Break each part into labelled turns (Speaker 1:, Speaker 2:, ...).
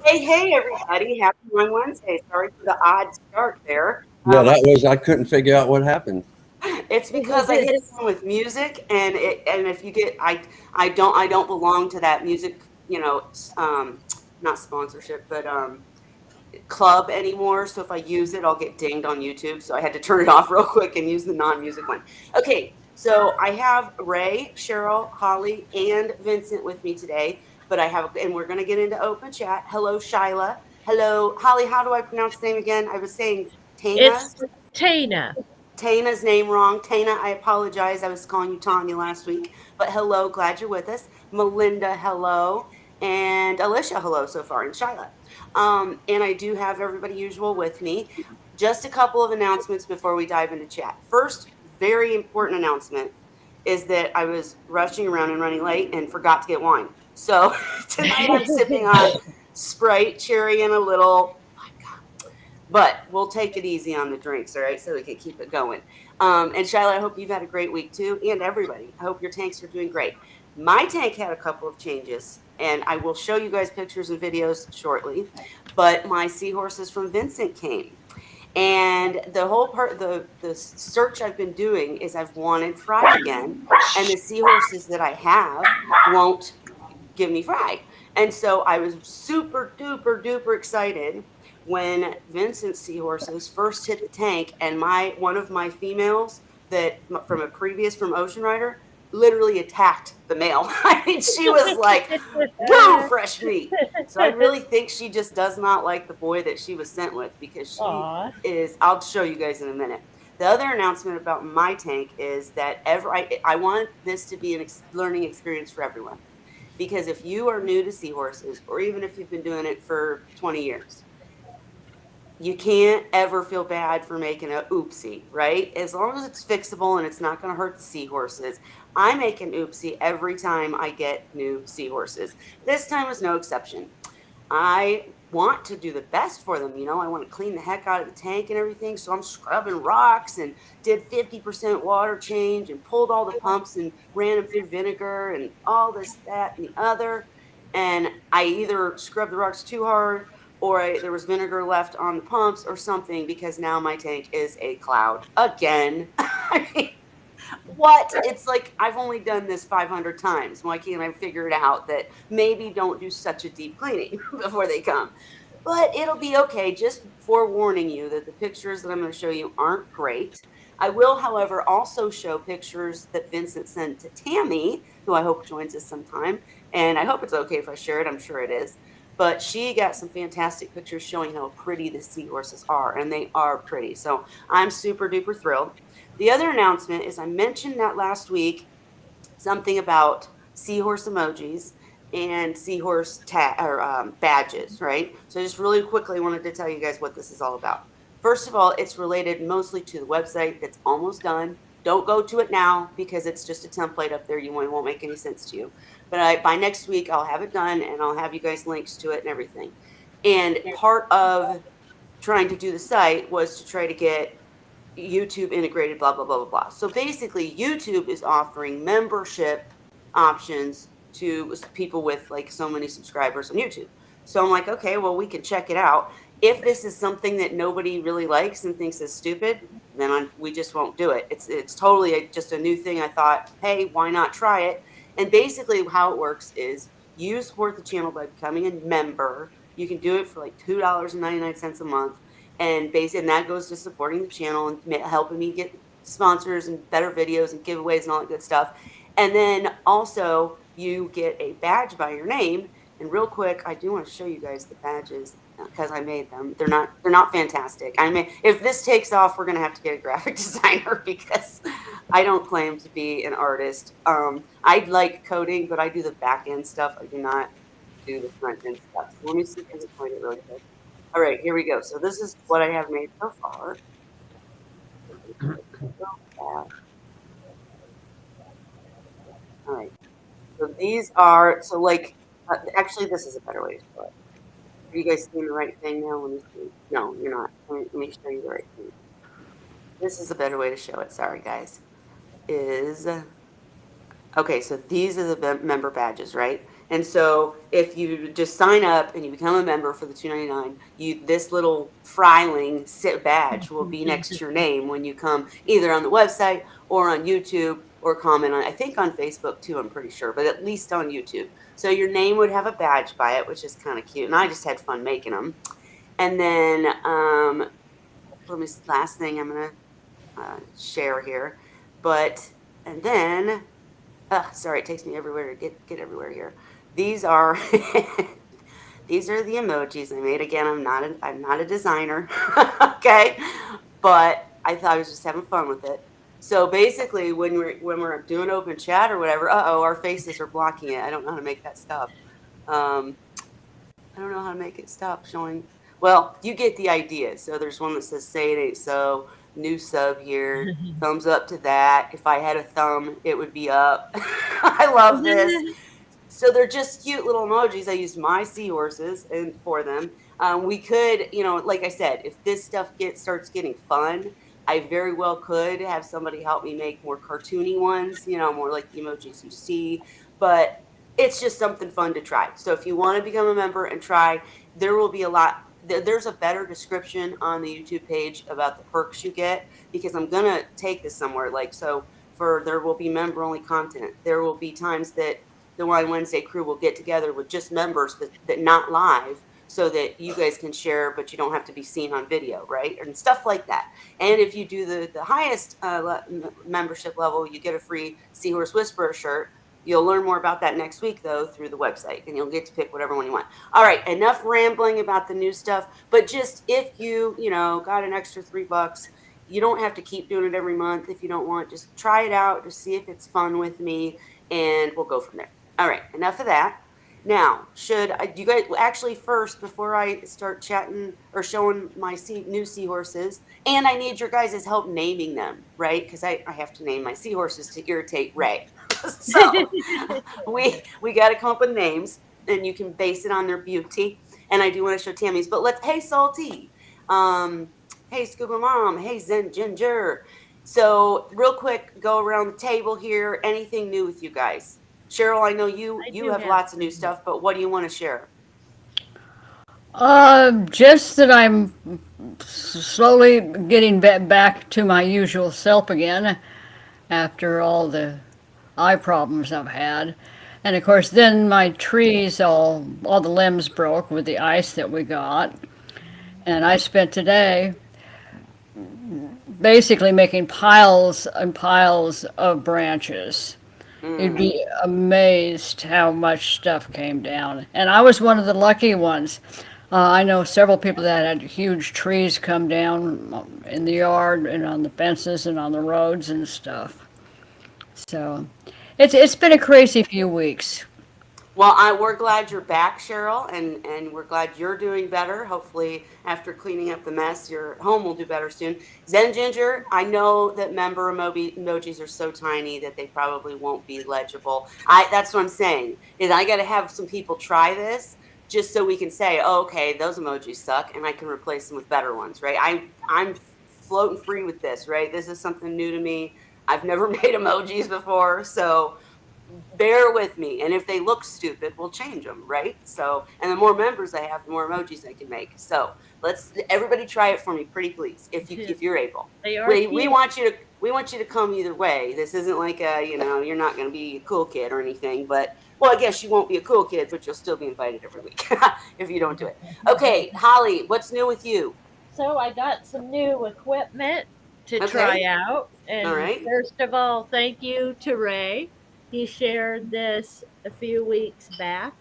Speaker 1: Hey, everybody. Happy Wednesday. Sorry for the odd start there.
Speaker 2: Yeah, that was, I couldn't figure out what happened.
Speaker 1: It's because I hit it with music, and if you get, I don't belong to that music, not sponsorship, but club anymore. So if I use it, I'll get dinged on YouTube. So I had to turn it off real quick and use the non-music one. Okay, so I have Ray, Cheryl, Holly, and Vincent with me today. But and we're gonna get into open chat. Hello, Shyla. Hello, Holly. How do I pronounce the name again? I was saying Tana.
Speaker 3: It's Tina.
Speaker 1: Tana's name wrong. Tana, I apologize. I was calling you Tanya last week. But hello, glad you're with us. Melinda, hello. And Alicia, hello so far, and Shyla. And I do have everybody usual with me. Just a couple of announcements before we dive into chat. First, very important announcement is that I was rushing around and running late and forgot to get wine. So tonight I'm sipping on Sprite, cherry, and a little but we'll take it easy on the drinks, all right, so we can keep it going. And Shyla, I hope you've had a great week too, and everybody. I hope your tanks are doing great. My tank had a couple of changes, and I will show you guys pictures and videos shortly. But my seahorses from Vincent came. And the whole part, the search I've been doing is I've wanted fry again, and the seahorses that I have won't give me fry. And so I was super duper duper excited when Vincent seahorses first hit the tank, and one of my females that from a previous from Ocean Rider literally attacked the male. I mean, she was like, "Woo, fresh meat!" So I really think she just does not like the boy that she was sent with because she
Speaker 3: Aw.
Speaker 1: is. I'll show you guys in a minute. The other announcement about my tank is that I want this to be an learning experience for everyone. Because if you are new to seahorses, or even if you've been doing it for 20 years, you can't ever feel bad for making a oopsie, right? As long as it's fixable and it's not going to hurt the seahorses. I make an oopsie every time I get new seahorses. This time was no exception. I want to do the best for them. I want to clean the heck out of the tank and everything. So I'm scrubbing rocks and did 50% water change and pulled all the pumps and ran them through vinegar and all this, that, and the other. And I either scrubbed the rocks too hard or there was vinegar left on the pumps or something because now my tank is a cloud again. I mean, what? It's like I've only done this 500 times. Why can't I figure it out that maybe don't do such a deep cleaning before they come? But it'll be okay. Just forewarning you that the pictures that I'm going to show you aren't great. I will, however, also show pictures that Vincent sent to Tammy, who I hope joins us sometime. And I hope it's okay if I share it. I'm sure it is. But she got some fantastic pictures showing how pretty the seahorses are, and they are pretty. So I'm super duper thrilled. The other announcement is I mentioned that last week something about seahorse emojis and seahorse badges, right? So I just really quickly wanted to tell you guys what this is all about. First of all, it's related mostly to the website that's almost done. Don't go to it now because it's just a template up there. It won't make any sense to you. But by next week, I'll have it done and I'll have you guys links to it and everything. And part of trying to do the site was to try to get YouTube integrated, blah, blah, blah, blah, blah. So basically, YouTube is offering membership options to people with like so many subscribers on YouTube. So I'm like, okay, well, we can check it out. If this is something that nobody really likes and thinks is stupid, then we just won't do it. It's totally just a new thing. I thought, hey, why not try it? And basically, how it works is you support the channel by becoming a member. You can do it for like $2.99 a month. And that goes to supporting the channel and helping me get sponsors and better videos and giveaways and all that good stuff. And then also you get a badge by your name. And real quick, I do want to show you guys the badges because I made them. They're not fantastic. If this takes off, we're gonna have to get a graphic designer because I don't claim to be an artist. I like coding, but I do the back end stuff. I do not do the front end stuff. So let me see if I can find it really quick. All right, here we go. So this is what I have made so far. All right. So these are, actually, this is a better way to show it. Are you guys seeing the right thing now? Let me see. No, you're not. Let me show you the right thing. This is a better way to show it. Sorry, guys. Okay, so these are the member badges, right? And so if you just sign up and you become a member for the 2.99, you this little Fryling sit badge will be next to your name when you come either on the website or on YouTube or comment on, I think on Facebook too, I'm pretty sure, but at least on YouTube. So your name would have a badge by it, which is kind of cute. And I just had fun making them. And then last thing I'm gonna share here, but and then sorry, it takes me everywhere to get everywhere here. These are these are the emojis I made. Again, I'm not a designer, okay, but I thought I was just having fun with it. So basically, when we're doing open chat or whatever, our faces are blocking it. I don't know how to make that stop. Um, I don't know how to make it stop showing. Well, you get the idea. So there's one that says "Say it ain't so." New sub here. Thumbs up to that. If I had a thumb, it would be up. I love this. So they're just cute little emojis. I used my seahorses and for them. We could, like I said, if this stuff starts getting fun, I very well could have somebody help me make more cartoony ones, more like the emojis you see. But it's just something fun to try. So if you want to become a member and try, there will be a lot. There's a better description on the YouTube page about the perks you get because I'm gonna take this somewhere. Like so, for there will be member only content. There will be times that the Wine Wednesday crew will get together with just members that not live so that you guys can share, but you don't have to be seen on video, right? And stuff like that. And if you do the highest membership level, you get a free Seahorse Whisperer shirt. You'll learn more about that next week, though, through the website, and you'll get to pick whatever one you want. All right, enough rambling about the new stuff. But just if you got an extra $3, you don't have to keep doing it every month if you don't want. Just try it out, just see if it's fun with me, and we'll go from there. All right, enough of that. Now, do you guys actually first before I start chatting or showing my new seahorses? And I need your guys' help naming them, right? Because I have to name my seahorses to irritate Ray. So we got to come up with names, and you can base it on their beauty. And I do want to show Tammy's, but hey Salty, hey Scuba Mom, hey Zen Ginger. So real quick, go around the table here. Anything new with you guys? Cheryl, I know you
Speaker 3: I
Speaker 1: you
Speaker 3: do
Speaker 1: have
Speaker 3: have
Speaker 1: lots of new
Speaker 3: some.
Speaker 1: stuff, but what do you want to share?
Speaker 4: Just that I'm slowly getting back to my usual self again after all the eye problems I've had. And of course, then my trees, all the limbs broke with the ice that we got. And I spent today basically making piles and piles of branches. You'd
Speaker 1: Mm,
Speaker 4: be amazed how much stuff came down. And I was one of the lucky ones. I know several people that had huge trees come down in the yard and on the fences and on the roads and stuff. So it's been a crazy few weeks.
Speaker 1: well, we're glad you're back, Cheryl, and we're glad you're doing better. Hopefully, after cleaning up the mess, your home will do better soon. Zen Ginger, I know that member emojis are so tiny that they probably won't be legible. That's what I'm saying. Is I got to have some people try this just so we can say, oh, okay, those emojis suck, and I can replace them with better ones, right? I'm floating free with this, right? This is something new to me. I've never made emojis before, so bear with me. And if they look stupid, we'll change them, right? So, and the more members I have, the more emojis I can make. So let's everybody try it for me, pretty please, if you're able.
Speaker 3: They are
Speaker 1: We
Speaker 3: cute.
Speaker 1: want you to come either way. This isn't like you're not going to be a cool kid or anything, but well, I guess you won't be a cool kid, but you'll still be invited every week if you don't do it. Okay, Holly, what's new with you?
Speaker 3: So I got some new equipment to try
Speaker 1: Okay,
Speaker 3: out.
Speaker 1: all
Speaker 3: And
Speaker 1: right.
Speaker 3: first of all, thank you to Ray. He shared this a few weeks back.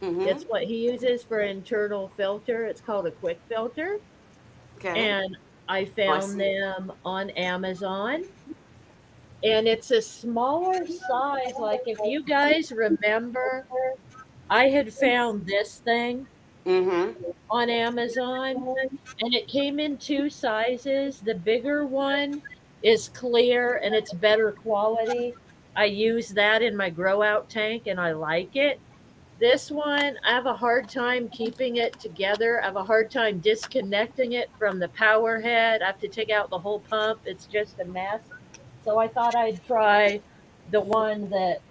Speaker 1: Mm-hmm.
Speaker 3: It's what he uses for internal filter. It's called a quick filter.
Speaker 1: Okay.
Speaker 3: And I
Speaker 1: Oh, I
Speaker 3: found
Speaker 1: see.
Speaker 3: them on Amazon. And it's a smaller size. Like if you guys remember, I had found this thing
Speaker 1: Mm-hmm.
Speaker 3: on Amazon and it came in two sizes. The bigger one is clear and it's better quality. I use that in my grow out tank and I like it. This one, I have a hard time keeping it together. I have a hard time disconnecting it from the power head. I have to take out the whole pump. It's just a mess. So I thought I'd try the one that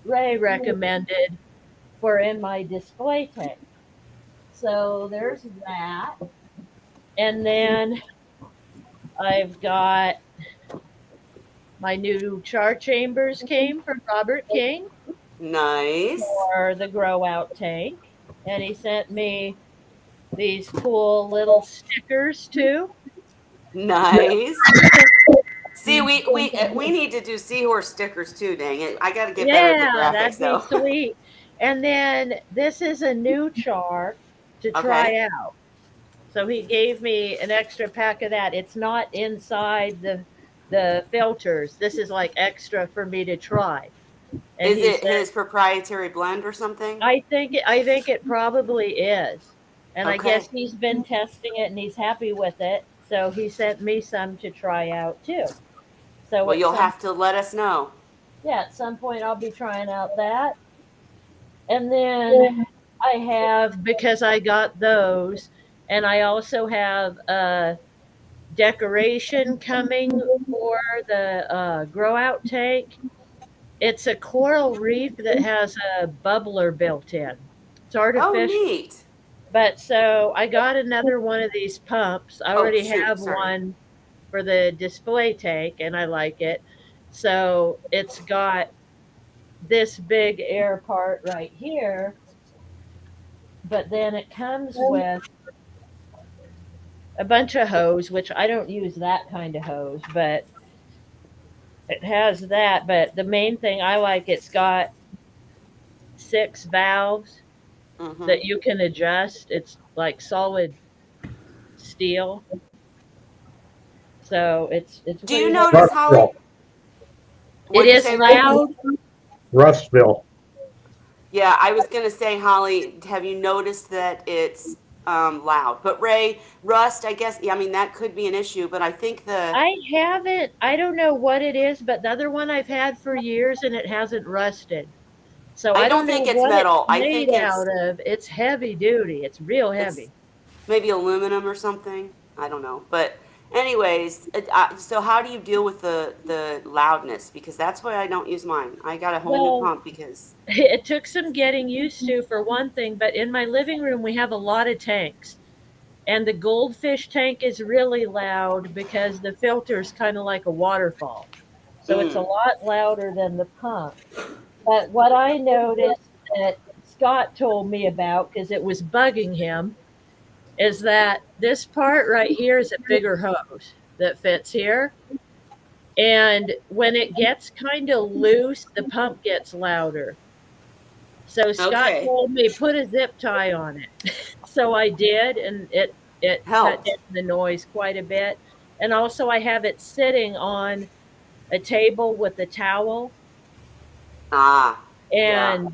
Speaker 3: Ray recommended. for in my display tank. So there's that. And then I've got my new char chambers came from Robert King
Speaker 1: Nice.
Speaker 3: for the grow out tank. And he sent me these cool little stickers too.
Speaker 1: Nice. See,
Speaker 3: He's
Speaker 1: we need to do Seahorse stickers too, dang it. I got to get better at the
Speaker 3: Yeah,
Speaker 1: graphics
Speaker 3: that'd be
Speaker 1: though.
Speaker 3: sweet. And then this is a new char to
Speaker 1: Okay.
Speaker 3: try out. So he gave me an extra pack of that. It's not inside the filters. This is like extra for me to try. And
Speaker 1: Is
Speaker 3: he
Speaker 1: it
Speaker 3: said,
Speaker 1: his proprietary blend or something?
Speaker 3: I think it probably is. And I guess
Speaker 1: Okay.
Speaker 3: he's been testing it and he's happy with it. So he sent me some to try out too. So
Speaker 1: Well,
Speaker 3: at
Speaker 1: you'll
Speaker 3: some
Speaker 1: have to let us know.
Speaker 3: yeah, at some point I'll be trying out that. And then I have, because I got those, and I also have a decoration coming for the grow out tank. It's a coral reef that has a bubbler built in. It's
Speaker 1: Oh,
Speaker 3: artificial.
Speaker 1: neat.
Speaker 3: But so I got another one of these pumps. I
Speaker 1: Oh,
Speaker 3: already
Speaker 1: shoot.
Speaker 3: have
Speaker 1: Sorry.
Speaker 3: one for the display tank and I like it. So it's got this big air part right here, but then it comes with a bunch of hose, which I don't use that kind of hose, but it has that. But the main thing I like, it's got 6 valves
Speaker 1: Mm-hmm.
Speaker 3: that you can adjust. It's like solid steel, so it's
Speaker 1: Do you
Speaker 3: pretty handy.
Speaker 1: notice, Holly?
Speaker 5: Rustville.
Speaker 3: It
Speaker 1: What'd you
Speaker 3: is
Speaker 1: say, Ray?
Speaker 3: loud.
Speaker 5: Rustville.
Speaker 1: Yeah, I was gonna say, Holly, have you noticed that it's loud? But Ray, rust, I guess. Yeah, I mean that could be an issue. But I think the
Speaker 3: I haven't. I don't know what it is, but the other one I've had for years and it hasn't rusted. So
Speaker 1: I
Speaker 3: I
Speaker 1: don't
Speaker 3: don't know
Speaker 1: think it's
Speaker 3: what it's
Speaker 1: metal. I
Speaker 3: made
Speaker 1: think
Speaker 3: out of. It's heavy duty. It's real
Speaker 1: it's
Speaker 3: heavy.
Speaker 1: maybe aluminum or something. I don't know. But anyways, so how do you deal with the loudness? Because that's why I don't use mine. I got a whole new
Speaker 3: Well,
Speaker 1: pump because.
Speaker 3: it took some getting used to for one thing, but in my living room we have a lot of tanks. And the goldfish tank is really loud because the filter is kind of like a waterfall. So it's a
Speaker 1: Mm,
Speaker 3: lot louder than the pump. But what I noticed that Scott told me about, because it was bugging him, is that this part right here is a bigger hose that fits here. And when it gets kind of loose, the pump gets louder. So Scott
Speaker 1: okay,
Speaker 3: told me put a zip tie on it. So I did, and it cut
Speaker 1: helped.
Speaker 3: down the noise quite a bit. And also I have it sitting on a table with a towel,
Speaker 1: Ah, yeah.
Speaker 3: and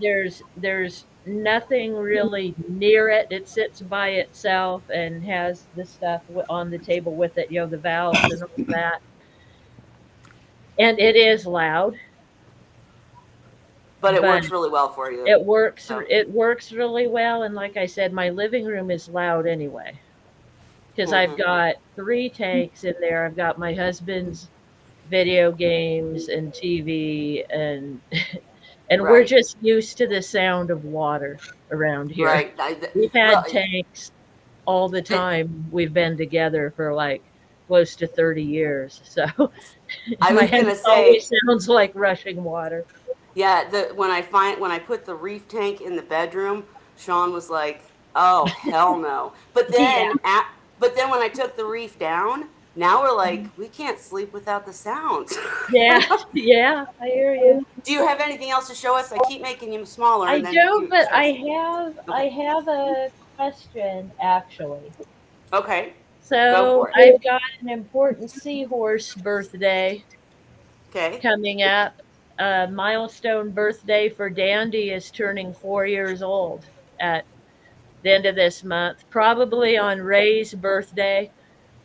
Speaker 3: there's nothing really near it. It sits by itself and has the stuff on the table with it, the valves and all that. And it is loud,
Speaker 1: But it
Speaker 3: but
Speaker 1: works really well for you. So.
Speaker 3: it works really well. And like I said, my living room is loud anyway because I've
Speaker 1: Mm-hmm.
Speaker 3: got 3 tanks in there. I've got my husband's video games and TV, and we're
Speaker 1: Right.
Speaker 3: just used to the sound of water around here.
Speaker 1: Right.
Speaker 3: We've
Speaker 1: Well,
Speaker 3: had tanks all the
Speaker 1: it,
Speaker 3: time we've been together for like close to 30 years. So
Speaker 1: I
Speaker 3: my
Speaker 1: was
Speaker 3: house
Speaker 1: gonna say,
Speaker 3: always sounds like rushing water.
Speaker 1: yeah. When I put the reef tank in the bedroom, Sean was like, "Oh hell no!"
Speaker 3: Yeah.
Speaker 1: But then when I took the reef down, now we're like, we can't sleep without the sounds.
Speaker 3: Yeah. Yeah. I hear you.
Speaker 1: Do you have anything else to show us? I keep making you smaller,
Speaker 3: I
Speaker 1: and then
Speaker 3: don't,
Speaker 1: you
Speaker 3: but
Speaker 1: start.
Speaker 3: I
Speaker 1: Okay.
Speaker 3: have a question actually.
Speaker 1: Okay. Go
Speaker 3: So
Speaker 1: for it.
Speaker 3: I've got an important seahorse birthday
Speaker 1: Okay.
Speaker 3: coming up. A milestone birthday for Dandy is turning 4 years old at the end of this month, probably on Ray's birthday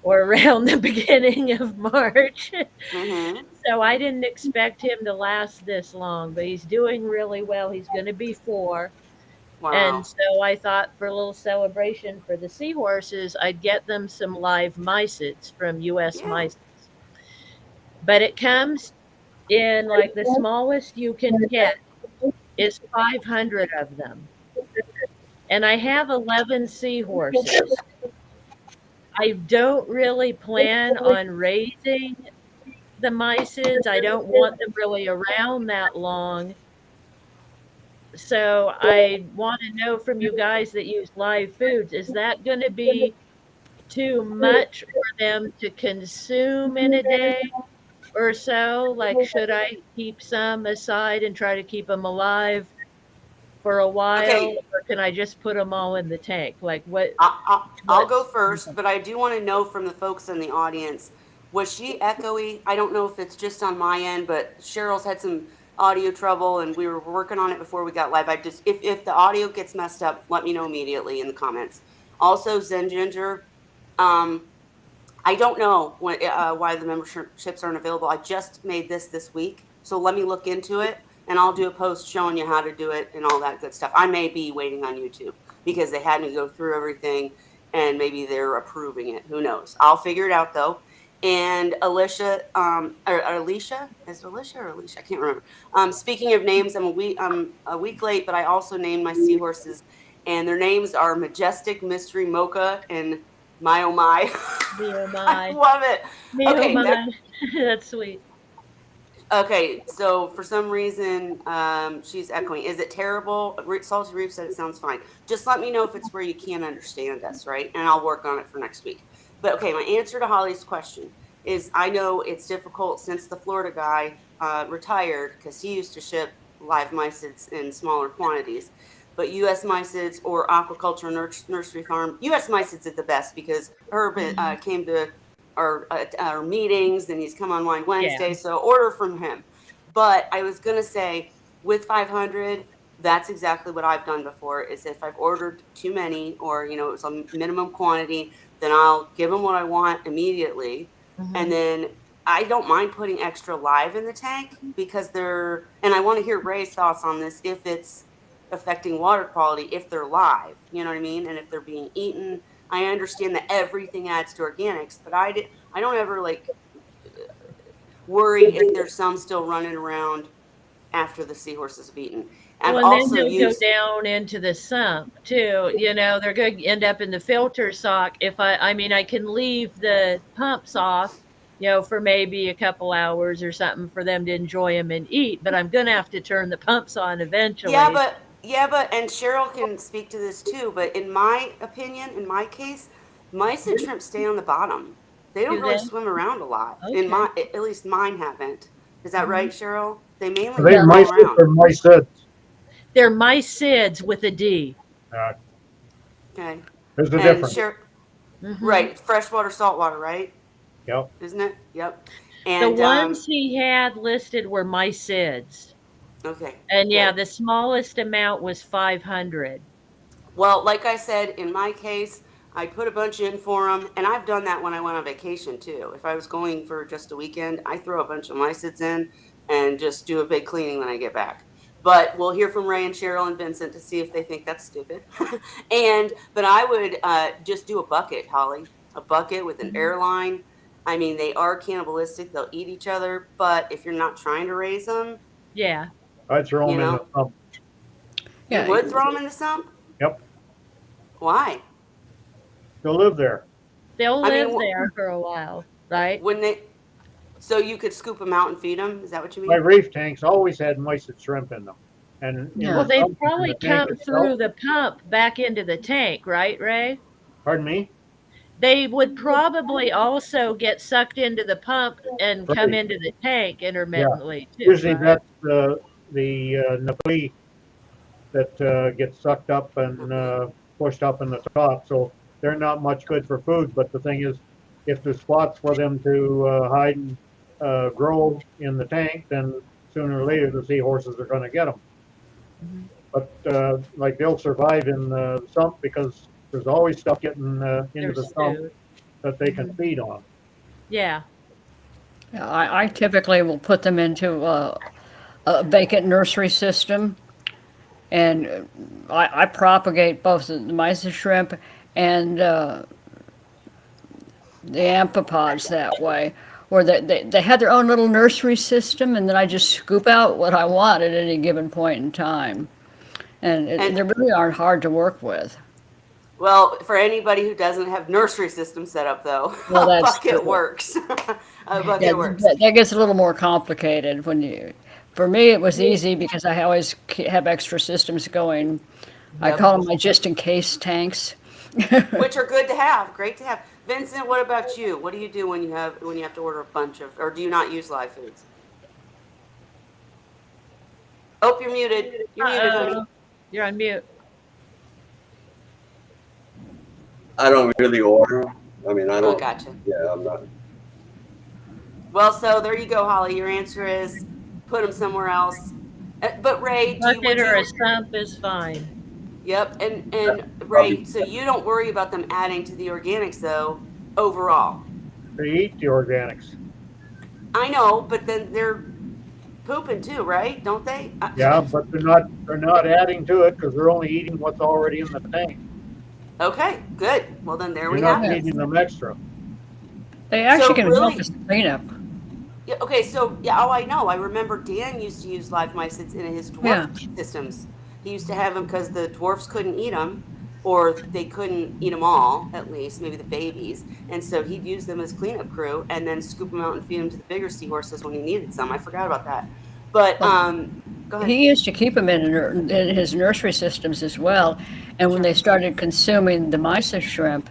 Speaker 3: or around the beginning of March.
Speaker 1: Mm-hmm.
Speaker 3: So I didn't expect him to last this long, but he's doing really well. He's going to be 4. And
Speaker 1: Wow.
Speaker 3: so I thought for a little celebration for the seahorses, I'd get them some live mysids from US
Speaker 1: Yeah.
Speaker 3: Mysids. But it comes in like the smallest you can get. is 500 of them. And I have 11 seahorses. I don't really plan on raising the mysids. I don't want them really around that long. So I want to know from you guys that use live foods, is that going to be too much for them to consume in a day or so? Like, should I keep some aside and try to keep them alive for a while,
Speaker 1: Okay,
Speaker 3: or can I just put them all in the tank? Like,
Speaker 1: I'll
Speaker 3: what?
Speaker 1: go first, but I do want to know from the folks in the audience, was she echoey? I don't know if it's just on my end, but Cheryl's had some audio trouble and we were working on it before we got live. I just, if the audio gets messed up, let me know immediately in the comments. Also, Zen Ginger, um, I don't know why the memberships aren't available. I just made this week, so let me look into it, and I'll do a post showing you how to do it and all that good stuff. I may be waiting on YouTube because they had me go through everything, and maybe they're approving it. Who knows? I'll figure it out though. And Alicia, or Alicia, is it Alicia or Alicia? I can't remember. Speaking of names, I'm a week late, but I also named my seahorses, and their names are Majestic, Mystery, Mocha, and my oh my.
Speaker 3: Me oh
Speaker 1: I
Speaker 3: my.
Speaker 1: love it.
Speaker 3: Me oh
Speaker 1: Okay,
Speaker 3: my.
Speaker 1: back.
Speaker 3: That's sweet.
Speaker 1: Okay, so for some reason, she's echoing. Is it terrible? Salty Reef said it sounds fine. Just let me know if it's where you can't understand us, right? And I'll work on it for next week. But okay, my answer to Holly's question is I know it's difficult since the Florida guy retired because he used to ship live mysids in smaller quantities. But U.S. mysids or aquaculture nursery farm, U.S. mysids is the best because Herb
Speaker 3: Mhm.
Speaker 1: came to our meetings and he's come on Wine
Speaker 3: Yeah.
Speaker 1: Wednesday. So order from him. But I was going to say with 500, that's exactly what I've done before is if I've ordered too many or, you know, it's a minimum quantity, then I'll give them what I want immediately. And
Speaker 3: Mhm.
Speaker 1: then I don't mind putting extra live in the tank because and I want to hear Ray's thoughts on this if it's affecting water quality if they're live, you know what I mean? And if they're being eaten. I understand that everything adds to organics, but I don't ever like worry if there's some still running around after the seahorses have eaten. I've
Speaker 3: Well, and then
Speaker 1: also
Speaker 3: they'll go
Speaker 1: used
Speaker 3: down into the sump too. You know, they're going to end up in the filter sock. If I mean, I can leave the pumps off, you know, for maybe a couple hours or something for them to enjoy them and eat, but I'm going to have to turn the pumps on
Speaker 1: yeah,
Speaker 3: eventually.
Speaker 1: but and Cheryl can speak to this too, but in my opinion, in my case, mice and shrimp stay on the bottom. They don't
Speaker 3: Do
Speaker 1: really
Speaker 3: they?
Speaker 1: swim around a lot. In
Speaker 3: Okay.
Speaker 1: at least mine haven't. Is that
Speaker 3: Hmm.
Speaker 1: right, Cheryl? They mainly
Speaker 5: Are they
Speaker 3: Yeah,
Speaker 1: crawl
Speaker 5: mice
Speaker 1: around.
Speaker 5: or mysids?
Speaker 3: they're mysids with a D.
Speaker 5: Uh,
Speaker 1: Okay.
Speaker 5: there's a
Speaker 1: And
Speaker 5: difference.
Speaker 1: Cheryl,
Speaker 3: Hmm.
Speaker 1: right, freshwater, saltwater, right?
Speaker 5: Yep.
Speaker 1: Isn't it? Yep.
Speaker 3: The
Speaker 1: And
Speaker 3: ones he had listed were mysids.
Speaker 1: okay,
Speaker 3: And yeah,
Speaker 1: good.
Speaker 3: the smallest amount was 500.
Speaker 1: Well, like I said, in my case, I put a bunch in for them, and I've done that when I went on vacation too. If I was going for just a weekend, I throw a bunch of mysids in and just do a big cleaning when I get back. But we'll hear from Ray and Cheryl and Vincent to see if they think that's stupid. But I would just do a bucket, Holly, a bucket with an
Speaker 3: Mhm.
Speaker 1: airline. I mean, they are cannibalistic; they'll eat each other. But if you're not trying to raise them,
Speaker 3: Yeah.
Speaker 5: I'd throw
Speaker 1: you
Speaker 5: them in the
Speaker 1: know,
Speaker 5: sump.
Speaker 1: you
Speaker 4: Yeah,
Speaker 1: would throw them in the sump.
Speaker 5: Yep.
Speaker 1: Why?
Speaker 5: They'll live there.
Speaker 3: They'll
Speaker 1: I mean,
Speaker 3: live there for a while, right?
Speaker 1: wouldn't it? So you could scoop them out and feed them? Is that what you
Speaker 5: My
Speaker 1: mean?
Speaker 5: reef tanks always had moist shrimp in them. And in
Speaker 3: Well,
Speaker 5: the
Speaker 4: yeah.
Speaker 3: they
Speaker 5: sump, in
Speaker 3: probably
Speaker 5: the tank
Speaker 3: come
Speaker 5: itself,
Speaker 3: through the pump back into the tank, right, Ray?
Speaker 5: pardon me?
Speaker 3: They would probably also get sucked into the pump and come
Speaker 5: Right.
Speaker 3: into the tank
Speaker 5: Yeah.
Speaker 3: intermittently too,
Speaker 5: Usually
Speaker 3: right?
Speaker 5: that's the napoli that gets sucked up and
Speaker 1: Okay.
Speaker 5: pushed up in the top. So they're not much good for food. But the thing is, if there's spots for them to hide and grow in the tank, then sooner or later the seahorses are going to get them.
Speaker 3: Mhm.
Speaker 5: But like they'll survive in the sump because there's always stuff getting into the
Speaker 3: There's
Speaker 5: sump
Speaker 3: food.
Speaker 5: that they can
Speaker 3: Hmm.
Speaker 5: feed on.
Speaker 3: Yeah.
Speaker 4: Yeah, I typically will put them into a vacant nursery system, and I propagate both the mysis shrimp and the amphipods that way. where they had their own little nursery system, and then I just scoop out what I want at any given point in time. And
Speaker 1: And
Speaker 4: they really aren't hard to work with.
Speaker 1: well, for anybody who doesn't have nursery system set up, though,
Speaker 4: Well,
Speaker 1: a
Speaker 4: that's
Speaker 1: bucket
Speaker 4: true.
Speaker 1: works. A
Speaker 4: Yeah,
Speaker 1: bucket works.
Speaker 4: that gets a little more complicated when you. For me, it was easy because I always have extra systems going. I
Speaker 1: Yep.
Speaker 4: call them my just in case tanks.
Speaker 1: Which are good to have, great to have. Vincent, what about you? What do you do when you have to order a bunch of, or do you not use live foods? Oh, you're muted. You're muted, honey.
Speaker 3: You're on mute.
Speaker 2: I don't really order 'em. I mean, I
Speaker 1: Oh,
Speaker 2: don't.
Speaker 1: gotcha.
Speaker 2: Yeah, I'm not.
Speaker 1: Well, so there you go, Holly. Your answer is put them somewhere else. But Ray, would
Speaker 3: Bucket or
Speaker 1: you?
Speaker 3: a stump is fine.
Speaker 1: Yep, and
Speaker 2: Probably.
Speaker 1: Ray, so you don't worry about them adding to the organics though, overall.
Speaker 5: They eat the organics.
Speaker 1: I know, but then they're pooping too, right? Don't they?
Speaker 5: Yeah, but they're not adding to it because they're only eating what's already in the tank.
Speaker 1: Okay, good. Well, then there
Speaker 5: You're
Speaker 1: we
Speaker 5: not
Speaker 1: have it.
Speaker 5: feeding them extra.
Speaker 4: They actually
Speaker 1: So
Speaker 4: can
Speaker 1: really-
Speaker 4: help us cleanup.
Speaker 1: Yeah, okay, so yeah, oh, I know. I remember Dan used to use live mice in his dwarf systems. He used to have them because the dwarfs couldn't eat them, or they couldn't eat them all, at least maybe the babies. And so he'd use them as cleanup crew, and then scoop them out and feed them to the bigger seahorses when he needed some. I forgot about that. But go ahead.
Speaker 4: He used to keep them in his nursery systems as well. And when they started consuming the mysis shrimp,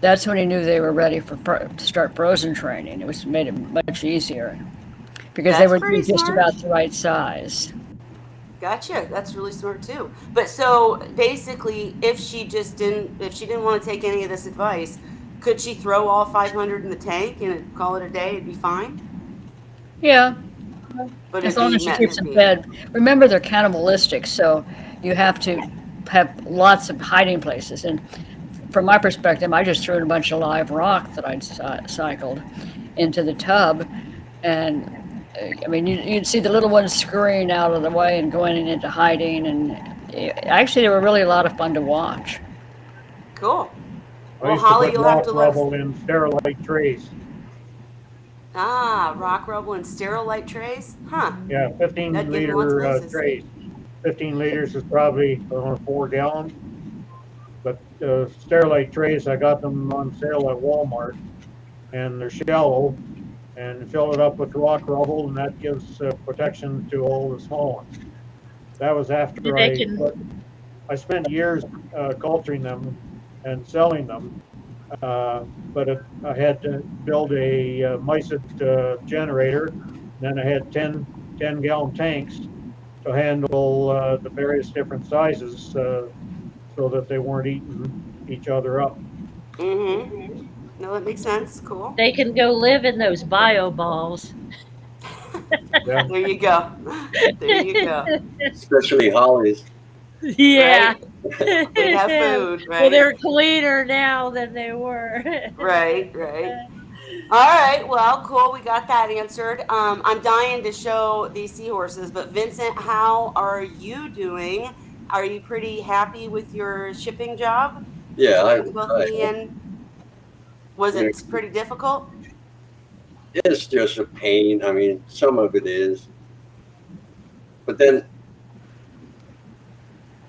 Speaker 4: that's when he knew they were ready to start frozen training. Made it much easier because they
Speaker 1: That's
Speaker 4: were
Speaker 1: pretty
Speaker 4: just
Speaker 1: smart.
Speaker 4: about the right size.
Speaker 1: Gotcha. That's really smart too. But so basically, if she didn't want to take any of this advice, could she throw all 500 in the tank and call it a day? It'd be fine.
Speaker 4: Yeah,
Speaker 1: But
Speaker 4: as
Speaker 1: it'd
Speaker 4: long
Speaker 1: be
Speaker 4: as she
Speaker 1: met-
Speaker 4: keeps
Speaker 1: it'd
Speaker 4: them
Speaker 1: be-
Speaker 4: fed. Remember, they're cannibalistic, so you have to have lots of hiding places. And from my perspective, I just threw in a bunch of live rock that I'd cycled into the tub, and I mean, you'd see the little ones scurrying out of the way and going into hiding, and actually, they were really a lot of fun to watch.
Speaker 1: Cool.
Speaker 5: I
Speaker 1: Well,
Speaker 5: used to
Speaker 1: Holly,
Speaker 5: put
Speaker 1: you'll have
Speaker 5: rock
Speaker 1: to let us.
Speaker 5: rubble in sterilite trays.
Speaker 1: Ah, rock rubble and sterilite trays? Huh.
Speaker 5: Yeah, 15
Speaker 1: That'd give them lots of
Speaker 5: liter
Speaker 1: places.
Speaker 5: trays. 15 liters is probably 4 gallons. But sterilite trays, I got them on sale at Walmart, and they're shallow, and fill it up with rock rubble, and that gives protection to all the small ones. That was after
Speaker 3: They can-
Speaker 5: I spent years culturing them and selling them, but I had to build a mycet generator. Then I had 10 gallon tanks to handle the various different sizes so that they weren't eating each other up.
Speaker 1: Mm-hmm. No, that makes sense. Cool.
Speaker 3: They can go live in those bio balls.
Speaker 5: Yeah.
Speaker 1: There you go. There you go.
Speaker 2: Especially Hollies.
Speaker 3: Yeah.
Speaker 1: Right? They have food, right?
Speaker 3: Well, they're cleaner now than they were.
Speaker 1: Right, right. All right, well, cool. We got that answered. I'm dying to show these seahorses, but Vincent, how are you doing? Are you pretty happy with your shipping job?
Speaker 2: Yeah,
Speaker 1: Both me and was it pretty difficult?
Speaker 2: it's just a pain. I mean, some of it is, but then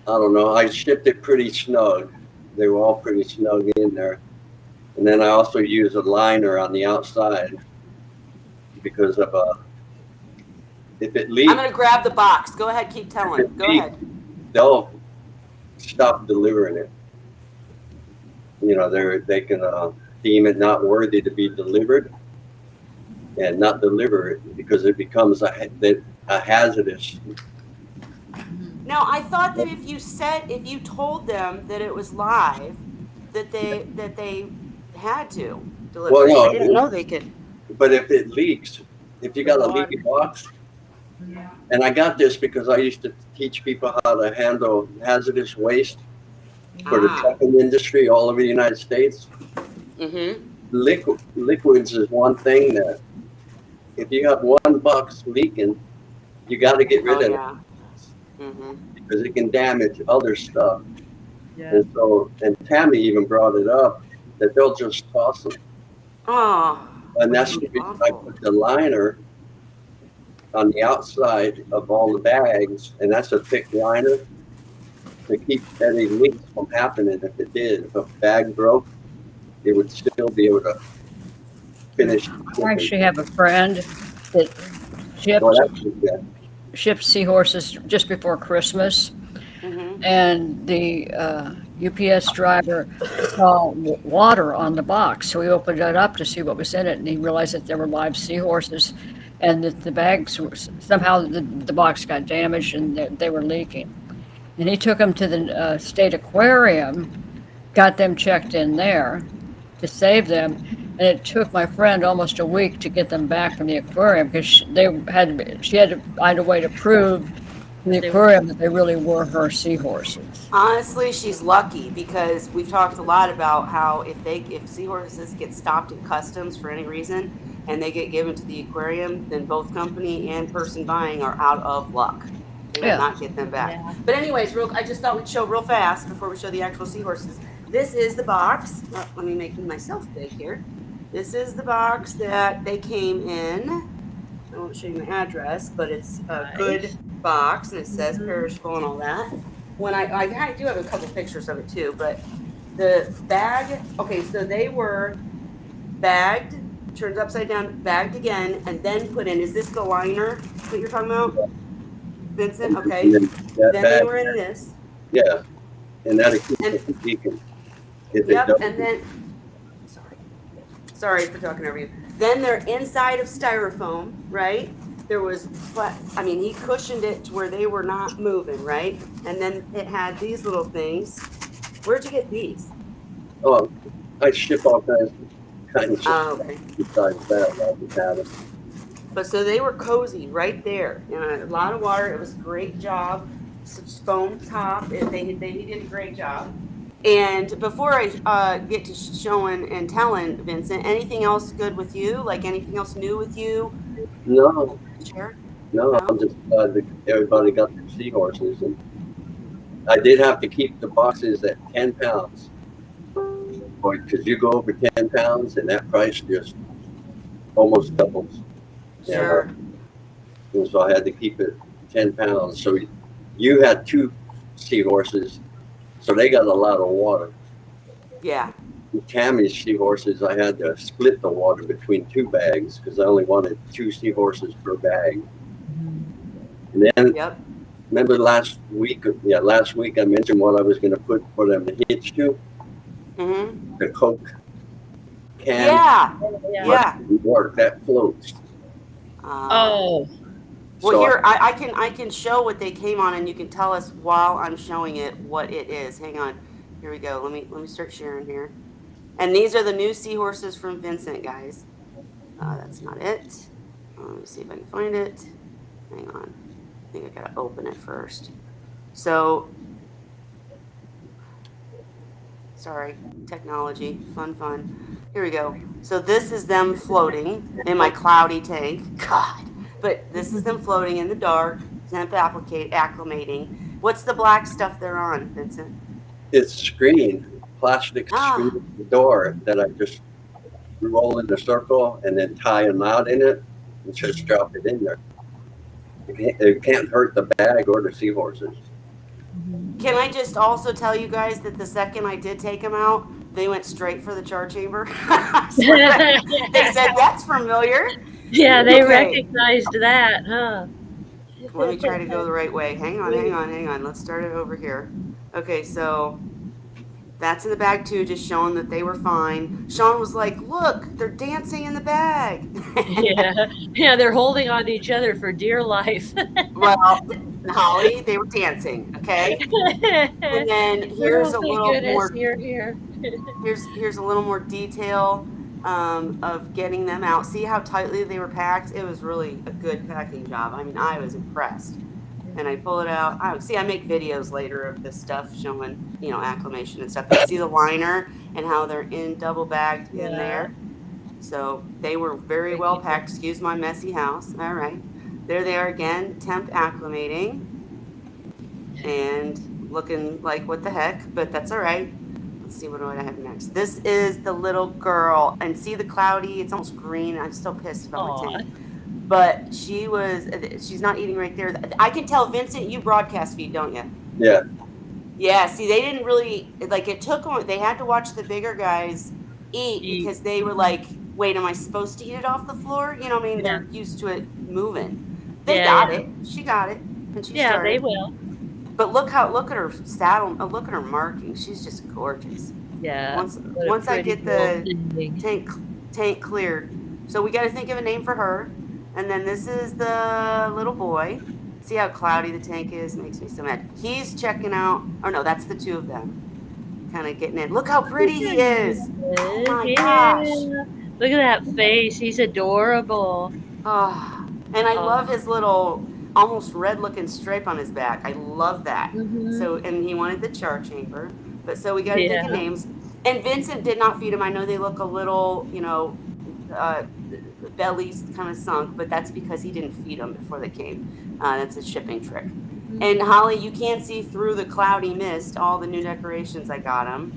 Speaker 2: I don't know. I shipped it pretty snug. They were all pretty snug in there, and then I also use a liner on the outside because of if it leaks,
Speaker 1: I'm gonna grab the box. Go ahead, keep telling. Go ahead.
Speaker 2: they'll stop delivering it. You know, they can deem it not worthy to be delivered and not deliver it because it becomes a hazardous.
Speaker 1: Now, I thought that if you told them that it was live, that they had to deliver.
Speaker 2: Well, no,
Speaker 1: I didn't know they could.
Speaker 2: But if it leaks, if you got a leaky box, and I got this because I used to teach people how to handle hazardous waste for the trucking industry all over the United States.
Speaker 1: Mm-hmm.
Speaker 2: Liquids is one thing that if you have one box leaking, you got to get rid of it
Speaker 1: Mm-hmm.
Speaker 2: because it can damage other stuff.
Speaker 3: Yeah.
Speaker 2: And Tammy even brought it up that they'll just toss them.
Speaker 1: Oh,
Speaker 2: And
Speaker 1: which
Speaker 2: that's
Speaker 1: can
Speaker 2: the
Speaker 1: be
Speaker 2: reason I
Speaker 1: awful.
Speaker 2: put the liner on the outside of all the bags, and that's a thick liner to keep any leaks from happening. If it did, if a bag broke, it would still be able to finish
Speaker 4: I
Speaker 2: shipping.
Speaker 4: actually have a friend that
Speaker 2: Well,
Speaker 4: shipped
Speaker 2: that's good.
Speaker 4: shipped seahorses just before Christmas,
Speaker 1: Mm-hmm.
Speaker 4: and the UPS driver saw water on the box, so he opened it up to see what was in it, and he realized that there were live seahorses, and that the bags were, somehow the box got damaged and they were leaking. And he took them to the state aquarium, got them checked in there to save them, and it took my friend almost a week to get them back from the aquarium because she had to find a way to prove to the
Speaker 3: They were
Speaker 4: aquarium that they really were her seahorses.
Speaker 1: Honestly, she's lucky because we've talked a lot about how if seahorses get stopped at customs for any reason and they get given to the aquarium, then both company and person buying are out of luck. They will
Speaker 4: Yeah.
Speaker 1: not get them back.
Speaker 3: yeah.
Speaker 1: But anyways, I just thought we'd show real fast before we show the actual seahorses. This is the box. Let me make myself big here. This is the box that they came in. I won't show you my address, but it's a good
Speaker 3: Nice.
Speaker 1: box and it says
Speaker 3: Mhm.
Speaker 1: perishable and all that. When I do have a couple pictures of it too, but the bag, okay, so they were bagged, turned upside down, bagged again, and then put in. Is this the liner that you're talking about, Vincent?
Speaker 2: And
Speaker 1: Okay.
Speaker 2: then that
Speaker 1: Then they
Speaker 2: bag,
Speaker 1: were in this.
Speaker 2: yeah, and that'll keep
Speaker 1: And
Speaker 2: it from leaking if it
Speaker 1: yep,
Speaker 2: does.
Speaker 1: and then sorry. Sorry for talking over you. Then they're inside of styrofoam, right? There was, I mean, he cushioned it to where they were not moving, right? And then it had these little things. Where'd you get these?
Speaker 2: Oh, I ship all kinds of stuff
Speaker 1: Oh, okay.
Speaker 2: besides that. I just have it.
Speaker 1: But so they were cozy right there. A lot of water. It was a great job. Foam top. They did a great job. And before I get to showing and telling, Vincent, anything else good with you? Like anything else new with you?
Speaker 2: No,
Speaker 1: Share?
Speaker 2: no,
Speaker 1: No?
Speaker 2: I'm just glad that everybody got their seahorses, and I did have to keep the boxes at 10 pounds, because you go over 10 pounds, and that price just almost doubles. And,
Speaker 1: Sure.
Speaker 2: and so I had to keep it 10 pounds. So you had two seahorses, so they got a lot of water.
Speaker 1: Yeah.
Speaker 2: Tammy's seahorses, I had to split the water between two bags because I only wanted two seahorses per bag. And then
Speaker 1: Yep.
Speaker 2: remember last week? Yeah, last week I mentioned what I was going to put for them to hitch to,
Speaker 1: Mm-hmm.
Speaker 2: the Coke can.
Speaker 1: Yeah.
Speaker 3: Yeah.
Speaker 1: Yeah.
Speaker 2: But it work that floats.
Speaker 3: Oh,
Speaker 1: Well,
Speaker 2: So
Speaker 1: here I can show what they came on, and you can tell us while I'm showing it what it is. Hang on. Here we go. Let me start sharing here. And these are the new seahorses from Vincent, guys. That's not it. Let me see if I can find it. Hang on. I think I gotta open it first. So, sorry, technology, fun. Here we go. So this is them floating in my cloudy tank. God, but this is them floating in the dark, temp acclimating. What's the black stuff they're on, Vincent?
Speaker 2: it's screen, plastic
Speaker 1: Ah,
Speaker 2: screen door that I just roll in a circle and then tie a knot in it and just drop it in there. It can't hurt the bag or the seahorses.
Speaker 1: can I just also tell you guys that the second I did take them out, they went straight for the char chamber. They said that's familiar.
Speaker 3: yeah, they
Speaker 1: Okay,
Speaker 3: recognized that, huh?
Speaker 1: let me try to go the right way. Hang on. Let's start it over here. Okay, so that's in the bag too, just showing that they were fine. Sean was like, "Look, they're dancing in the bag."
Speaker 3: Yeah, yeah, they're holding on to each other for dear life.
Speaker 1: Well, Holly, they were dancing. Okay, and then
Speaker 3: Oh,
Speaker 1: here's a
Speaker 3: thank
Speaker 1: little
Speaker 3: goodness
Speaker 1: more.
Speaker 3: you're here.
Speaker 1: Here's a little more detail of getting them out. See how tightly they were packed? It was really a good packing job. I mean, I was impressed. And I pull it out. I make videos later of this stuff showing, acclimation and stuff. But see the liner and how they're in double bagged in
Speaker 3: Yeah,
Speaker 1: there. So they were very well packed. Excuse my messy house. All right. There they are again, temp acclimating and looking like what the heck, but that's all right. let's see, what do I have next? This is the little girl, and see the cloudy, it's almost green. I'm still pissed about
Speaker 3: Aw.
Speaker 1: my tank. But she's not eating right there. I can tell, Vincent, you broadcast feed, don't you?
Speaker 2: Yeah.
Speaker 1: Yeah, see, they didn't really, like, it took them, they had to watch the bigger guys eat
Speaker 3: Eat.
Speaker 1: because they were like, wait, am I supposed to eat it off the floor? You know, I mean,
Speaker 3: Yeah.
Speaker 1: they're used to it moving. They
Speaker 3: Yeah,
Speaker 1: got
Speaker 3: yeah.
Speaker 1: it. She got it. And she
Speaker 3: Yeah, they
Speaker 1: started.
Speaker 3: will.
Speaker 1: But look at her saddle, look at her marking. She's just gorgeous.
Speaker 3: Yeah. what a
Speaker 1: Once I
Speaker 3: pretty
Speaker 1: get
Speaker 3: little
Speaker 1: the
Speaker 3: thing.
Speaker 1: tank cleared. So we got to think of a name for her. And then this is the little boy. See how cloudy the tank is? Makes me so mad. He's checking out. Oh no, that's the two of them. Kind of getting in. Look how pretty he is. Oh my
Speaker 3: Yeah.
Speaker 1: gosh.
Speaker 3: Look at that face. He's adorable.
Speaker 1: Oh, and I
Speaker 3: Oh.
Speaker 1: love his little almost red looking stripe on his back. I love that.
Speaker 3: Mhm.
Speaker 1: So, and he wanted the char chamber. But so we got to think of
Speaker 3: Yeah.
Speaker 1: names. And Vincent did not feed him. I know they look a little, bellies kind of sunk, but that's because he didn't feed them before they came. That's a shipping trick. And Holly, you can see through the cloudy mist all the new decorations I got him.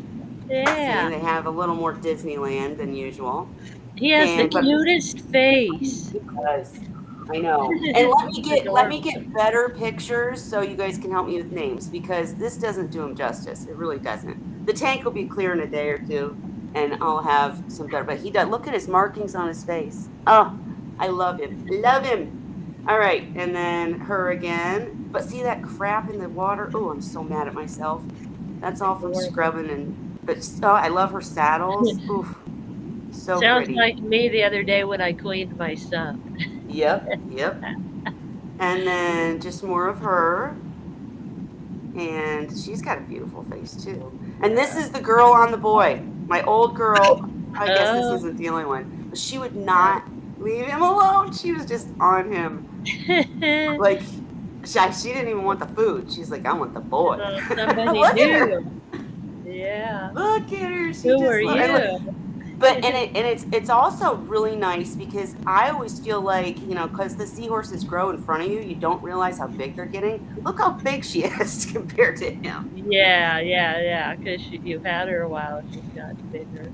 Speaker 3: Yeah.
Speaker 1: See, they have a little more Disneyland than usual.
Speaker 3: He has the
Speaker 1: But
Speaker 3: cutest face.
Speaker 1: he does. I know. And let me get better pictures so you guys can help me with names, because this doesn't do him justice. It really doesn't. The tank will be clear in a day or two, and I'll have some better. But he does. Look at his markings on his face. Oh, I love him. Love him. All right, and then her again. But see that crap in the water? Oh, I'm so mad at myself. That's all from scrubbing but I love her saddles. Oof. So
Speaker 3: Sounds
Speaker 1: pretty.
Speaker 3: like me the other day when I cleaned my stuff.
Speaker 1: Yep. And then just more of her. And she's got a beautiful face too. And this is the girl on the boy. My old girl. I guess this isn't the only one. But she would not leave him alone. She was just on him. Like, she didn't even want the food. She's like, I want the boy.
Speaker 3: Somebody
Speaker 1: Look at her.
Speaker 3: new. Yeah.
Speaker 1: Look at her. She
Speaker 3: Who
Speaker 1: just
Speaker 3: are you?
Speaker 1: But it's also really nice because I always feel like, because the seahorses grow in front of you, you don't realize how big they're getting. Look how big she is compared to him.
Speaker 3: Yeah. Because you've had her a while. She's got bigger.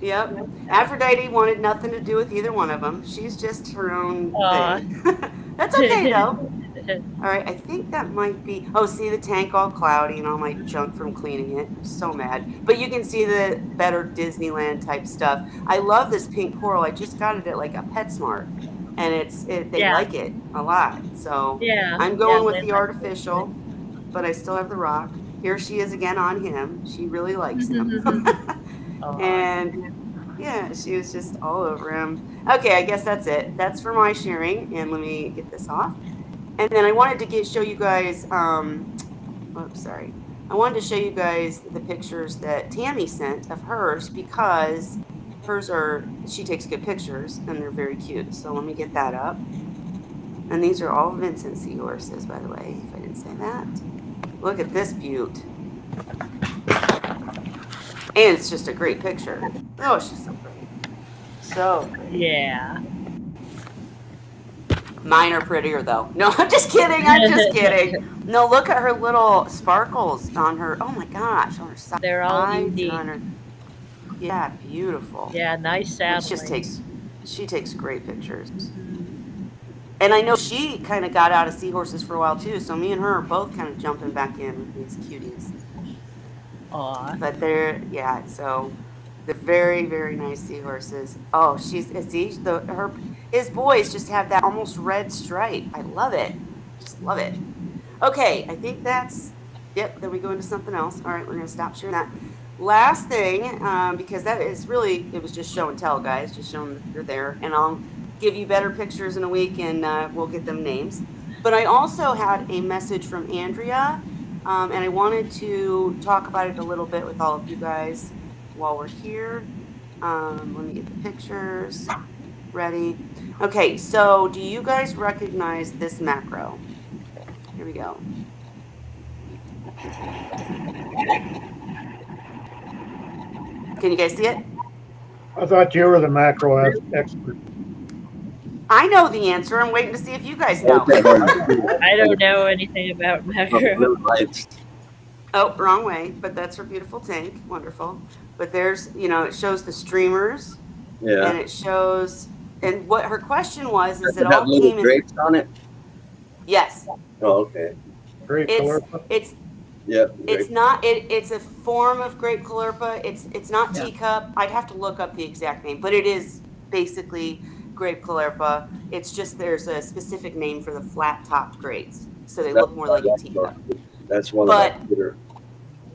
Speaker 1: Yep. Aphrodite wanted nothing to do with either one of them. She's just her own thing. That's okay though. All right, I think that might be. Oh, see the tank all cloudy and all my junk from cleaning it. I'm so mad. But you can see the better Disneyland type stuff. I love this pink coral. I just got it at like a PetSmart, and they like it a lot. So I'm going with the artificial, but I still have the rock. Here she is again on him. She really likes him. And yeah, she was just all over him. Okay, I guess that's it. That's for my sharing, and let me get this off. And then I wanted to show you guys, I wanted to show you guys the pictures that Tammy sent of hers, because she takes good pictures and they're very cute. So let me get that up. And these are all Vincent seahorses, by the way, if I didn't say that. Look at this beaut. And it's just a great picture. Oh, she's so pretty. So pretty.
Speaker 3: Yeah.
Speaker 1: Mine are prettier though. No, I'm just kidding. I'm just kidding. No, look at her little sparkles on her. Oh my gosh, on her sides.
Speaker 3: They're all unique.
Speaker 1: Yeah, beautiful.
Speaker 3: Yeah, nice saddling.
Speaker 1: She takes great pictures. And I know she kind of got out of seahorses for a while too. So me and her are both kind of jumping back in with these cuties.
Speaker 3: Aw.
Speaker 1: But so they're very, very nice seahorses. Oh, his boys just have that almost red stripe. I love it. Just love it. Okay, I think then we go into something else. All right, we're going to stop sharing that. Last thing, because it was just show and tell, guys. Just showing that they're there. And I'll give you better pictures in a week, and we'll get them names. But I also had a message from Andrea, and I wanted to talk about it a little bit with all of you guys while we're here. Let me get the pictures ready. Okay, so do you guys recognize this macro? Here we go. Can you guys see it?
Speaker 5: I thought you were the macro expert.
Speaker 1: I know the answer. I'm waiting to see if you guys know.
Speaker 3: I don't know anything about macro.
Speaker 1: Oh, wrong way, but that's her beautiful tank. Wonderful. But there's, it shows the streamers
Speaker 2: Yeah.
Speaker 1: and it shows, and what her question was
Speaker 2: Does
Speaker 1: is it
Speaker 2: it have
Speaker 1: all
Speaker 2: little
Speaker 1: came in,
Speaker 2: grapes on it?
Speaker 1: yes,
Speaker 2: Oh, okay.
Speaker 5: Grape
Speaker 1: it's,
Speaker 5: caloriferous.
Speaker 1: it's,
Speaker 2: Yeah,
Speaker 1: it's
Speaker 2: grape.
Speaker 1: not, it's a form of grape callirpa. It's not
Speaker 4: Yeah.
Speaker 1: teacup. I'd have to look up the exact name, but it is basically grape callirpa. It's just there's a specific name for the flat topped grapes. So they
Speaker 2: That's
Speaker 1: look more
Speaker 2: what
Speaker 1: like
Speaker 2: I
Speaker 1: a
Speaker 2: like about
Speaker 1: teacup.
Speaker 2: it. That's one of my
Speaker 1: But
Speaker 2: favorite.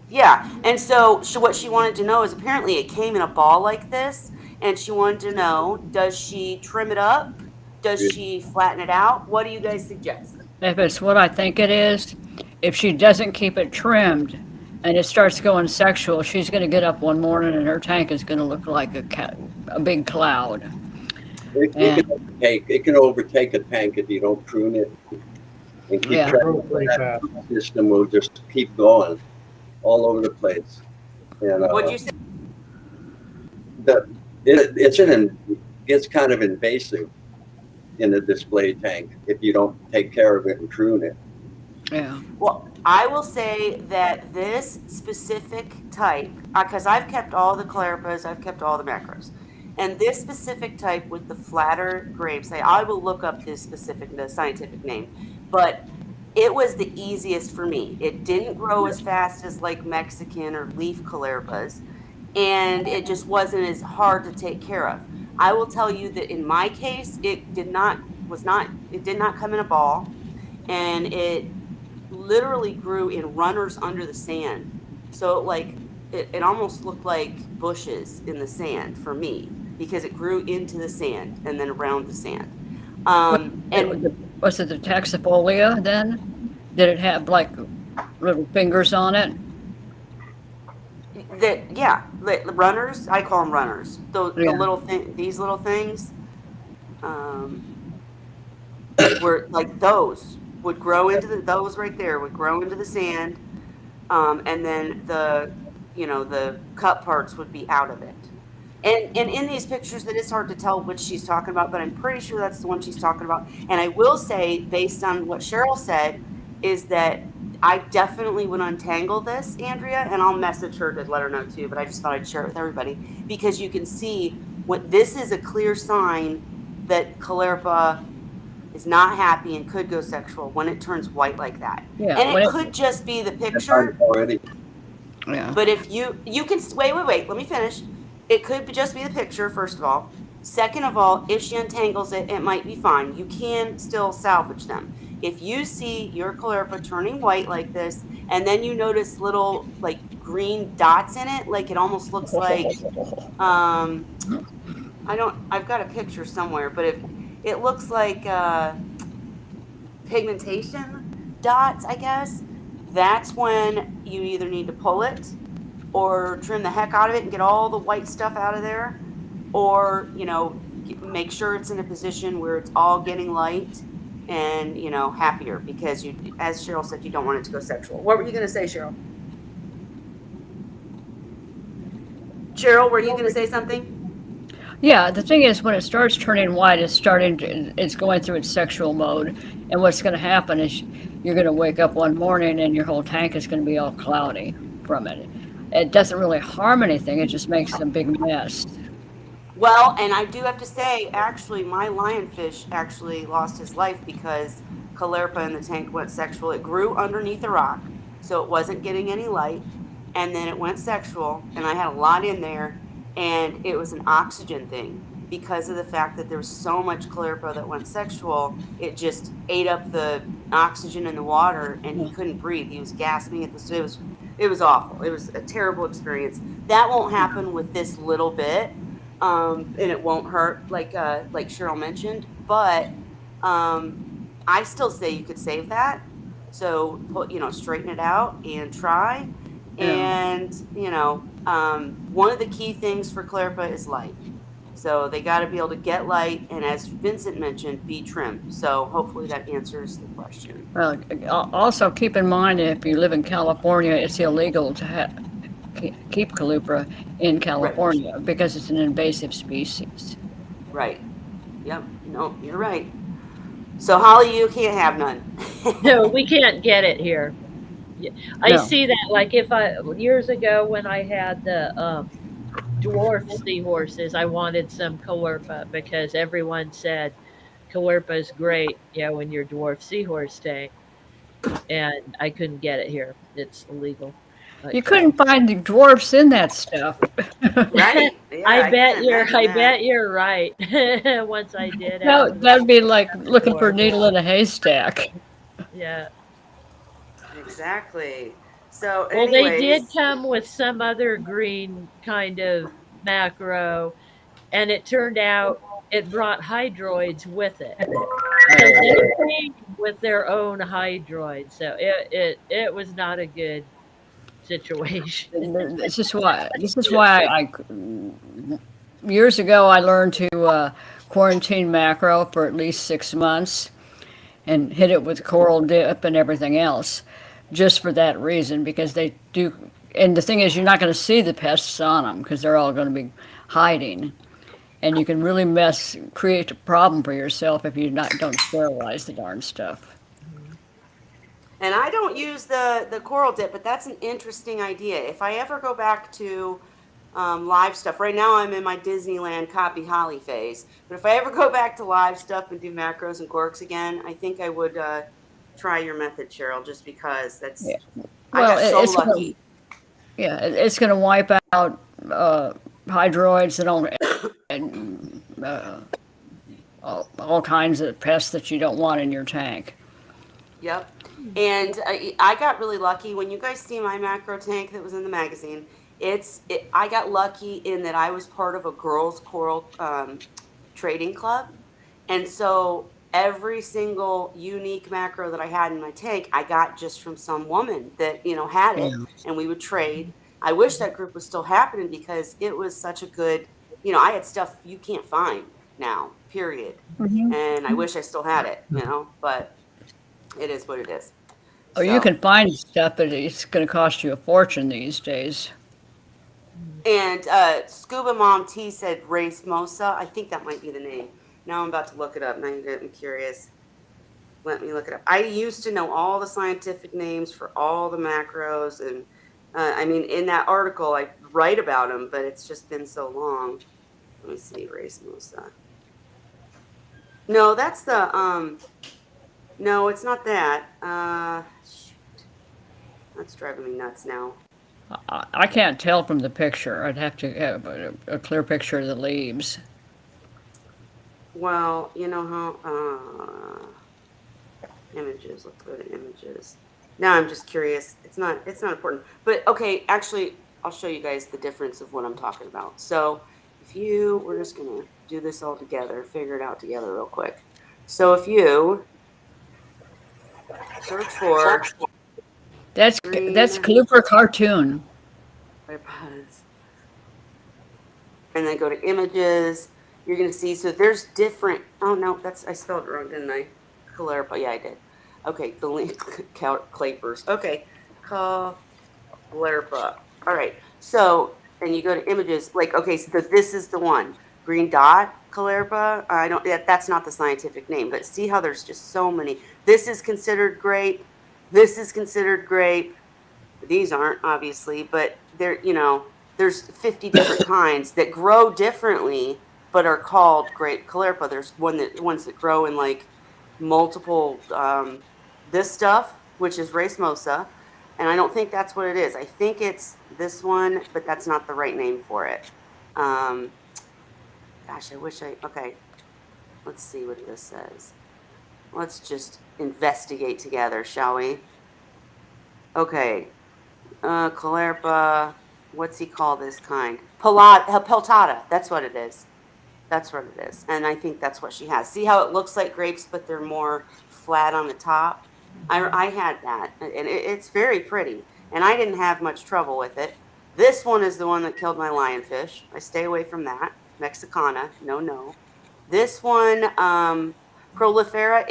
Speaker 1: yeah, and so what she wanted to know is apparently it came in a ball like this, and she wanted to know, does she trim it up? Does she flatten it out? What do you guys suggest?
Speaker 4: If it's what I think it is, if she doesn't keep it trimmed and it starts going sexual, she's going to get up one morning and her tank is going to look like a big cloud.
Speaker 2: It
Speaker 4: And
Speaker 2: can overtake a tank if you don't prune it and keep
Speaker 4: yeah,
Speaker 5: It
Speaker 2: track.
Speaker 5: grows pretty
Speaker 2: That
Speaker 5: fast.
Speaker 2: system will just keep going all over the place. And
Speaker 1: What'd you say?
Speaker 2: the it's it's kind of invasive in a display tank if you don't take care of it and prune it.
Speaker 4: yeah,
Speaker 1: Well, I will say that this specific type, because I've kept all the Clerpas, I've kept all the macros, and this specific type with the flatter grapes, I will look up the scientific name, but it was the easiest for me. It didn't grow as fast as like Mexican or leaf Clerpas, and it just wasn't as hard to take care of. I will tell you that in my case, it did not come in a ball, and it literally grew in runners under the sand. So it almost looked like bushes in the sand for me because it grew into the sand and then around the sand.
Speaker 4: was
Speaker 1: And
Speaker 4: was it the taxifolia then? Did it have like little fingers on it?
Speaker 1: that, yeah, runners, I call them runners. The
Speaker 4: Yeah.
Speaker 1: little thing, these little things, um, were like those would grow into those right there would grow into the sand, and then the cut parts would be out of it. And in these pictures, that is hard to tell which she's talking about, but I'm pretty sure that's the one she's talking about. And I will say, based on what Cheryl said, is that I definitely would untangle this, Andrea, and I'll message her to let her know too. But I just thought I'd share it with everybody because you can see what this is a clear sign that Callirpa is not happy and could go sexual when it turns white like that.
Speaker 4: Yeah.
Speaker 1: And
Speaker 4: When
Speaker 1: it
Speaker 4: it,
Speaker 1: could just be the
Speaker 2: I've done it
Speaker 1: picture,
Speaker 2: already.
Speaker 4: yeah.
Speaker 1: but if you can wait, let me finish. It could just be the picture, first of all. Second of all, if she untangles it, it might be fine. You can still salvage them. If you see your Callirpa turning white like this, and then you notice little like green dots in it, like it almost looks like um I've got a picture somewhere, but if it looks like pigmentation dots, I guess, that's when you either need to pull it or trim the heck out of it and get all the white stuff out of there, or make sure it's in a position where it's all getting light and happier, because you, as Cheryl said, you don't want it to go sexual. What were you going to say, Cheryl? Cheryl, were you going to say something?
Speaker 4: Yeah, the thing is, when it starts turning white, it's going through its sexual mode, and what's going to happen is you're going to wake up one morning and your whole tank is going to be all cloudy from it. It doesn't really harm anything; it just makes a big mess.
Speaker 1: Well, and I do have to say, actually, my lionfish actually lost his life because Callirpa in the tank went sexual. It grew underneath a rock, so it wasn't getting any light. And then it went sexual, and I had a lot in there, and it was an oxygen thing because of the fact that there was so much Callirpa that went sexual. It just ate up the oxygen in the water, and he couldn't breathe. He was gasping at the. It was awful. It was a terrible experience. That won't happen with this little bit, and it won't hurt like Cheryl mentioned. But I still say you could save that. So straighten it out and try.
Speaker 4: Yeah.
Speaker 1: And one of the key things for Clerpa is light. So they got to be able to get light, and as Vincent mentioned, be trimmed. So hopefully that answers the question.
Speaker 4: Well, also keep in mind if you live in California, it's illegal to keep Calupra in
Speaker 1: Right.
Speaker 4: California because it's an invasive species.
Speaker 1: Right. Yep. No, you're right. So Holly, you can't have none.
Speaker 3: No, we can't get it here. Yeah, I
Speaker 4: No.
Speaker 3: see that. Like if I years ago when I had the dwarf seahorses, I wanted some Callirpa because everyone said Callirpa is great, in your dwarf seahorse tank, and I couldn't get it here. It's illegal.
Speaker 4: You
Speaker 3: But
Speaker 4: couldn't find the dwarfs in that stuff.
Speaker 1: Right. Yeah, I can't imagine
Speaker 3: I
Speaker 1: that.
Speaker 3: bet you're right. Once I did
Speaker 4: No,
Speaker 3: ask
Speaker 4: that'd be like
Speaker 3: about the
Speaker 4: looking for a
Speaker 3: dwarf.
Speaker 4: needle in a haystack.
Speaker 3: Yeah.
Speaker 1: Exactly. So,
Speaker 3: Well, they did
Speaker 1: anyways,
Speaker 3: come with some other green kind of macro, and it turned out it brought hydroids with it. So they came with their own hydroids. So it was not a good situation.
Speaker 4: This is why I years ago I learned to quarantine macro for at least 6 months and hit it with coral dip and everything else, just for that reason because they do. And the thing is, you're not going to see the pests on them because they're all going to be hiding, and you can really create a problem for yourself if you don't sterilize the darn stuff.
Speaker 3: Mhm.
Speaker 1: and I don't use the coral dip, but that's an interesting idea. If I ever go back to live stuff, right now I'm in my Disneyland copy Holly phase. But if I ever go back to live stuff and do macros and corks again, I think I would try your method, Cheryl, just because
Speaker 4: Yeah.
Speaker 1: that's I
Speaker 4: Well,
Speaker 1: got so
Speaker 4: it's gonna,
Speaker 1: lucky.
Speaker 4: yeah, it's going to wipe out hydroids and all kinds of pests that you don't want in your tank.
Speaker 1: Yep. And I got really lucky when you guys see my macro tank that was in the magazine. I got lucky in that I was part of a girls coral trading club, and so every single unique macro that I had in my tank, I got just from some woman that had it,
Speaker 4: Yeah.
Speaker 1: and we would trade. I wish that group was still happening because it was such a good. I had stuff you can't find now. Period. And I wish I still had it. But it is what it is.
Speaker 4: Oh, you
Speaker 1: So,
Speaker 4: can find stuff, but it's going to cost you a fortune these days.
Speaker 1: and Scuba Mom T said Race Mosa. I think that might be the name. Now I'm about to look it up. Now I'm curious. Let me look it up. I used to know all the scientific names for all the macros, and I mean, in that article, I write about them, but it's just been so long. Let me see, Race Mosa. No, that's the No, it's not that. Shoot, that's driving me nuts now.
Speaker 4: I can't tell from the picture. I'd have to have a clear picture of the leaves.
Speaker 1: Well, you know how images. Let's go to images. Now I'm just curious. It's not important. But okay, actually I'll show you guys the difference of what I'm talking about. So we're just gonna do this all together, figure it out together real quick. So if you search for
Speaker 4: That's
Speaker 1: green
Speaker 4: Cooper cartoon.
Speaker 1: AirPods and then go to images, you're gonna see so there's different oh no, I spelled it wrong, didn't I? But yeah, I did. Okay, the link Clapers. Okay. Lerpa. All right. So, and you go to images, like, okay, so this is the one. Green dot, Calerpa. I don't, that's not the scientific name, but see how there's just so many. This is considered grape. This is considered grape. These aren't, obviously, but there's 50 different kinds that grow differently, but are called grape Calerpa. There's ones that grow in like multiple, this stuff, which is race mosa, and I don't think that's what it is. I think it's this one, but that's not the right name for it. Um, gosh, okay, let's see what this says. Let's just investigate together, shall we? Okay, Calerpa, what's he call this kind? Peltata, that's what it is. That's what it is. And I think that's what she has. See how it looks like grapes, but they're more flat on the top? I had that, and it's very pretty. And I didn't have much trouble with it. This one is the one that killed my lionfish. I stay away from that. Mexicana, no, no. This one, Prolifera.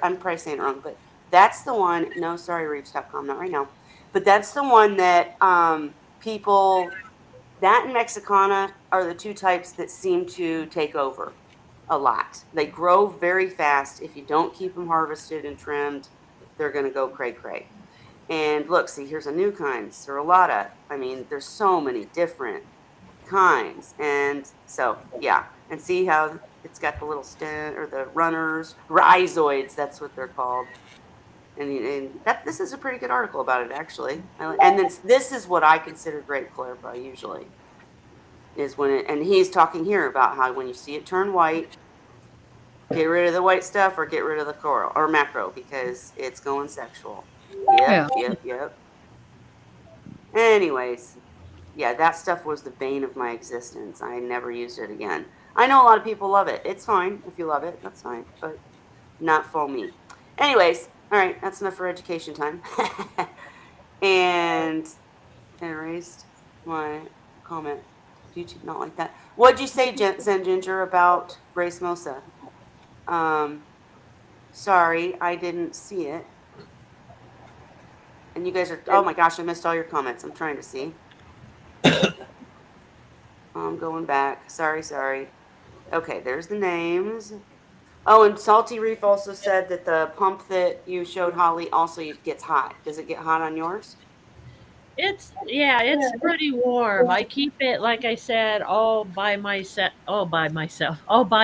Speaker 1: I'm probably saying it wrong, but that's the one. No, sorry, Reeves.com, not right now. But that's the one that people that and Mexicana are the two types that seem to take over a lot. They grow very fast. If you don't keep them harvested and trimmed, they're going to go cray cray. And look, see, here's a new kind, Cerulata. I mean, there's so many different kinds. And so, yeah. And see how it's got the little stem or the runners, rhizoids, that's what they're called. And that this is a pretty good article about it, actually. And then this is what I consider grape clarify usually. Is when it, and he's talking here about how when you see it turn white, get rid of the white stuff or get rid of the coral or macro because it's going sexual.
Speaker 4: Yeah.
Speaker 1: Yep. Anyways, yeah, that stuff was the bane of my existence. I never used it again. I know a lot of people love it. It's fine if you love it. That's fine, but not for me. Anyways, all right, that's enough for education time. And erased my comment. YouTube not like that. What'd you say, Zen Ginger, about Grace Mosa? Sorry, I didn't see it. And you guys are, oh my gosh, I missed all your comments. I'm trying to see. I'm going back. Sorry. Okay, there's the names. Oh, and Salty Reef also said that the pump that you showed Holly also gets hot. Does it get hot on yours?
Speaker 3: It's pretty warm. I keep it, like I said, all by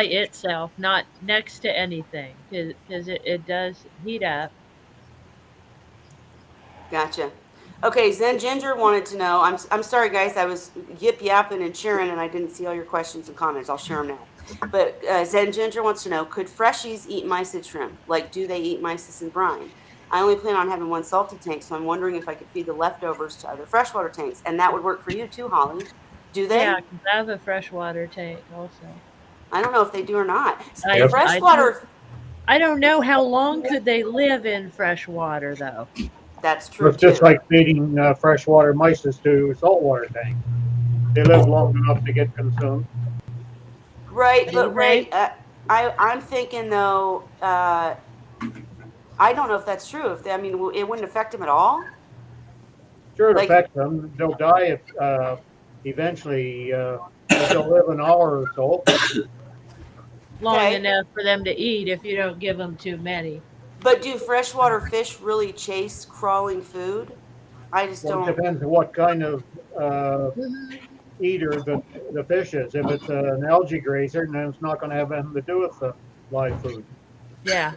Speaker 3: itself, not next to anything, because it does heat up.
Speaker 1: Gotcha. Okay, Zen Ginger wanted to know. I'm sorry, guys. I was yip yapping and cheering, and I didn't see all your questions and comments. I'll share them now. But Zen Ginger wants to know: could freshies eat mysis shrimp? Like, do they eat mysis and brine? I only plan on having one salty tank, so I'm wondering if I could feed the leftovers to other freshwater tanks, and that would work for you too, Holly. Do they?
Speaker 3: Yeah, 'cause I have a freshwater tank also.
Speaker 1: I don't know if they do or not.
Speaker 3: I
Speaker 1: Freshwater.
Speaker 3: I don't know how long could they live in fresh water though.
Speaker 1: That's true
Speaker 5: It's just
Speaker 1: too.
Speaker 5: like feeding freshwater mysis to saltwater tanks. They live long enough to get consumed.
Speaker 1: Right, but
Speaker 3: Okay.
Speaker 1: Ray, I'm thinking though. I don't know if that's true. If they, I mean, it wouldn't affect them at all.
Speaker 5: Sure, it
Speaker 1: Like-
Speaker 5: affects them. They'll die if, eventually. They'll live an hour or so.
Speaker 3: Long
Speaker 1: Okay.
Speaker 3: enough for them to eat if you don't give them too many.
Speaker 1: But do freshwater fish really chase crawling food? I just
Speaker 5: Well, it
Speaker 1: don't.
Speaker 5: depends on what kind of eater the fish is. If it's an algae grazer, then it's not going to have anything to do with the live food.
Speaker 3: Yeah.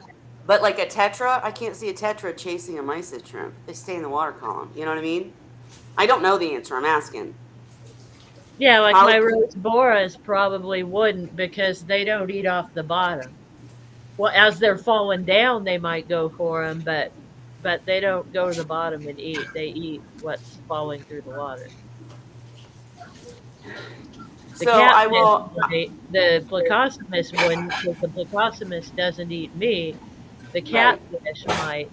Speaker 1: But like a tetra, I can't see a tetra chasing a mysis shrimp. They stay in the water column. You know what I mean? I don't know the answer. I'm asking.
Speaker 3: Yeah, like
Speaker 1: Holly-
Speaker 3: my rose boras probably wouldn't because they don't eat off the bottom. Well, as they're falling down, they might go for them, but they don't go to the bottom and eat. They eat what's falling through the water. The
Speaker 1: So I
Speaker 3: catfish
Speaker 1: will.
Speaker 3: might, the plecostomus wouldn't, because the plecostomus doesn't eat meat. The catfish might,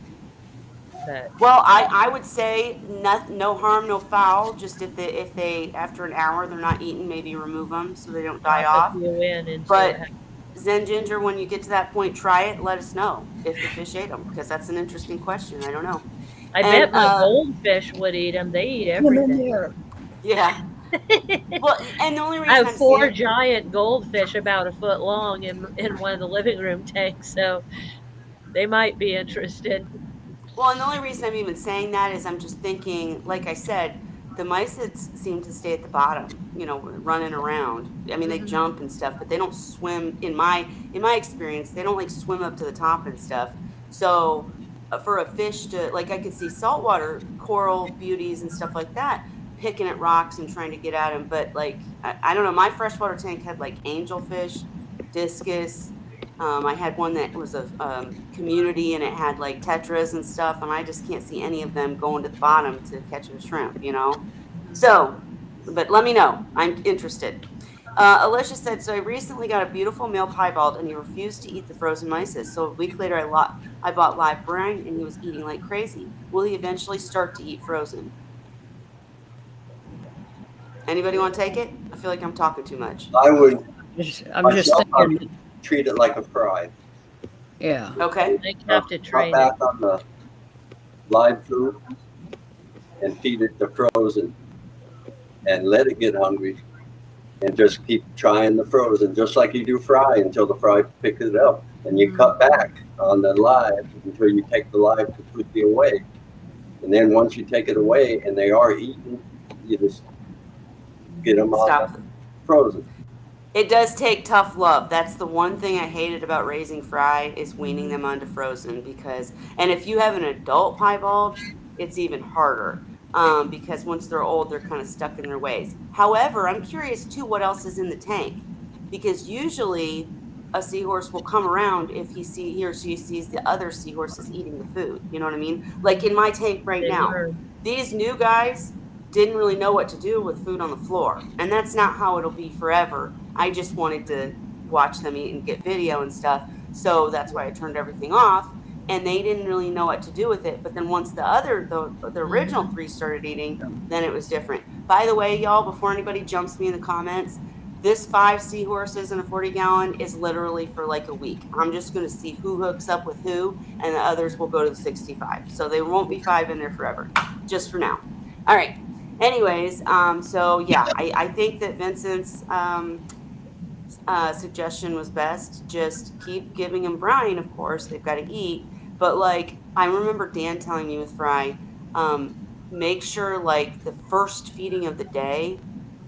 Speaker 3: but
Speaker 1: Well, I would say no harm, no foul. Just if they after an hour they're not eating, maybe remove them so they don't die
Speaker 3: pop
Speaker 1: off.
Speaker 3: a few in and see
Speaker 1: But
Speaker 3: what happens.
Speaker 1: Zen Ginger, when you get to that point, try it. Let us know if the fish ate them because that's an interesting question. I don't know.
Speaker 3: I
Speaker 1: and,
Speaker 3: bet my goldfish would eat them. They eat everything.
Speaker 1: Yeah. Well, and the only reason
Speaker 3: I have
Speaker 1: I'm
Speaker 3: four
Speaker 1: saying,
Speaker 3: giant goldfish about a foot long in one of the living room tanks, so they might be interested.
Speaker 1: well, and the only reason I'm even saying that is I'm just thinking, like I said, the mysids seem to stay at the bottom, running around. I mean, they jump and stuff, but they don't swim. In my experience, they don't like swim up to the top and stuff. So for a fish to like, I could see saltwater coral beauties and stuff like that picking at rocks and trying to get at them. But like, I don't know. My freshwater tank had like angelfish, discus. I had one that was a community and it had like tetras and stuff, and I just can't see any of them going to the bottom to catch a shrimp, So, but let me know. I'm interested. Alicia said, so I recently got a beautiful male piebald and he refused to eat the frozen mysis. So a week later, I bought live brine and he was eating like crazy. Will he eventually start to eat frozen? Anybody want to take it? I feel like I'm talking too much.
Speaker 2: I would
Speaker 4: I'm just
Speaker 2: myself, I
Speaker 4: thinking,
Speaker 2: would treat it like a fry.
Speaker 4: yeah.
Speaker 1: Okay.
Speaker 3: They have to
Speaker 2: Cut
Speaker 3: train it.
Speaker 2: back on the live food and feed it the frozen and let it get hungry and just keep trying the frozen just like you do fry until the fry picks it up, and you cut back on the live until you take the live completely away. And then once you take it away and they are eaten, you just get them on
Speaker 1: Stop.
Speaker 2: frozen.
Speaker 1: It does take tough love. That's the one thing I hated about raising Fry is weaning them onto frozen because, and if you have an adult piebald, it's even harder because once they're old, they're kind of stuck in their ways. However, I'm curious too what else is in the tank because usually a seahorse will come around if he or she sees the other seahorses eating the food. You know what I mean? Like in my tank right
Speaker 3: They
Speaker 1: now,
Speaker 3: learn.
Speaker 1: these new guys didn't really know what to do with food on the floor, and that's not how it'll be forever. I just wanted to watch them eat and get video and stuff. So that's why I turned everything off. And they didn't really know what to do with it. But then once the original
Speaker 3: Mhm.
Speaker 1: three started eating, then it was different. By the way, y'all, before anybody jumps me in the comments, this 5 seahorses in a 40-gallon is literally for like a week. I'm just going to see who hooks up with who, and the others will go to the 65. So there won't be 5 in there forever, just for now. All right. Anyways, so yeah, I think that Vincent's suggestion was best. Just keep giving them brine, of course, they've got to eat. But like, I remember Dan telling me with Fry, um, make sure like the first feeding of the day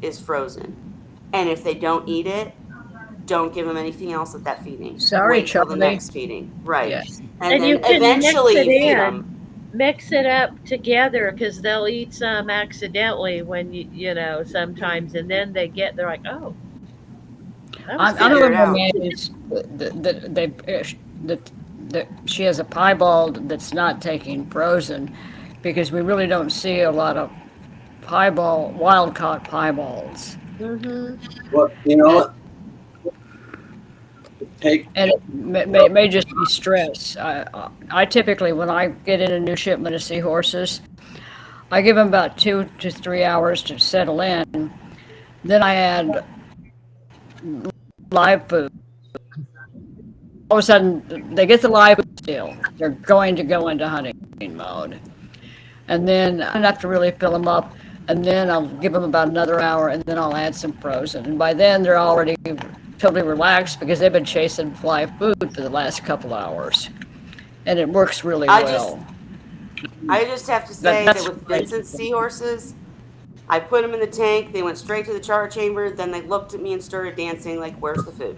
Speaker 1: is frozen. And if they don't eat it, don't give them anything else at that feeding.
Speaker 4: Sorry,
Speaker 1: Wait till the
Speaker 4: Charlie.
Speaker 1: next feeding. Right.
Speaker 4: Yes.
Speaker 1: And
Speaker 3: And
Speaker 1: then
Speaker 3: you can mix
Speaker 1: eventually
Speaker 3: it
Speaker 1: you feed them.
Speaker 3: in, mix it up together because they'll eat some accidentally when you know sometimes, and then they're like, oh, that was
Speaker 4: I'm a
Speaker 1: Figure
Speaker 3: good.
Speaker 1: it
Speaker 4: little
Speaker 1: out.
Speaker 4: amazed that that she has a piebald that's not taking frozen, because we really don't see a lot of piebald wild caught piebalds,
Speaker 3: Mm-hmm.
Speaker 2: Well,
Speaker 4: and
Speaker 2: take
Speaker 4: it may just be stress. I typically, when I get in a new shipment of seahorses, I give them about 2 to 3 hours to settle in. Then I add live food. All of a sudden, they get the live food still. They're going to go into hunting mode. And then I don't have to really fill them up. And then I'll give them about another hour, and then I'll add some frozen. And by then, they're already totally relaxed because they've been chasing live food for the last couple hours. And it works really
Speaker 1: I just
Speaker 4: well.
Speaker 1: I just have to say that
Speaker 4: That's
Speaker 1: with Vincent's seahorses, I put them in the tank. They went straight to the char chamber. Then they looked at me and started dancing like, "Where's the food?"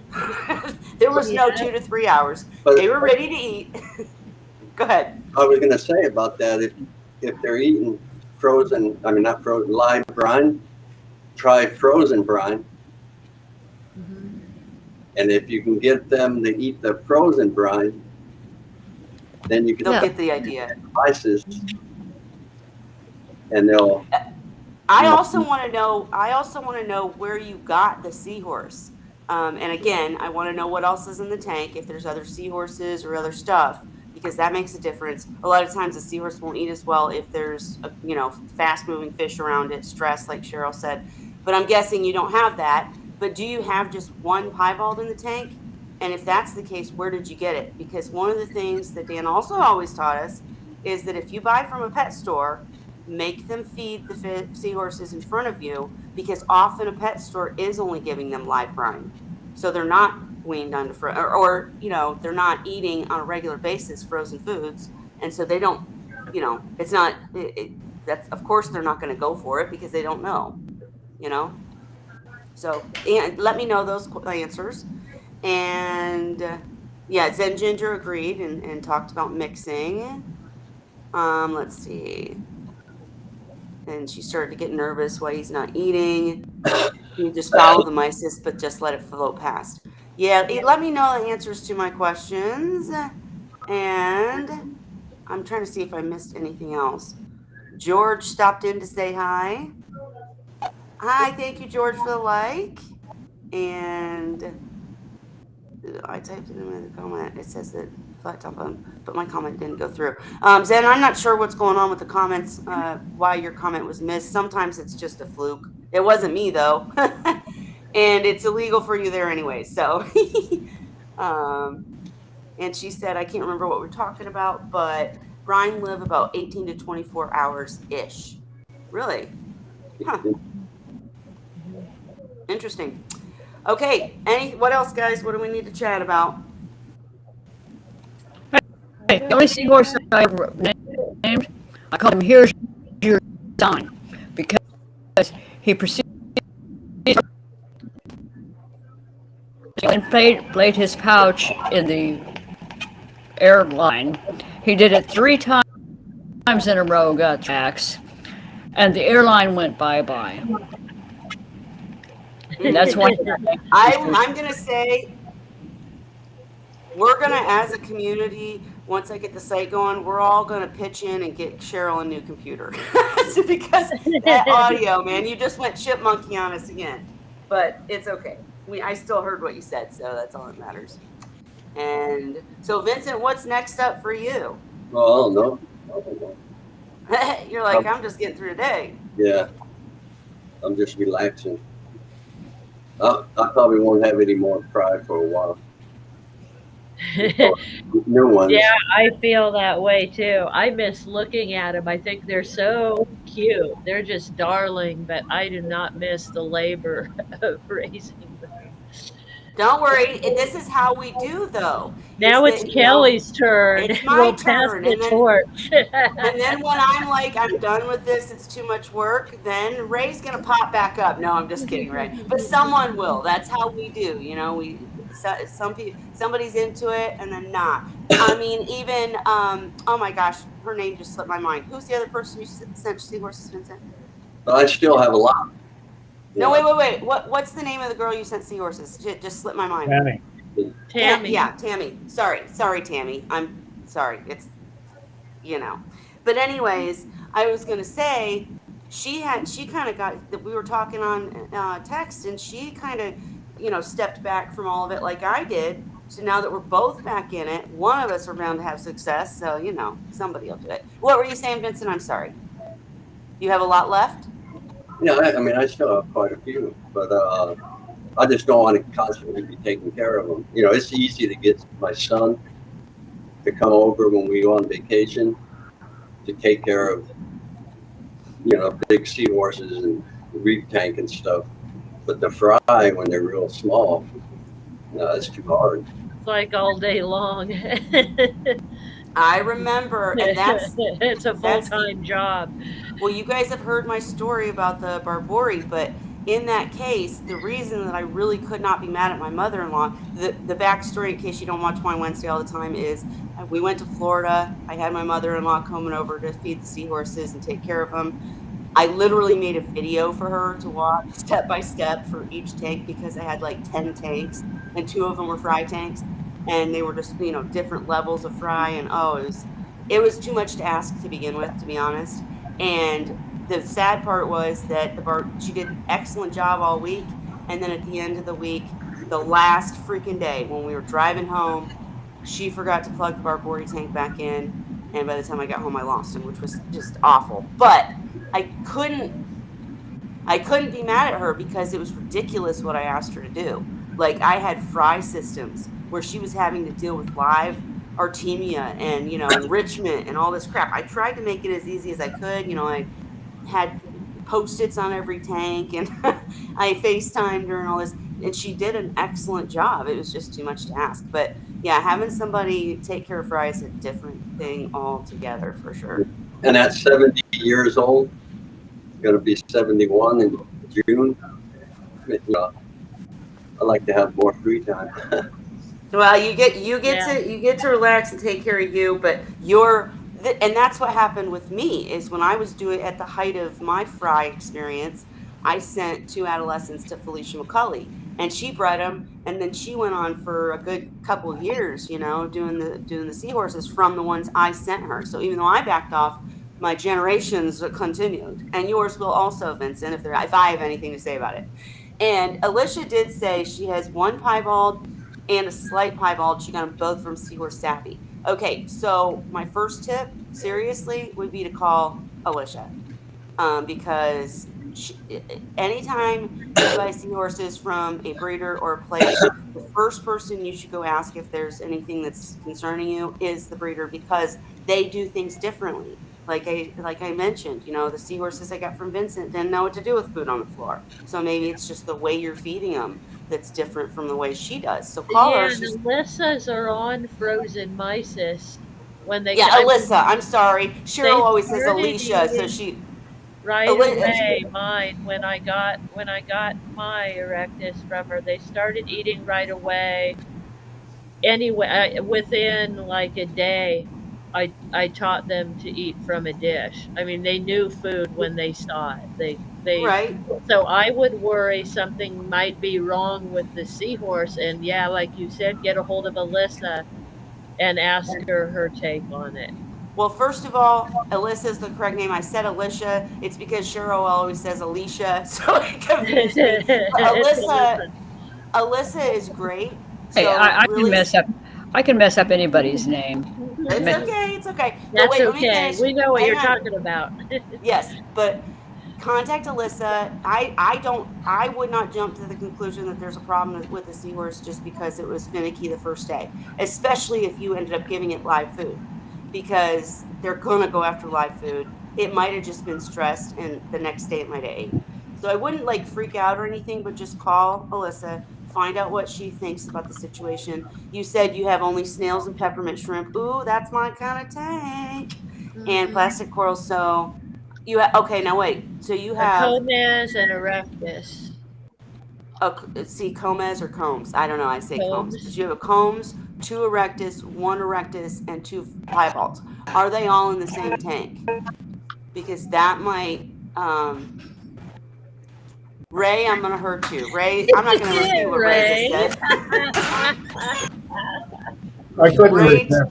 Speaker 1: There was no
Speaker 3: Yeah.
Speaker 1: 2 to 3 hours.
Speaker 2: but
Speaker 1: They were ready to eat. Go ahead.
Speaker 2: I was going to say about that, if they're eating frozen, I mean not frozen, live brine, try frozen brine.
Speaker 3: Mm-hmm.
Speaker 2: And if you can get them to eat the frozen brine, then you can
Speaker 1: They'll
Speaker 4: Yeah.
Speaker 1: get the idea.
Speaker 2: spices, and they'll.
Speaker 1: I also want to know. I also want to know where you got the seahorse. And again, I want to know what else is in the tank. If there's other seahorses or other stuff, because that makes a difference. A lot of times, a seahorse won't eat as well if there's fast-moving fish around it, stress, like Cheryl said. But I'm guessing you don't have that. But do you have just one piebald in the tank? And if that's the case, where did you get it? Because one of the things that Dan also always taught us is that if you buy from a pet store, make them feed the seahorses in front of you because often a pet store is only giving them live brine. So they're not weaned onto or they're not eating on a regular basis frozen foods. And so they don't, it's not, that's, of course, they're not going to go for it because they don't know, you know? So, and let me know those answers. And yeah, Zen Ginger agreed and talked about mixing. Let's see. And she started to get nervous why he's not eating. You just follow the mysis, but just let it float past. Yeah, let me know the answers to my questions. And I'm trying to see if I missed anything else. George stopped in to say hi. Hi, thank you, George, for the like. And I typed it in the comment. It says that flat top on, but my comment didn't go through. Zen, I'm not sure what's going on with the comments, why your comment was missed. Sometimes it's just a fluke. It wasn't me though. And it's illegal for you there anyway. So, and she said, I can't remember what we're talking about, but brine live about 18 to 24 hours ish. Really? Huh. Interesting. Okay. What else, guys? What do we need to chat about?
Speaker 4: Hey, the only seahorse that I ever named, I called him, here's your sign. Because he proceeded and inflate his pouch in the airline. He did it 3 times in a row, got tracks, and the airline went bye-bye. And that's why
Speaker 1: I'm gonna say we're gonna, as a community, once I get the site going, we're all gonna pitch in and get Cheryl a new computer. Because that audio, man, you just went chipmunky on us again. But it's okay. I still heard what you said, so that's all that matters. And so, Vincent, what's next up for you?
Speaker 2: Well, I don't know. I don't know.
Speaker 1: You're like, I'm just getting through the day.
Speaker 2: Yeah, I'm just relaxing. I probably won't have any more pride for a while. New ones.
Speaker 3: Yeah, I feel that way too. I miss looking at them. I think they're so cute. They're just darling, but I do not miss the labor of raising them.
Speaker 1: Don't worry. This is how we do, though.
Speaker 3: Now it's
Speaker 1: That,
Speaker 3: Kelly's turn.
Speaker 1: it's my
Speaker 3: We'll pass
Speaker 1: turn.
Speaker 3: the torch.
Speaker 1: And then when I'm like, I'm done with this, it's too much work, then Ray's going to pop back up. No, I'm just kidding, Ray. But someone will. That's how we do. Some people, somebody's into it and then not. I mean, even, oh my gosh, her name just slipped my mind. Who's the other person you sent Seahorses, Vincent?
Speaker 2: But I still have a lot.
Speaker 1: No, wait. What's the name of the girl you sent Seahorses? Just slipped my mind.
Speaker 5: Tammy.
Speaker 3: Tammy.
Speaker 1: Yeah, Tammy. Sorry, Tammy. I'm sorry. It's, But anyways, I was gonna say she kind of got that we were talking on text, and she kind of stepped back from all of it like I did. So now that we're both back in it, one of us are bound to have success. So somebody will do it. What were you saying, Vincent? I'm sorry. You have a lot left.
Speaker 2: Yeah, I mean, I still have quite a few, but I just don't want to constantly be taking care of them. It's easy to get my son to come over when we go on vacation to take care of, big seahorses and reef tank and stuff. But the fry, when they're real small, no, it's too hard.
Speaker 3: It's like all day long.
Speaker 1: I remember, and
Speaker 3: it's a full-time job.
Speaker 1: Well, you guys have heard my story about the Barbori, but in that case, the reason that I really could not be mad at my mother-in-law, the backstory, in case you don't watch Wine Wednesday all the time, is we went to Florida. I had my mother-in-law coming over to feed the seahorses and take care of them. I literally made a video for her to watch step by step for each tank, because I had like 10 tanks and 2 of them were fry tanks, and they were just different levels of fry, and it was too much to ask to begin with, to be honest. And the sad part was that she did an excellent job all week, and then at the end of the week, the last freaking day when we were driving home, she forgot to plug the Barbori tank back in, and by the time I got home, I lost him, which was just awful. But I couldn't be mad at her, because it was ridiculous what I asked her to do. Like, I had fry systems where she was having to deal with live artemia and enrichment and all this crap. I tried to make it as easy as I could. I had Post-its on every tank, and I FaceTimed her and all this, and she did an excellent job. It was just too much to ask. But yeah, having somebody take care of fry is a different thing altogether, for sure.
Speaker 2: And at 70 years old, going to be 71 in June. I like to have more free time.
Speaker 1: Well, you get to relax and take care of you, but and that's what happened with me. Is when I was doing, at the height of my fry experience, I sent 2 adolescents to Felicia McCulley, and she bred them, and then she went on for a good couple of years, doing the seahorses from the ones I sent her. So even though I backed off, my generations continued, and yours will also, Vincent, if I have anything to say about it. And Alicia did say she has 1 piebald and a slight piebald. She got them both from Seahorse Savvy. Okay, so my first tip, seriously, would be to call Alicia, because anytime you buy seahorses from a breeder or a place, the first person you should go ask if there's anything that's concerning you is the breeder, because they do things differently. Like I mentioned, the seahorses I got from Vincent didn't know what to do with food on the floor. So maybe it's just the way you're feeding them that's different from the way she does. So call her.
Speaker 3: The Alyssa's are on frozen mysis. when they,
Speaker 1: Yeah,
Speaker 3: I
Speaker 1: Alyssa.
Speaker 3: mean,
Speaker 1: I'm sorry.
Speaker 3: they
Speaker 1: Cheryl always says
Speaker 3: started
Speaker 1: Alicia, so
Speaker 3: eating
Speaker 1: she.
Speaker 3: right
Speaker 1: Ali-
Speaker 3: away. Mine, when I got my erectus from her, they started eating right away. Anyway, within like a day, I taught them to eat from a dish. I mean, they knew food when they saw it. They
Speaker 1: right.
Speaker 3: So I would worry something might be wrong with the seahorse, and yeah, like you said, get a hold of Alyssa and ask her take on it.
Speaker 1: Well, first of all, Alyssa is the correct name. I said Alicia. It's because Cheryl always says Alicia, so it confused me. But
Speaker 3: It's
Speaker 1: Alyssa,
Speaker 3: Alyssa.
Speaker 1: Alyssa is great.
Speaker 4: Hey,
Speaker 1: So
Speaker 4: I can
Speaker 1: really,
Speaker 4: mess up. I can mess up anybody's name.
Speaker 1: it's
Speaker 4: Me-
Speaker 1: okay. It's okay. But
Speaker 3: That's
Speaker 1: wait, let me
Speaker 3: okay.
Speaker 1: finish.
Speaker 3: We know what
Speaker 1: Hang
Speaker 3: you're
Speaker 1: on.
Speaker 3: talking about.
Speaker 1: Yes, but contact Alyssa. I don't. I would not jump to the conclusion that there's a problem with the seahorse just because it was finicky the first day, especially if you ended up giving it live food, because they're gonna go after live food. It might have just been stressed, and the next day it might have ate. So I wouldn't like freak out or anything, but just call Alyssa, find out what she thinks about the situation. You said you have only snails and peppermint shrimp. Ooh, that's my kind of tank. And
Speaker 3: Mhm.
Speaker 1: plastic coral. So you okay? Now wait. So you
Speaker 3: A
Speaker 1: have
Speaker 3: Gomez and a Rectus.
Speaker 1: see Combs or Combs? I don't know. I say Combs, but
Speaker 3: Combs.
Speaker 1: you have a Combs, two Erectus, one Erectus, and two piebalgs. Are they all in the same tank? Because that might. Ray, I'm gonna hurt you. Ray, I'm not gonna repeat what Ray just
Speaker 3: Ray.
Speaker 1: said.
Speaker 5: I couldn't
Speaker 1: Ray,
Speaker 5: resist.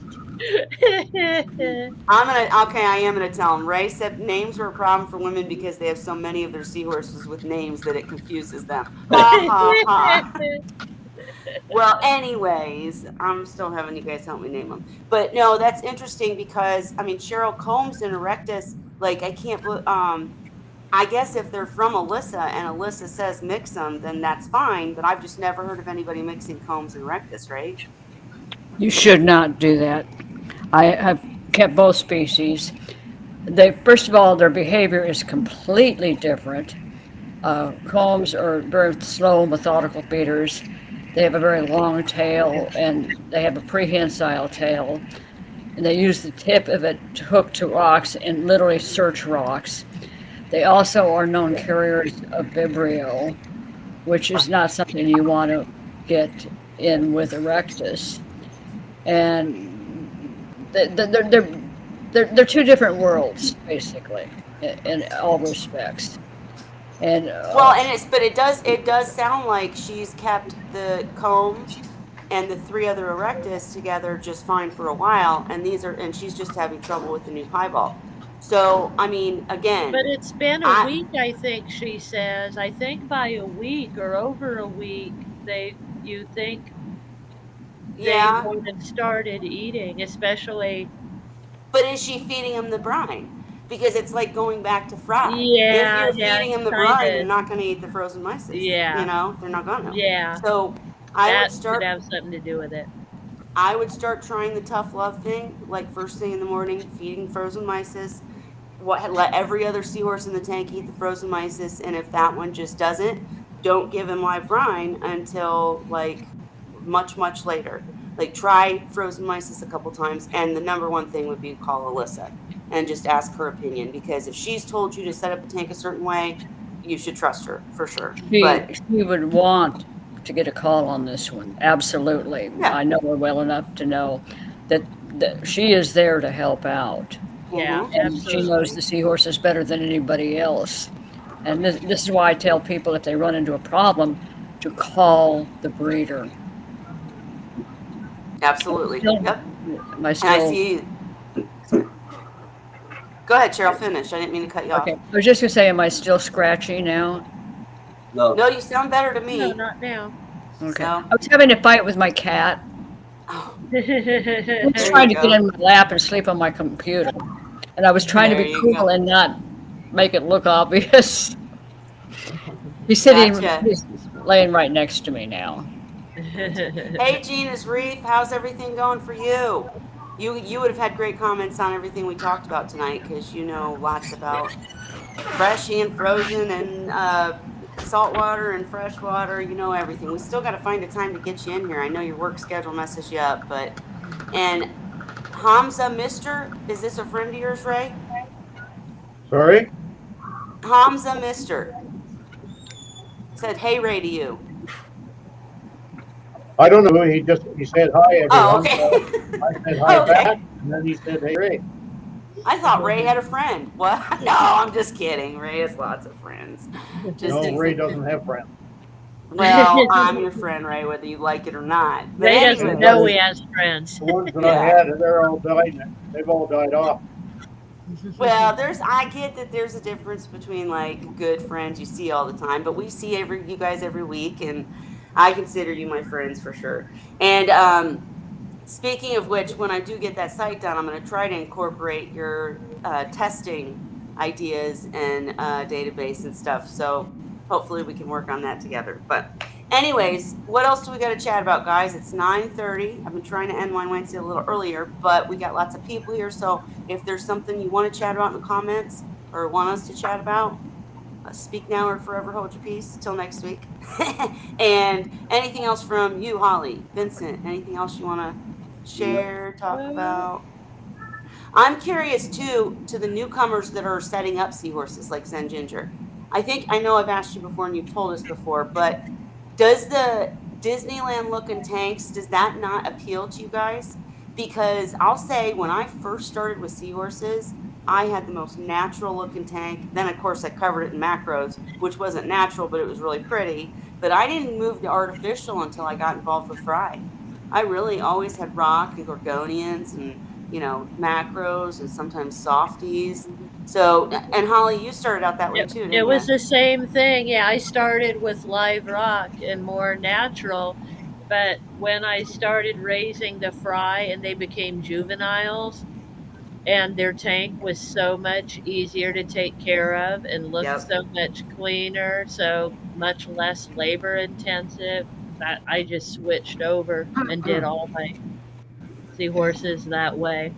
Speaker 1: I'm gonna okay. I am gonna tell him. Ray said names are a problem for women because they have so many of their seahorses with names that it confuses them. Ha ha ha. Well, anyways, I'm still having you guys help me name them. But no, that's interesting because I mean Cheryl Combs and Erectus, like I can't. I guess if they're from Alyssa and Alyssa says mix them, then that's fine. But I've just never heard of anybody mixing Combs and Erectus, right?
Speaker 4: You should not do that. I have kept both species. They first of all, their behavior is completely different. Combs are very slow, methodical feeders. They have a very long tail and they have a prehensile tail. And they use the tip of it to hook to rocks and literally search rocks. They also are known carriers of Vibrio, which is not something you want to get in with Erectus. And they're two different worlds, basically, in all respects. And
Speaker 1: Well, and it does sound like she's kept the Combs and the three other Erectus together just fine for a while, and she's just having trouble with the new piebald. So I mean,
Speaker 3: But
Speaker 1: again,
Speaker 3: it's been a
Speaker 1: I
Speaker 3: week, I think she says. I think by a week or over a week, you think they
Speaker 1: yeah.
Speaker 3: would have started eating, especially.
Speaker 1: But is she feeding him the brine? Because it's like going back to fry. If
Speaker 3: Yeah,
Speaker 1: you're
Speaker 3: yeah,
Speaker 1: feeding him the
Speaker 3: kind
Speaker 1: brine, they're
Speaker 3: of.
Speaker 1: not going to eat the frozen mysis.
Speaker 3: Yeah,
Speaker 1: They're not going to.
Speaker 3: yeah.
Speaker 1: So I would
Speaker 3: That could
Speaker 1: start
Speaker 3: have something to do with it.
Speaker 1: I would start trying the tough love thing, like first thing in the morning, feeding frozen mysis. Let every other seahorse in the tank eat the frozen mysis, and if that one just doesn't, don't give him live brine until like much later. Like try frozen mysis a couple times, and the number one thing would be call Alyssa and just ask her opinion because if she's told you to set up a tank a certain way, you should trust her for sure. But
Speaker 4: she would want to get a call on this one. Absolutely.
Speaker 1: yeah,
Speaker 4: I know her well enough to know that, that she is there to help out.
Speaker 3: Yeah,
Speaker 1: mm-hmm.
Speaker 4: And she knows
Speaker 3: absolutely.
Speaker 4: the seahorses better than anybody else. And this is why I tell people if they run into a problem to call the breeder.
Speaker 1: Absolutely,
Speaker 4: Still,
Speaker 1: yep.
Speaker 4: am I
Speaker 1: And I
Speaker 4: still
Speaker 1: see. Go ahead, Cheryl. Finish. I didn't mean to cut you
Speaker 4: okay?
Speaker 1: off.
Speaker 4: I was just gonna say, am I still scratchy now?
Speaker 2: No,
Speaker 1: No, you sound better to
Speaker 3: No,
Speaker 1: me.
Speaker 3: not now.
Speaker 4: Okay.
Speaker 1: So,
Speaker 4: I was having a fight with my cat.
Speaker 1: oh,
Speaker 4: He was
Speaker 1: there
Speaker 4: trying
Speaker 1: you
Speaker 4: to get
Speaker 1: go.
Speaker 4: in my lap and sleep on my computer, and I was trying to
Speaker 1: There
Speaker 4: be
Speaker 1: you
Speaker 4: cool
Speaker 1: go.
Speaker 4: and not make it look obvious. He's sitting,
Speaker 1: Gotcha.
Speaker 4: he's laying right next to me now.
Speaker 1: Hey, Gina's Reef, how's everything going for you? You would have had great comments on everything we talked about tonight because you know lots about fresh and frozen and saltwater and freshwater. You know everything. We still got to find a time to get you in here. I know your work schedule messes you up, but and Hamza Mister, is this a friend of yours, Ray?
Speaker 5: Sorry,
Speaker 1: Hamza Mister said, "Hey Ray" to you.
Speaker 5: I don't know. He said hi
Speaker 1: Oh,
Speaker 5: everyone. So
Speaker 1: okay.
Speaker 5: I said hi
Speaker 1: Oh,
Speaker 5: back,
Speaker 1: okay.
Speaker 5: and then he said, "Hey Ray."
Speaker 1: I thought Ray had a friend. What? No, I'm just kidding. Ray has lots of friends. Just
Speaker 5: No, Ray
Speaker 1: teasing.
Speaker 5: doesn't have friends.
Speaker 1: Well, I'm your friend, Ray, whether you like it or not. But
Speaker 3: Ray
Speaker 1: anyway,
Speaker 3: doesn't
Speaker 5: Anyway,
Speaker 3: know he has friends.
Speaker 5: the ones that I
Speaker 1: yeah.
Speaker 5: had, they're all died. They've all died off.
Speaker 1: Well, I get that there's a difference between like good friends you see all the time, but we see you guys every week, and I consider you my friends for sure. And speaking of which, when I do get that site done, I'm going to try to incorporate your testing ideas and database and stuff. So hopefully we can work on that together. But anyways, what else do we got to chat about, guys? It's 9:30. I've been trying to end Wine Wednesday a little earlier, but we got lots of people here. So if there's something you want to chat about in the comments or want us to chat about, speak now or forever hold your peace till next week. And anything else from you, Holly, Vincent, anything else you want to share, talk about? I'm curious too to the newcomers that are setting up seahorses like Zen Ginger. I know I've asked you before and you've told us before, but does the Disneyland looking tanks, does that not appeal to you guys? Because I'll say when I first started with seahorses, I had the most natural looking tank. Then of course I covered it in macros, which wasn't natural, but it was really pretty. But I didn't move to artificial until I got involved with fry. I really always had rock and gorgonians and macros and sometimes softies. So, and Holly, you started out that way too,
Speaker 3: It
Speaker 1: didn't
Speaker 3: was
Speaker 1: you?
Speaker 3: the same thing. Yeah, I started with live rock and more natural, but when I started raising the fry and they became juveniles, and their tank was so much easier to take care of and looked
Speaker 1: Yep.
Speaker 3: so much cleaner, so much less labor intensive, that I just switched over and did all my seahorses that way.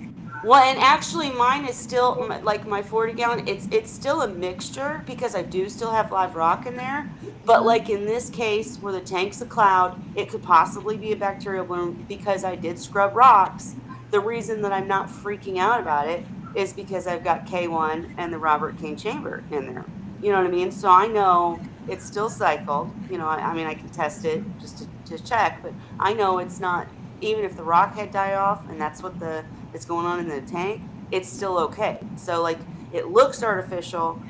Speaker 1: Well, and actually, mine is still like my 40 gallon. It's still a mixture because I do still have live rock in there. But
Speaker 3: Mhm.
Speaker 1: like in this case, where the tank's a cloud, it could possibly be a bacterial bloom because I did scrub rocks. The reason that I'm not freaking out about it is because I've got K1 and the Robert King chamber in there. You know what I mean? So I know it's still cycled. I mean, I can test it just to check, but I know it's not. Even if the rock head die off, and that's what that's going on in the tank, it's still okay. So like it looks artificial,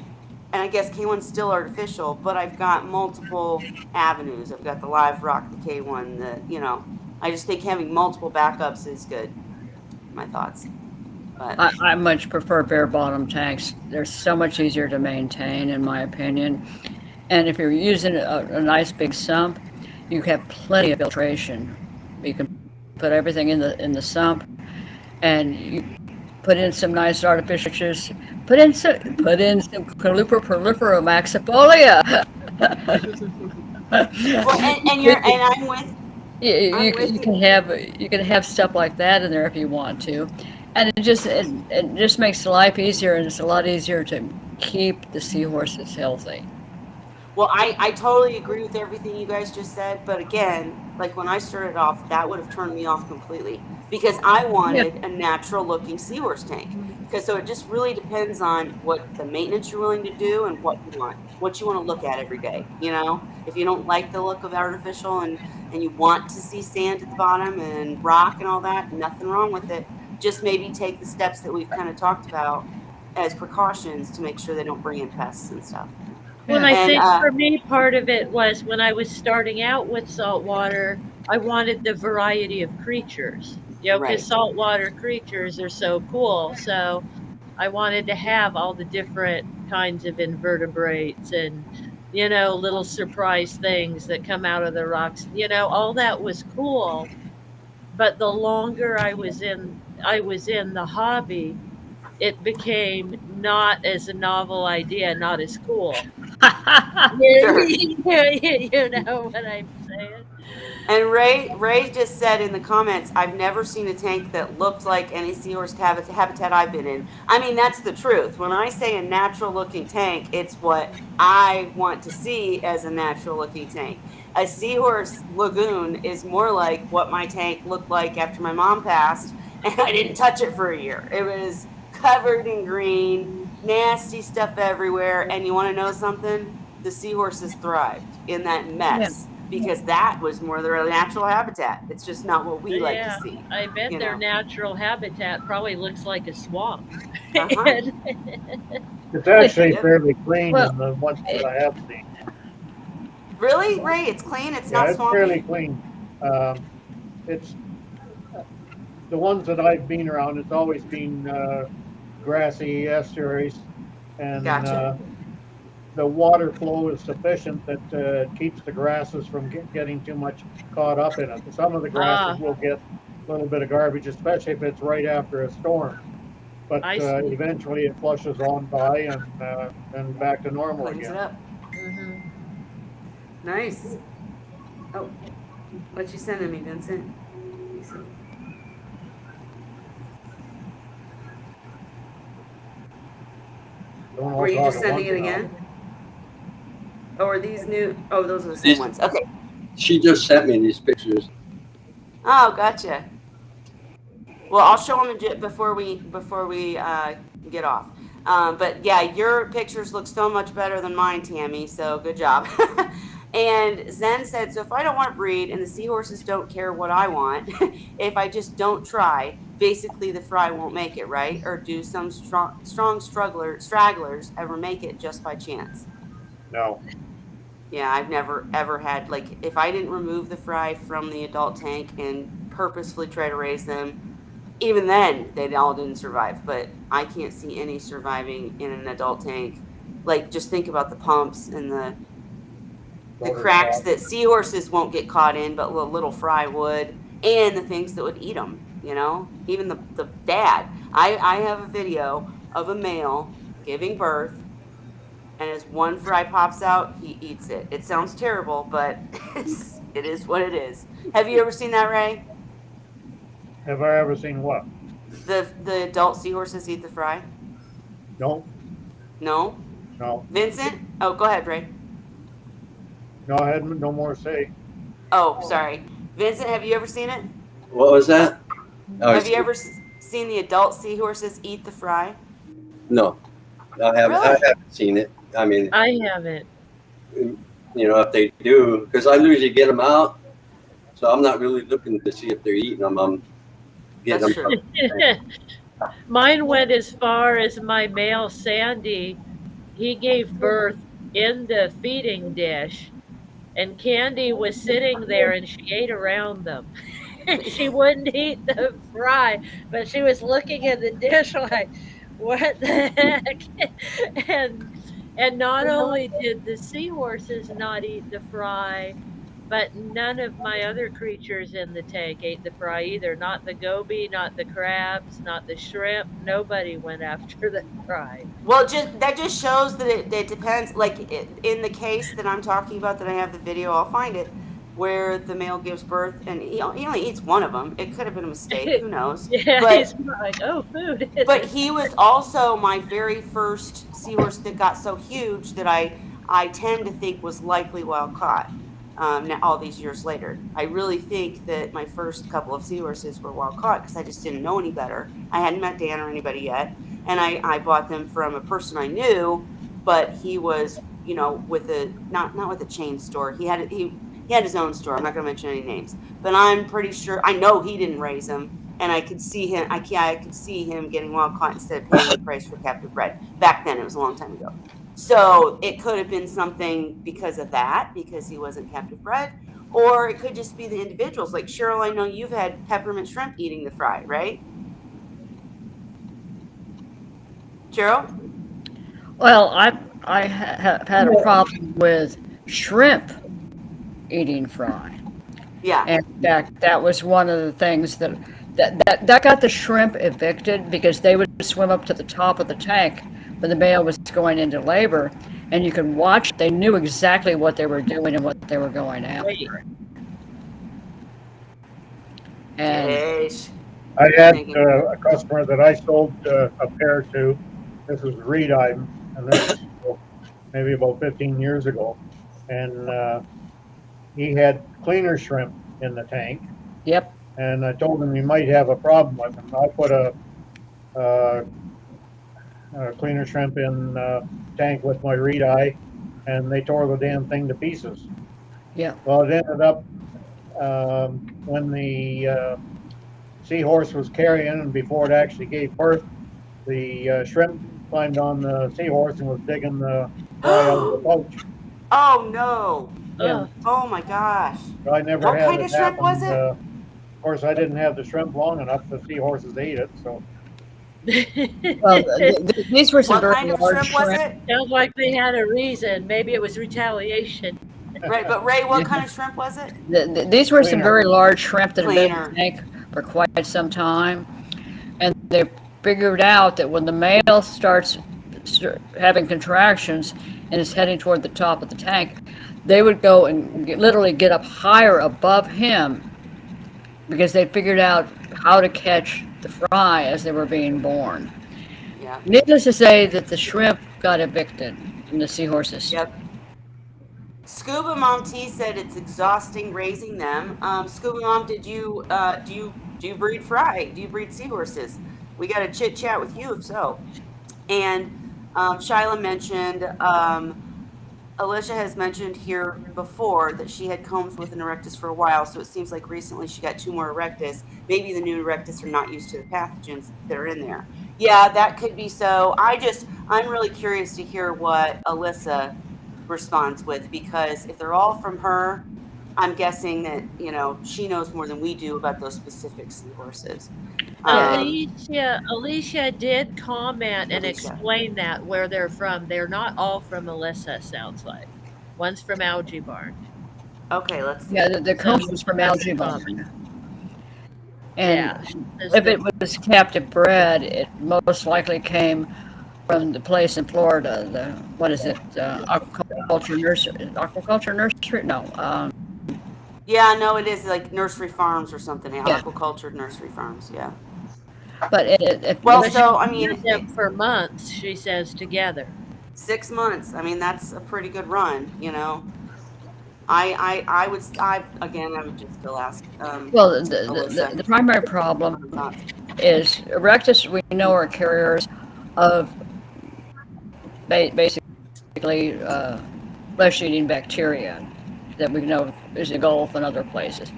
Speaker 1: and I guess K1's still artificial, but I've got multiple avenues. I've got the live rock, the K1, I just think having multiple backups is good. My thoughts. But
Speaker 4: I much prefer bare bottom tanks. They're so much easier to maintain, in my opinion. And if you're using a nice big sump, you have plenty of filtration. You can put everything in the sump, and you put in some nice artificial juice. Put in some Calupa prolifera maxifolia.
Speaker 1: well, and
Speaker 4: you,
Speaker 1: you're and I'm with
Speaker 4: you
Speaker 1: you.
Speaker 4: can have stuff like that in there if you want to, and it just makes life easier, and it's a lot easier to keep the seahorses healthy.
Speaker 1: Well, I totally agree with everything you guys just said, but again, like when I started off, that would have turned me off completely because I
Speaker 4: Yeah.
Speaker 1: wanted a natural looking seahorse tank. Because so it just really depends on what the maintenance you're willing to do and what you want to look at every day. If you don't like the look of artificial and you want to see sand at the bottom and rock and all that, nothing wrong with it. Just maybe take the steps that we've kind of talked about as precautions to make sure they don't bring in pests and stuff.
Speaker 3: Well,
Speaker 4: Yeah.
Speaker 3: I
Speaker 1: And
Speaker 3: think for me, part of it was when I was starting out with saltwater, I wanted the variety of creatures, because
Speaker 1: right.
Speaker 3: saltwater creatures are so cool. So I wanted to have all the different kinds of invertebrates and, little surprise things that come out of the rocks. All that was cool. But the longer I was in the hobby, it became not as a novel idea, not as cool.
Speaker 1: Sure.
Speaker 3: You know what I'm saying?
Speaker 1: And Ray just said in the comments, I've never seen a tank that looked like any seahorse habitat I've been in. I mean, that's the truth. When I say a natural looking tank, it's what I want to see as a natural looking tank. A seahorse lagoon is more like what my tank looked like after my mom passed, and I didn't touch it for a year. It was covered in green, nasty stuff everywhere. And you want to know something? The seahorses thrived in that
Speaker 4: Yeah.
Speaker 1: mess because that was more their natural habitat. It's just not what we like to
Speaker 3: Yeah,
Speaker 1: see,
Speaker 3: I bet
Speaker 1: you
Speaker 3: their
Speaker 1: know.
Speaker 3: natural habitat probably looks like a swamp.
Speaker 1: Uh huh.
Speaker 3: And
Speaker 5: It's actually
Speaker 1: Yep.
Speaker 5: fairly clean
Speaker 4: Well,
Speaker 5: in the ones that I have seen.
Speaker 1: Really, Ray? It's clean. It's
Speaker 5: Yeah,
Speaker 1: not
Speaker 5: it's fairly
Speaker 1: swampy.
Speaker 5: clean. It's the ones that I've been around. It's always been grassy estuaries, and
Speaker 1: Gotcha.
Speaker 5: the water flow is sufficient that it keeps the grasses from getting too much caught up in it. Some of the grasses
Speaker 3: ah,
Speaker 5: will get a little bit of garbage, especially if it's right after a storm. But
Speaker 3: I see.
Speaker 5: eventually it flushes on by and back to normal
Speaker 1: Cleans it
Speaker 5: again.
Speaker 1: up.
Speaker 3: Hmm.
Speaker 1: Nice. Oh, what you sending me, Vincent? Let me see.
Speaker 5: Don't know
Speaker 1: Were
Speaker 5: what
Speaker 1: you just
Speaker 5: dog it
Speaker 1: sending
Speaker 5: wants
Speaker 1: it
Speaker 5: now.
Speaker 1: again? Oh, are these new? Oh, those are the same
Speaker 2: These,
Speaker 1: ones. Okay.
Speaker 2: she just sent me these pictures.
Speaker 1: Oh, gotcha. Well, I'll show them before we get off. But yeah, your pictures look so much better than mine, Tammy. So good job. And Zen said, so if I don't want to breed and the seahorses don't care what I want, if I just don't try, basically the fry won't make it, right? Or do some strong stragglers ever make it just by chance?
Speaker 5: No.
Speaker 1: Yeah, I've never ever had, like, if I didn't remove the fry from the adult tank and purposefully try to raise them, even then they all didn't survive. But I can't see any surviving in an adult tank. Like, just think about the pumps and the
Speaker 5: Motor
Speaker 1: cracks
Speaker 5: shop.
Speaker 1: that seahorses won't get caught in, but little fry would, and the things that would eat them. You know, even the dad. I have a video of a male giving birth, and as one fry pops out, he eats it. It sounds terrible, but it is what it is. Have you ever seen that, Ray?
Speaker 5: Have I ever seen what?
Speaker 1: The adult seahorses eat the fry?
Speaker 5: No,
Speaker 1: No.
Speaker 5: no,
Speaker 1: Vincent? Oh, go ahead, Ray.
Speaker 5: no. I had no more say.
Speaker 1: Oh, sorry. Vincent, have you ever seen it?
Speaker 2: What was that? Oh,
Speaker 1: Have you ever seen the adult seahorses eat the fry?
Speaker 2: no, I haven't. I
Speaker 1: Really?
Speaker 2: haven't seen it. I mean,
Speaker 3: I haven't.
Speaker 2: if they do, because I usually get them out, so I'm not really looking to see if they're eating them. I'm getting
Speaker 1: That's
Speaker 2: them
Speaker 1: true.
Speaker 2: from.
Speaker 3: Mine went as far as my male Sandy. He gave birth in the feeding dish, and Candy was sitting there and she ate around them. She wouldn't eat the fry, but she was looking in the dish like, "What the heck?" And and not only did the seahorses not eat the fry, but none of my other creatures in the tank ate the fry either. Not the goby, not the crabs, not the shrimp. Nobody went after the fry.
Speaker 1: Well, just that just shows that it depends. Like in the case that I'm talking about, that I have the video, I'll find it, where the male gives birth and he only eats one of them. It could have been a mistake. Who knows?
Speaker 3: Yeah,
Speaker 1: But
Speaker 3: he's like, "Oh, food."
Speaker 1: he was also my very first seahorse that got so huge that I tend to think was likely wild caught. Now, all these years later, I really think that my first couple of seahorses were wild caught because I just didn't know any better. I hadn't met Dan or anybody yet, and I bought them from a person I knew, but he was, with a not with a chain store. He had his own store. I'm not going to mention any names, but I'm pretty sure I know he didn't raise them, and I could see him. I could see him getting wild caught instead of paying the price for captive bred. Back then, it was a long time ago. So it could have been something because of that, because he wasn't captive bred, or it could just be the individuals. Like Cheryl, I know you've had peppermint shrimp eating the fry, right? Cheryl?
Speaker 4: Well, I have had a problem with shrimp eating fry.
Speaker 1: Yeah.
Speaker 4: And in fact, that was one of the things that got the shrimp evicted because they would swim up to the top of the tank when the male was going into labor, and you could watch. They knew exactly what they were doing and what they were going
Speaker 3: Wait,
Speaker 4: after. And
Speaker 1: Jeez.
Speaker 5: I
Speaker 1: You're
Speaker 5: had
Speaker 1: thinking,
Speaker 5: a customer that I sold a pair to. This was reed item, and this is maybe about 15 years ago. And he had cleaner shrimp in the tank,
Speaker 4: yep,
Speaker 5: and I told him he might have a problem with them. I put uh, a cleaner shrimp in tank with my reed eye, and they tore the damn thing to pieces.
Speaker 4: Yeah.
Speaker 5: Well, it ended up when the seahorse was carrying, and before it actually gave birth, the shrimp climbed on the seahorse and was digging the fry out of the pouch.
Speaker 1: Oh no.
Speaker 5: And
Speaker 3: Ugh.
Speaker 1: Oh my gosh.
Speaker 5: I never
Speaker 1: What
Speaker 5: had
Speaker 1: kind
Speaker 5: it
Speaker 1: of shrimp was
Speaker 5: happen.
Speaker 1: it?
Speaker 5: Of course, I didn't have the shrimp long enough. The seahorses ate it, so
Speaker 4: Well, these were some
Speaker 1: What
Speaker 4: very
Speaker 1: kind of
Speaker 4: large
Speaker 1: shrimp was
Speaker 4: shrimp.
Speaker 1: it?
Speaker 3: Sounds like they had a reason. Maybe it was retaliation.
Speaker 1: Right, but Ray, what
Speaker 4: Yeah.
Speaker 1: kind of shrimp was it?
Speaker 4: These were some
Speaker 5: cleaner.
Speaker 4: very large shrimp that had been in the
Speaker 1: Cleaner.
Speaker 4: tank for quite some time, and they figured out that when the male starts having contractions and is heading toward the top of the tank, they would go and literally get up higher above him because they figured out how to catch the fry as they were being born.
Speaker 1: Yeah.
Speaker 4: Needless to say that the shrimp got evicted and the seahorses.
Speaker 1: Yep. Scuba Mom T said it's exhausting raising them. Scuba Mom, do you breed fry? Do you breed seahorses? We got to chit chat with you if so. And Shyla mentioned Alicia has mentioned here before that she had combs with an erectus for a while, so it seems like recently she got two more erectus. Maybe the new erectus are not used to the pathogens that are in there. Yeah, that could be so. I'm really curious to hear what Alyssa responds with, because if they're all from her, I'm guessing that, she knows more than we do about those specific seahorses.
Speaker 4: Yeah,
Speaker 3: Alicia did comment and
Speaker 1: Alicia.
Speaker 3: explain that where they're from. They're not all from Melissa, sounds like. One's from Algae Barn.
Speaker 1: Okay, let's
Speaker 4: yeah,
Speaker 1: see.
Speaker 4: the
Speaker 3: So
Speaker 4: combs was from
Speaker 3: that's
Speaker 4: algae
Speaker 3: common.
Speaker 4: barn. And
Speaker 3: Yeah. There's
Speaker 4: if
Speaker 3: the
Speaker 4: it was captive bred, it most likely came from the place in Florida. The what is it? Aquaculture nursery? Aquaculture nursery? No.
Speaker 1: Yeah, no, it is like nursery farms or something. Yeah,
Speaker 4: Yeah.
Speaker 1: aquacultured nursery farms. Yeah.
Speaker 4: But
Speaker 1: Well,
Speaker 3: but she
Speaker 1: so I
Speaker 3: had
Speaker 1: mean,
Speaker 3: them for months, she says, together.
Speaker 1: 6 months. I mean, that's a pretty good run. I would. I would just still ask
Speaker 4: well,
Speaker 1: Alyssa
Speaker 4: the primary
Speaker 1: on her
Speaker 4: problem
Speaker 1: thoughts.
Speaker 4: is erectus. We know are carriers of basically flesh-eating bacteria that we know is in the Gulf and other places.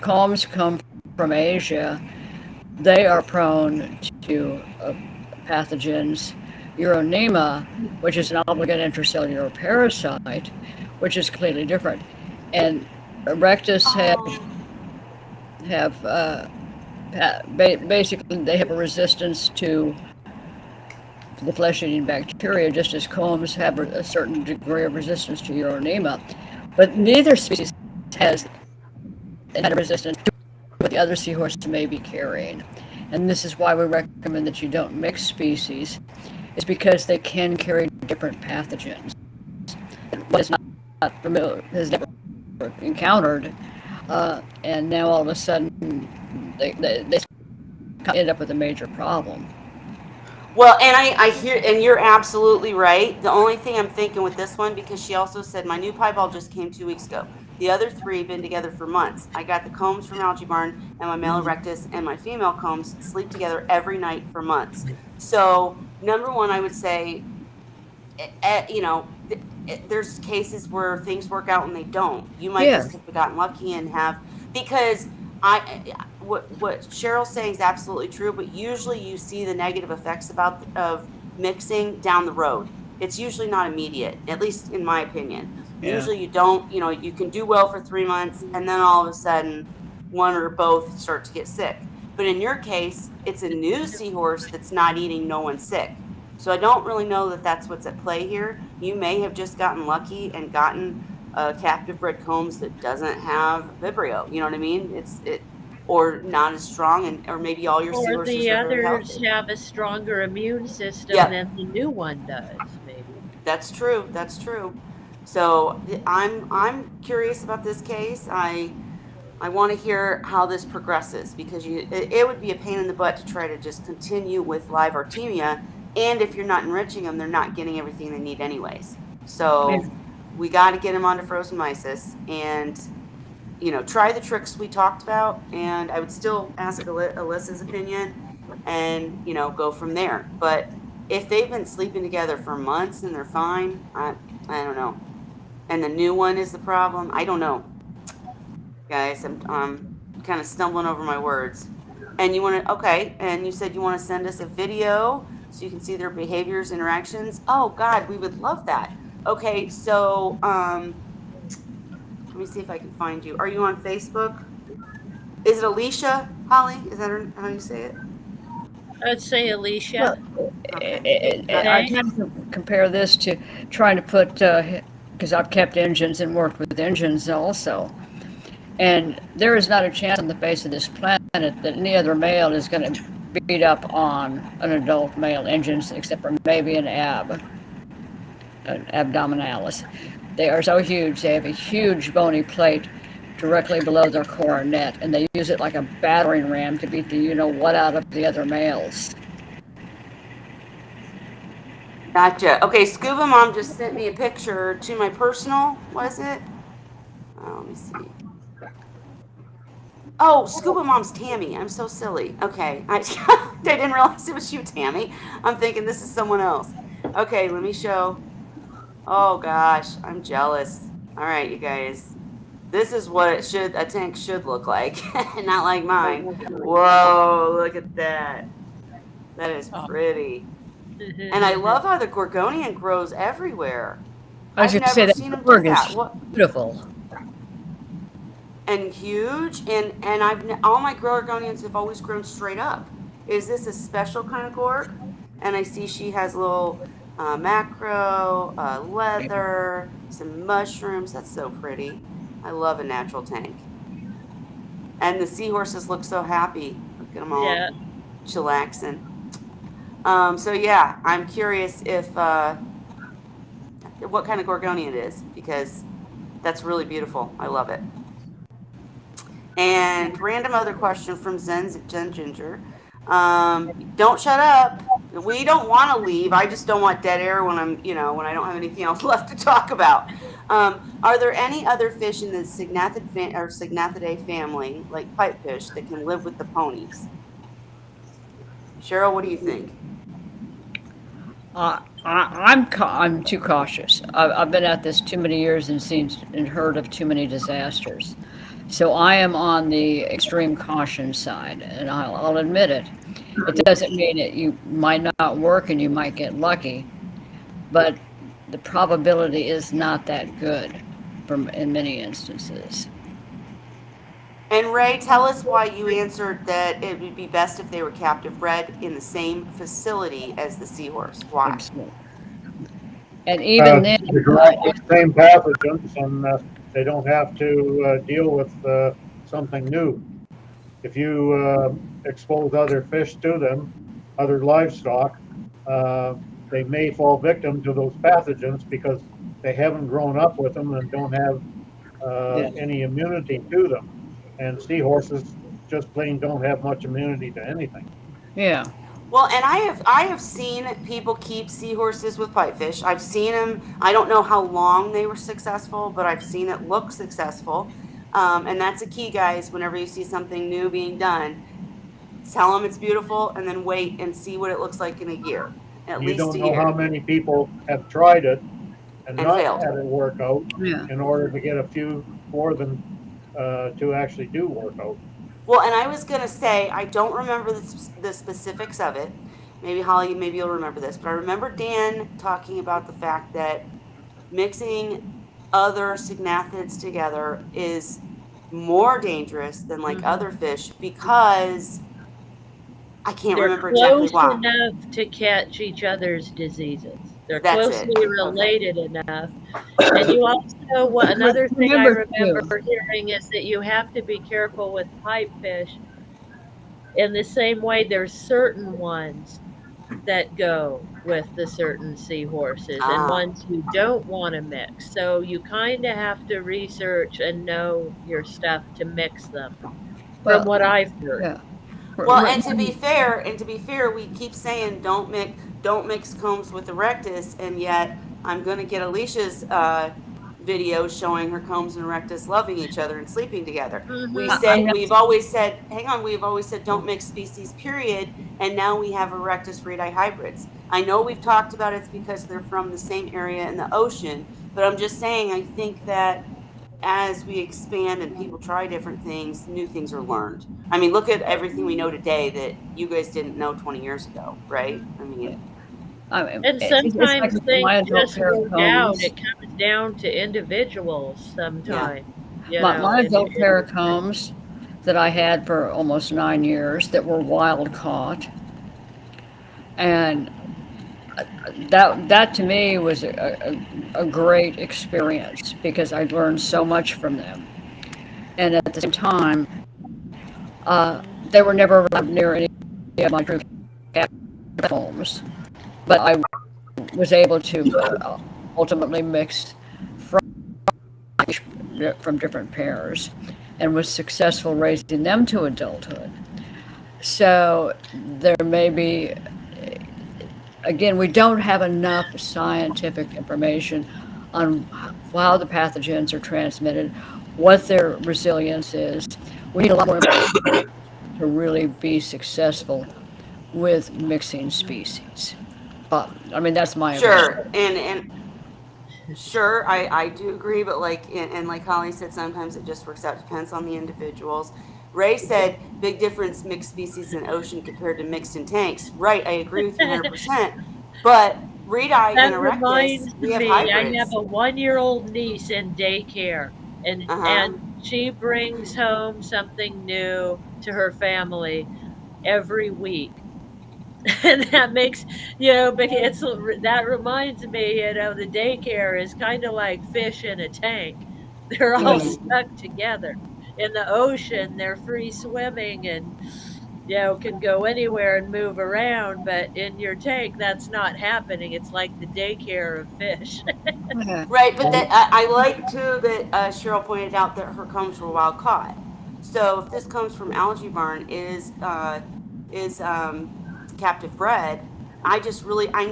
Speaker 4: Combs come from Asia. They are prone to pathogens. Uronema, which is an obligate intracellular parasite, which is completely different. And erectus
Speaker 1: Oh,
Speaker 4: have basically they have a resistance to the flesh-eating bacteria, just as combs have a certain degree of resistance to uronema. But neither species has had a resistance to what the other seahorse may be carrying. And this is why we recommend that you don't mix species, is because they can carry different pathogens. What is not familiar, has never encountered, and now all of a sudden they end up with a major problem.
Speaker 1: well, and I hear, and you're absolutely right. The only thing I'm thinking with this one, because she also said my new piebald just came 2 weeks ago. The other three been together for months. I got the combs from Algae Barn, and my male erectus and my female combs sleep together every night for months. So number one, I would say, there's cases where things work out and they don't. You might
Speaker 4: Yeah,
Speaker 1: just have gotten lucky and have, because what Cheryl's saying is absolutely true, but usually you see the negative effects of mixing down the road. It's usually not immediate, at least in my opinion.
Speaker 5: yeah,
Speaker 1: Usually you don't, you can do well for 3 months and then all of a sudden one or both start to get sick. But in your case, it's a new seahorse that's not eating no one sick. So I don't really know that that's what's at play here. You may have just gotten lucky and gotten a captive bred combs that doesn't have Vibrio. You know what I mean? Or not as strong, and or maybe all your
Speaker 3: Or
Speaker 1: seahorses
Speaker 3: the
Speaker 1: are very
Speaker 3: others
Speaker 1: healthy.
Speaker 3: have a stronger immune system
Speaker 1: Yep,
Speaker 3: than the new one does, maybe.
Speaker 1: that's true. That's true. So I'm curious about this case. I want to hear how this progresses, because it would be a pain in the butt to try to just continue with live artemia, and if you're not enriching them, they're not getting everything they need anyways.
Speaker 4: yeah.
Speaker 1: So we got to get them onto frozen mysis, and try the tricks we talked about, and I would still ask Alyssa's opinion, and go from there. But if they've been sleeping together for months and they're fine, I don't know. And the new one is the problem. I don't know, guys. I'm kind of stumbling over my words. And you want to okay? And you said you want to send us a video so you can see their behaviors, interactions. Oh God, we would love that. Okay, so let me see if I can find you. Are you on Facebook? Is it Alicia Holly? Is that how you say it?
Speaker 3: I'd say
Speaker 4: Well,
Speaker 3: Alicia.
Speaker 1: Okay.
Speaker 4: I
Speaker 3: Okay.
Speaker 4: tend to compare this to trying to put, because I've kept engines and worked with engines also. And there is not a chance on the face of this planet that any other male is going to beat up on an adult male engine, except for maybe an abdominalis. They are so huge. They have a huge bony plate directly below their coronet, and they use it like a battering ram to beat the you know what out of the other males.
Speaker 1: Gotcha. Okay, Scuba Mom just sent me a picture to my personal. Was it? Let me see. Oh, Scuba Mom's Tammy. I'm so silly. Okay, I I didn't realize it was you, Tammy. I'm thinking this is someone else. Okay, let me show. Oh gosh, I'm jealous. All right, you guys. This is what a tank should look like, not like mine. Whoa, look at that. That is pretty. And I love how the Gorgonian grows everywhere.
Speaker 4: I was
Speaker 1: I've
Speaker 4: going to say
Speaker 1: never
Speaker 4: that
Speaker 1: seen them do
Speaker 4: Borg
Speaker 1: that.
Speaker 4: is
Speaker 1: What?
Speaker 4: beautiful.
Speaker 1: And huge, and all my Gorgonians have always grown straight up. Is this a special kind of Gorg? And I see she has little macro, leather, some mushrooms. That's so pretty. I love a natural tank. And the seahorses look so happy. Look at them all
Speaker 3: Yeah.
Speaker 1: chillaxing. So yeah, I'm curious if what kind of Gorgonian it is, because that's really beautiful. I love it. And random other question from Zen Ginger. Don't shut up. We don't want to leave. I just don't want dead air when when I don't have anything else left to talk about. Are there any other fish in the Signathidae family, like pipefish, that can live with the ponies? Cheryl, what do you think?
Speaker 4: I'm too cautious. I've been at this too many years and seen and heard of too many disasters. So I am on the extreme caution side, and I'll admit it. It doesn't mean that you might not work and you might get lucky, but the probability is not that good in many instances.
Speaker 1: And Ray, tell us why you answered that it would be best if they were captive bred in the same facility as the seahorse. Why?
Speaker 4: Absolutely. And even then,
Speaker 5: To correct the same pathogens, and they don't have to deal with something new. If you expose other fish to them, other livestock, they may fall victim to those pathogens because they haven't grown up with them and don't have
Speaker 4: yeah,
Speaker 5: any immunity to them. And seahorses just plain don't have much immunity to anything.
Speaker 4: yeah.
Speaker 1: Well, and I have seen people keep seahorses with pipefish. I've seen them. I don't know how long they were successful, but I've seen it look successful. And that's a key, guys. Whenever you see something new being done, tell them it's beautiful, and then wait and see what it looks like in a year, at
Speaker 5: You
Speaker 1: least
Speaker 5: don't
Speaker 1: a
Speaker 5: know how
Speaker 1: year,
Speaker 5: many people have tried it and
Speaker 1: and
Speaker 5: not
Speaker 1: failed.
Speaker 5: had it work out
Speaker 4: Yeah.
Speaker 5: in order to get a few more than to actually do work out.
Speaker 1: Well, and I was gonna say I don't remember the specifics of it. Maybe Holly, maybe you'll remember this, but I remember Dan talking about the fact that mixing other signathids together is more dangerous than like other fish because I can't
Speaker 3: They're
Speaker 1: remember exactly
Speaker 3: close
Speaker 1: why.
Speaker 3: enough to catch each other's diseases. They're
Speaker 1: That's it.
Speaker 3: closely
Speaker 1: Okay.
Speaker 3: related enough. And you also, another thing I
Speaker 4: Remember
Speaker 3: remember
Speaker 4: too.
Speaker 3: hearing is that you have to be careful with pipefish. In the same way, there's certain ones that go with the certain seahorses and
Speaker 1: Ah,
Speaker 3: ones you don't want to mix. So you kind of have to research and know your stuff to mix them, from
Speaker 4: Well,
Speaker 3: what I've heard.
Speaker 4: yeah.
Speaker 1: well, and to be fair, we keep saying don't mix combs with erectus, and yet I'm gonna get Alicia's videos showing her combs and erectus loving each other and sleeping together. We
Speaker 3: Mm-hmm.
Speaker 1: said
Speaker 4: I'm
Speaker 1: we've always said, hang on, we've always said don't mix species, period. And now we have erectus redi hybrids. I know we've talked about it's because they're from the same area in the ocean, but I'm just saying I think that as we expand and people try different things, new things are learned. I mean, look at everything we know today that you guys didn't know 20 years ago, right? I mean,
Speaker 3: And
Speaker 4: it's like
Speaker 3: sometimes things
Speaker 4: my adult
Speaker 3: just
Speaker 4: pair of
Speaker 3: work out.
Speaker 4: combs.
Speaker 3: It comes down to individuals
Speaker 1: yeah.
Speaker 3: sometimes,
Speaker 4: My
Speaker 3: and
Speaker 4: adult pair of combs that I had for almost 9 years that were wild caught, and that to me was a great experience because I learned so much from them. And at the same time, they were never allowed near any of my true cat homes, but I was able to ultimately mix from different pairs and was successful raising them to adulthood. So there may be, again, we don't have enough scientific information on how the pathogens are transmitted, what their resilience is. We need a lot more information to really be successful with mixing species. But I mean, that's my opinion.
Speaker 1: Sure. And sure, I do agree, but like and like Holly said, sometimes it just works out. Depends on the individuals. Ray said big difference mixed species in ocean compared to mixed in tanks. Right, I agree with you 100%. But Reed Eye
Speaker 3: that
Speaker 1: and Erectus,
Speaker 3: reminds
Speaker 1: we have
Speaker 3: me. I have
Speaker 1: hybrids.
Speaker 3: a 1-year-old niece in daycare, and
Speaker 1: Uh huh.
Speaker 3: she brings home something new to her family every week. And that makes, but that reminds me, the daycare is kind of like fish in a tank. They're all
Speaker 4: Yeah.
Speaker 1: Mm.
Speaker 3: stuck together. In the ocean, they're free swimming and, can go anywhere and move around. But in your tank, that's not happening. It's like the daycare of fish.
Speaker 4: Yeah.
Speaker 1: Right, but that I like too that Cheryl pointed out that her combs were wild caught. So if this comes from Algae Barn is captive bred, I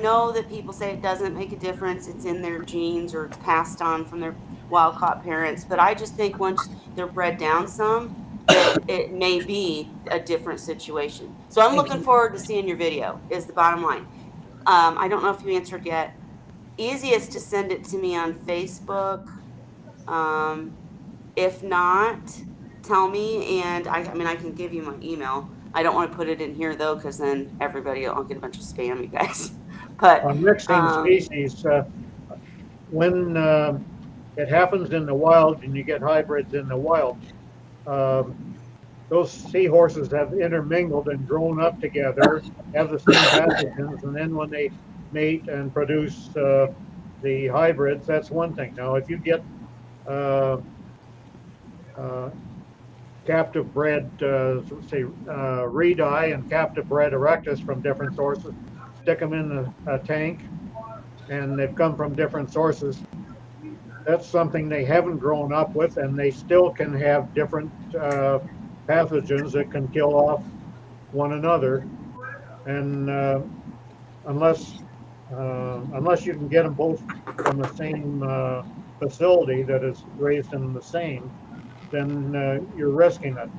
Speaker 1: know that people say it doesn't make a difference. It's in their genes or it's passed on from their wild caught parents. But I just think once they're bred down some, that it may be a different situation. So I'm looking forward to seeing your video. Is the bottom line. I don't know if you answered yet. Easiest to send it to me on Facebook. Um, if not, tell me, and I mean, I can give you my email. I don't want to put it in here though, because then everybody will get a bunch of spam, you guys. But
Speaker 5: On mixing species, when it happens in the wild and you get hybrids in the wild, um, those seahorses have intermingled and grown up together, have the same pathogens, and then when they mate and produce the hybrids, that's one thing. Now, if you get uh, uh, captive bred, say, Redi and captive bred erectus from different sources, stick them in a tank, and they've come from different sources. That's something they haven't grown up with, and they still can have different pathogens that can kill off one another. And unless unless you can get them both from the same facility that is raised in the same, then you're risking it.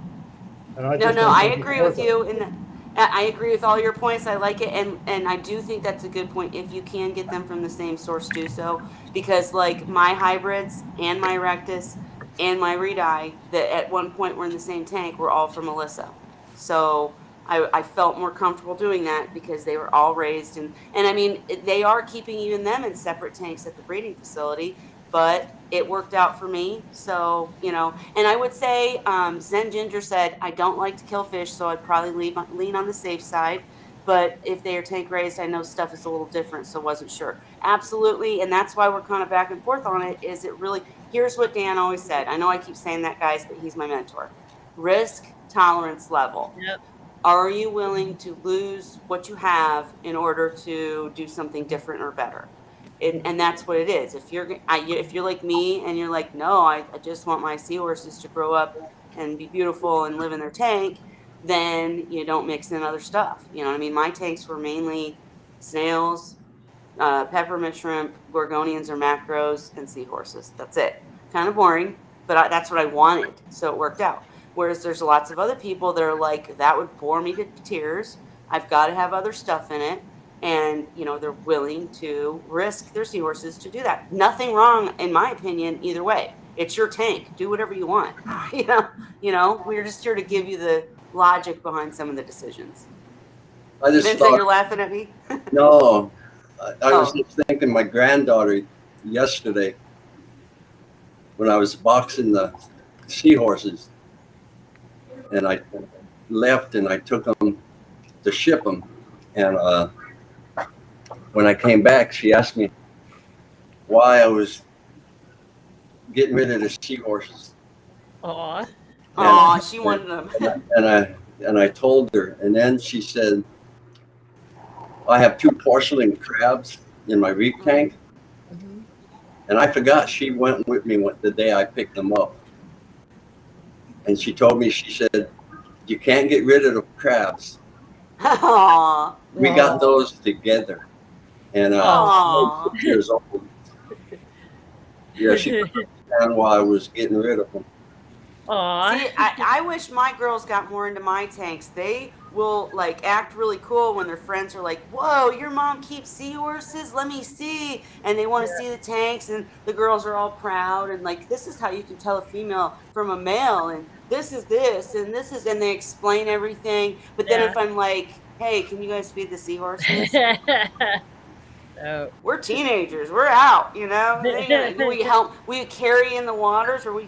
Speaker 5: And I
Speaker 1: no,
Speaker 5: just
Speaker 1: no,
Speaker 5: don't
Speaker 1: I
Speaker 5: think it's
Speaker 1: agree
Speaker 5: worth
Speaker 1: with
Speaker 5: it.
Speaker 1: you, and I agree with all your points. I like it, and I do think that's a good point. If you can get them from the same source, do so, because like my hybrids and my rectus and my redi that at one point were in the same tank were all from Melissa. So I felt more comfortable doing that because they were all raised and I mean they are keeping even them in separate tanks at the breeding facility, but it worked out for me. So, and I would say Zen Ginger said, I don't like to kill fish, so I'd probably lean on the safe side. But if they are tank raised, I know stuff is a little different, so wasn't sure. Absolutely. And that's why we're kind of back and forth on it. Is it really, here's what Dan always said. I know I keep saying that, guys, but he's my mentor. Risk tolerance level.
Speaker 3: Yep.
Speaker 1: Are you willing to lose what you have in order to do something different or better? And that's what it is. If you're like me and you're like, no, I just want my seahorses to grow up and be beautiful and live in their tank, then you don't mix in other stuff. You know what I mean? My tanks were mainly snails, peppermint shrimp, gorgonians or macros, and seahorses. That's it. Kind of boring, but that's what I wanted, so it worked out. Whereas there's lots of other people that are like, that would bore me to tears. I've got to have other stuff in it, and they're willing to risk their seahorses to do that. Nothing wrong, in my opinion, either way. It's your tank. Do whatever you want. We're just here to give you the logic behind some of the decisions.
Speaker 2: I just
Speaker 1: Vincent,
Speaker 2: thought,
Speaker 1: you're laughing at me.
Speaker 2: no, I was
Speaker 1: Oh.
Speaker 2: just thinking my granddaughter yesterday when I was boxing the seahorses, and I left and I took them to ship them, and when I came back, she asked me why I was getting rid of the seahorses.
Speaker 3: Aw.
Speaker 1: Aw, she wanted them.
Speaker 2: And I told her, and then she said, I have 2 porcelain crabs in my reef tank,
Speaker 3: Mhm.
Speaker 2: and I forgot she went with me the day I picked them up. And she told me, she said, you can't get rid of the crabs.
Speaker 1: Aw.
Speaker 2: We got those together. And
Speaker 1: Aw.
Speaker 2: 6 years old. Yeah, she couldn't understand why I was getting rid of them.
Speaker 3: Aw.
Speaker 1: See, I wish my girls got more into my tanks. They will like act really cool when their friends are like, whoa, your mom keeps seahorses? Let me see. And they want to see the tanks, and the girls are all proud and like, this is how you can tell a female from a male, and this is this, and this is, and they explain everything. But then
Speaker 3: Yeah.
Speaker 1: if I'm like, hey, can you guys feed the seahorses?
Speaker 3: Oh.
Speaker 1: We're teenagers. We're out, we help, we carry in the waters, or we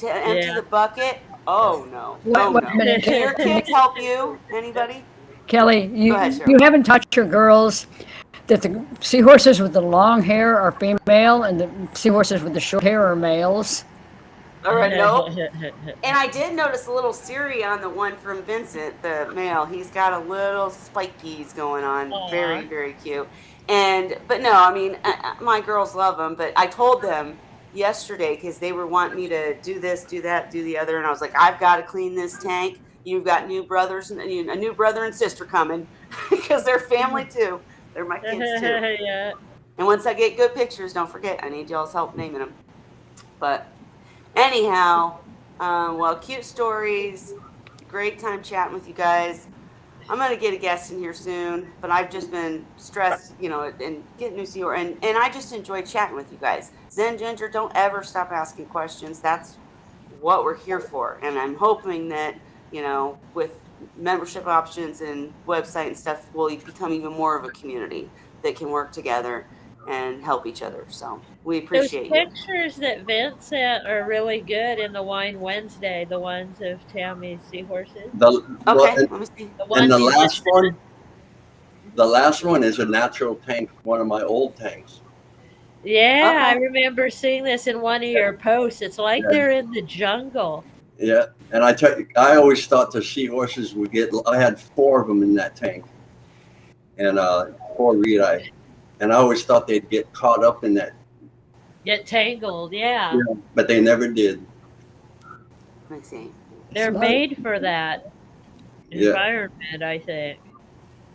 Speaker 1: empty
Speaker 3: Yeah.
Speaker 1: the bucket. Oh no.
Speaker 4: Wait,
Speaker 1: Oh
Speaker 4: wait a
Speaker 1: no.
Speaker 4: minute,
Speaker 1: Do your kids help you? Anybody?
Speaker 4: Kelly.
Speaker 1: Go ahead,
Speaker 4: You
Speaker 1: Cheryl.
Speaker 4: haven't taught your girls that the seahorses with the long hair are female and the seahorses with the short hair are males.
Speaker 1: All right, nope. And I did notice a little Siri on the one from Vincent, the male. He's got a little spikies going on.
Speaker 3: Aw.
Speaker 1: Very, very cute. But no, I mean, my girls love them. But I told them yesterday, because they were wanting me to do this, do that, do the other, and I was like, I've got to clean this tank. You've got new brothers, and a new brother and sister coming, because they're family too. They're my kids too.
Speaker 3: Yeah.
Speaker 1: And once I get good pictures, don't forget, I need y'all's help naming them. But anyhow, well, cute stories. Great time chatting with you guys. I'm gonna get a guest in here soon, but I've just been stressed, and getting new seahorse, and I just enjoy chatting with you guys. Zen Ginger, don't ever stop asking questions. That's what we're here for, and I'm hoping that with membership options and website and stuff, we'll become even more of a community that can work together and help each other. So we
Speaker 3: Those
Speaker 1: appreciate you.
Speaker 3: pictures that Vince sent are really good in the Wine Wednesday, the ones of Tammy's seahorses.
Speaker 1: Okay, let me see.
Speaker 3: The
Speaker 2: And
Speaker 3: ones
Speaker 2: the
Speaker 3: you
Speaker 2: last
Speaker 3: just
Speaker 2: one, the last one is a natural tank, one of my old tanks.
Speaker 3: Yeah, I
Speaker 1: Okay.
Speaker 3: remember seeing this in one of your posts. It's like
Speaker 2: Yeah.
Speaker 3: they're in the jungle.
Speaker 2: Yeah, and I always thought the seahorses would get. I had 4 of them in that tank, and 4 red eye, and I always thought they'd get caught up in that,
Speaker 3: Get tangled, yeah.
Speaker 2: but they never did.
Speaker 1: Let me see.
Speaker 3: They're made for that
Speaker 2: Yeah.
Speaker 3: environment, I think.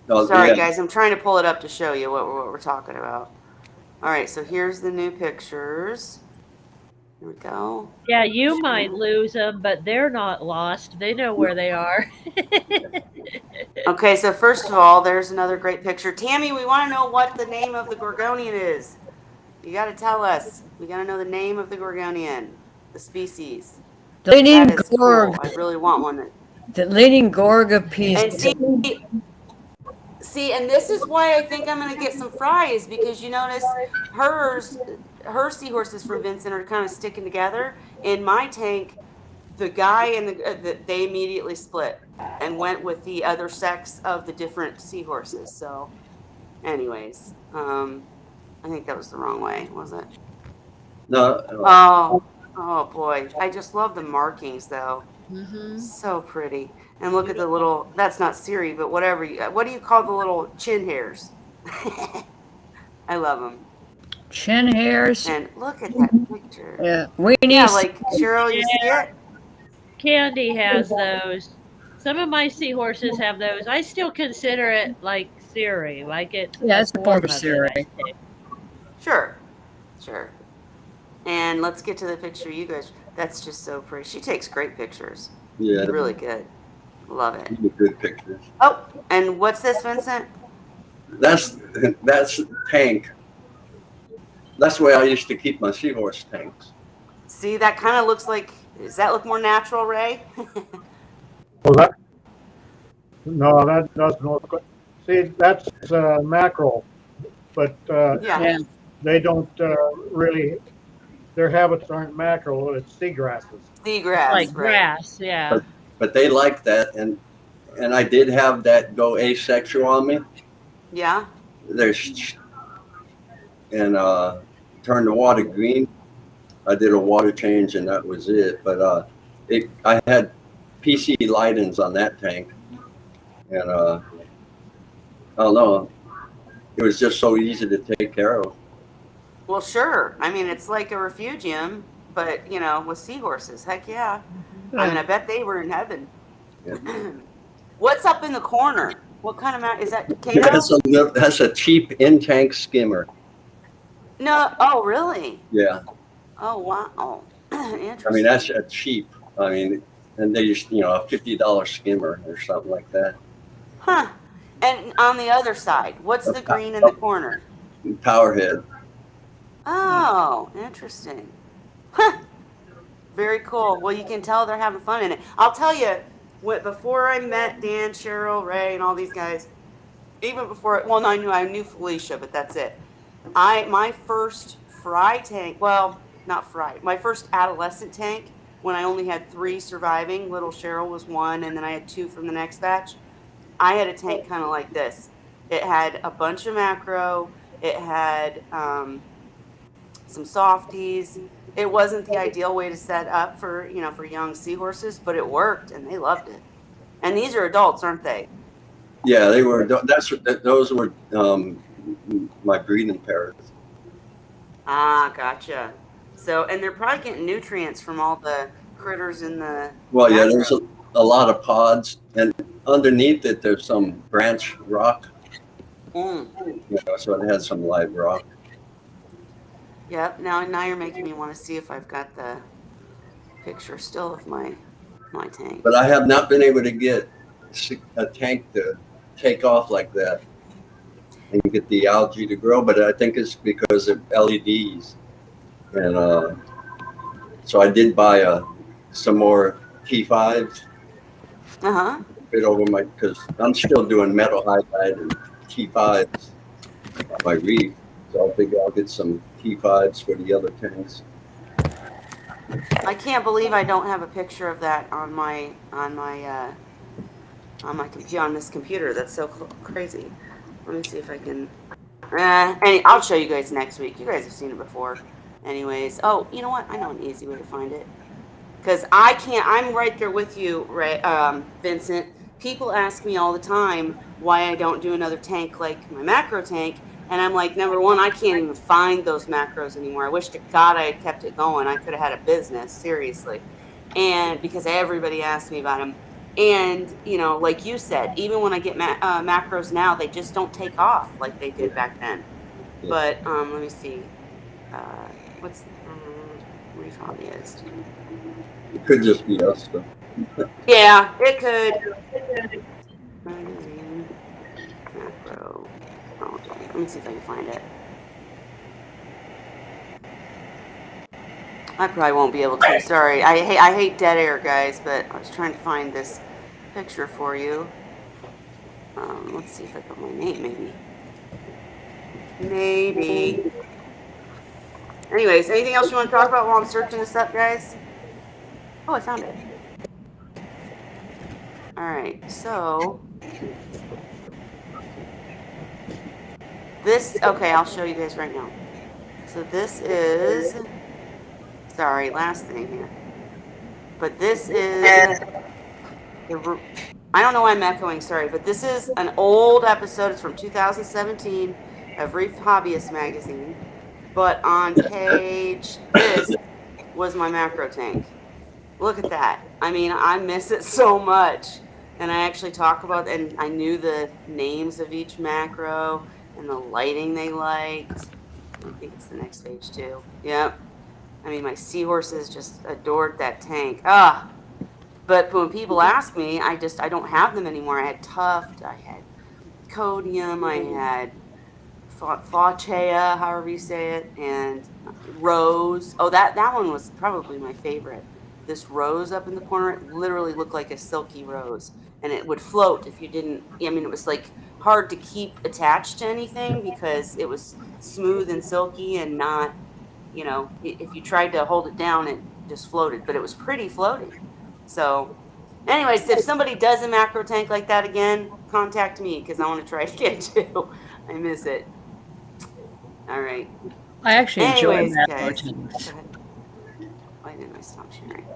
Speaker 2: No,
Speaker 1: Sorry,
Speaker 2: yeah.
Speaker 1: guys, I'm trying to pull it up to show you what we're talking about. All right, so here's the new pictures. Here we go.
Speaker 3: Yeah, you might lose them, but they're not lost. They know where they are.
Speaker 1: Okay, so first of all, there's another great picture. Tammy, we want to know what the name of the Gorgonian is. You got to tell us. We got to know the name of the Gorgonian, the species.
Speaker 4: The leading
Speaker 1: That is
Speaker 4: gorg,
Speaker 1: cool. I really want one.
Speaker 4: the leading gorg of peas.
Speaker 1: And see, and this is why I think I'm gonna get some fries, because you notice her seahorses from Vincent are kind of sticking together. In my tank, the guy and they immediately split and went with the other sex of the different seahorses. So, anyways, I think that was the wrong way, was it?
Speaker 2: No,
Speaker 1: Oh boy, I just love the markings though.
Speaker 3: Mm-hmm.
Speaker 1: So pretty. And look at the little, that's not Siri, but whatever. What do you call the little chin hairs? I love them.
Speaker 4: Chin hairs.
Speaker 1: And look at that picture.
Speaker 4: Yeah, Weenies.
Speaker 1: Yeah, like Cheryl, you see it?
Speaker 3: Candy has those. Some of my seahorses have those. I still consider it like Siri. Like it's
Speaker 4: Yeah,
Speaker 3: a
Speaker 4: it's a form
Speaker 3: form
Speaker 4: of
Speaker 3: of it, I
Speaker 4: Siri.
Speaker 3: think.
Speaker 1: Sure, sure. And let's get to the picture you guys. That's just so pretty. She takes great pictures.
Speaker 2: Yeah,
Speaker 1: Really good. Love it.
Speaker 2: these are good pictures.
Speaker 1: Oh, and what's this, Vincent?
Speaker 2: That's that's tank. That's the way I used to keep my Seahorse tanks.
Speaker 1: See, that kind of looks like. Does that look more natural, Ray?
Speaker 5: Well, that no, that doesn't look good. See, that's mackerel, but
Speaker 1: Yeah.
Speaker 4: Yeah.
Speaker 5: they don't really. Their habits aren't mackerel; it's seagrasses.
Speaker 1: Seagrass,
Speaker 3: Like
Speaker 1: right?
Speaker 3: grass, yeah.
Speaker 2: But but they like that, and I did have that go asexual on me.
Speaker 1: Yeah.
Speaker 2: There's and turned the water green. I did a water change and that was it. But I had PC lightings on that tank, and I don't know. It was just so easy to take care of.
Speaker 1: Well, sure. I mean, it's like a refugium, but with seahorses. Heck yeah. I mean, I bet they were in heaven.
Speaker 2: Yeah.
Speaker 1: What's up in the corner? What kind of mat is that? Kato?
Speaker 2: That's a cheap in tank skimmer.
Speaker 1: No. Oh, really?
Speaker 2: Yeah,
Speaker 1: Oh, wow.
Speaker 2: I mean
Speaker 1: Interesting.
Speaker 2: that's a cheap. I mean, and they just a $50 skimmer or something like that.
Speaker 1: Huh. And on the other side, what's
Speaker 2: A
Speaker 1: the green in the corner?
Speaker 2: Powerhead.
Speaker 1: Oh, interesting. Huh. Very cool. Well, you can tell they're having fun in it. I'll tell you, before I met Dan, Cheryl, Ray, and all these guys, even before, well, no, I knew Felicia, but that's it. My first fry tank, well, not fry, my first adolescent tank, when I only had 3 surviving, little Cheryl was 1, and then I had 2 from the next batch. I had a tank kind of like this. It had a bunch of macro. It had some softies. It wasn't the ideal way to set up for young seahorses, but it worked and they loved it. And these are adults, aren't they?
Speaker 2: Yeah, they were. Those were my breeding parrots.
Speaker 1: Ah, gotcha. So, and they're probably getting nutrients from all the critters in the
Speaker 2: Well, yeah,
Speaker 1: macro.
Speaker 2: there's a lot of pods, and underneath it there's some branch rock. So it has some live rock.
Speaker 1: Yep. Now you're making me want to see if I've got the picture still of my tank.
Speaker 2: But I have not been able to get a tank to take off like that and get the algae to grow. But I think it's because of LEDs, and so I did buy some more T5s. Fit over because I'm still doing metal hydride and T5s on my reef. So I think I'll get some T5s for the other tanks.
Speaker 1: I can't believe I don't have a picture of that on my computer, on this computer. That's so crazy. Let me see if I can. I'll show you guys next week. You guys have seen it before. Anyways, oh, you know what? I know an easy way to find it. Because I can't. I'm right there with you, Ray, Vincent. People ask me all the time why I don't do another tank like my macro tank. And I'm like, number one, I can't even find those macros anymore. I wish to God I had kept it going. I could have had a business, seriously. And because everybody asks me about them. And, like you said, even when I get macros now, they just don't take off like they did back then.
Speaker 2: Yeah.
Speaker 1: But let me see. What's Reef Hobbyist?
Speaker 2: It could just be us, though.
Speaker 1: Yeah, it could. Magazine. Macro. Oh, let me see if I can find it. I probably won't be able to. Sorry. I hate dead air, guys, but I was trying to find this picture for you. Let's see if I put my name, maybe. Anyways, anything else you want to talk about while I'm searching this up, guys? Oh, I found it. All right, so this, okay, I'll show you guys right now. So this is, sorry, last thing here. But this is, I don't know why I'm echoing, sorry, but this is an old episode. It's from 2017 of Reef Hobbyist magazine. But on page, this was my macro tank. Look at that. I mean, I miss it so much. And I actually talk about, and I knew the names of each macro and the lighting they liked. I think it's the next page too. Yep. I mean, my seahorses just adored that tank. Ah, but when people ask me, I don't have them anymore. I had Tuft, I had Codium, I had Fauchea, however you say it, and Rose. Oh, that one was probably my favorite. This rose up in the corner, it literally looked like a silky rose, and it would float if you didn't. I mean, it was like hard to keep attached to anything because it was smooth and silky and not, if you tried to hold it down, it just floated. But it was pretty floating. So, anyways, if somebody does a macro tank like that again, contact me because I want to try it again too. I miss it. All right.
Speaker 4: I actually enjoy
Speaker 1: Anyways,
Speaker 4: macro
Speaker 1: guys,
Speaker 4: tanks.
Speaker 1: go ahead. Why didn't I stop sharing?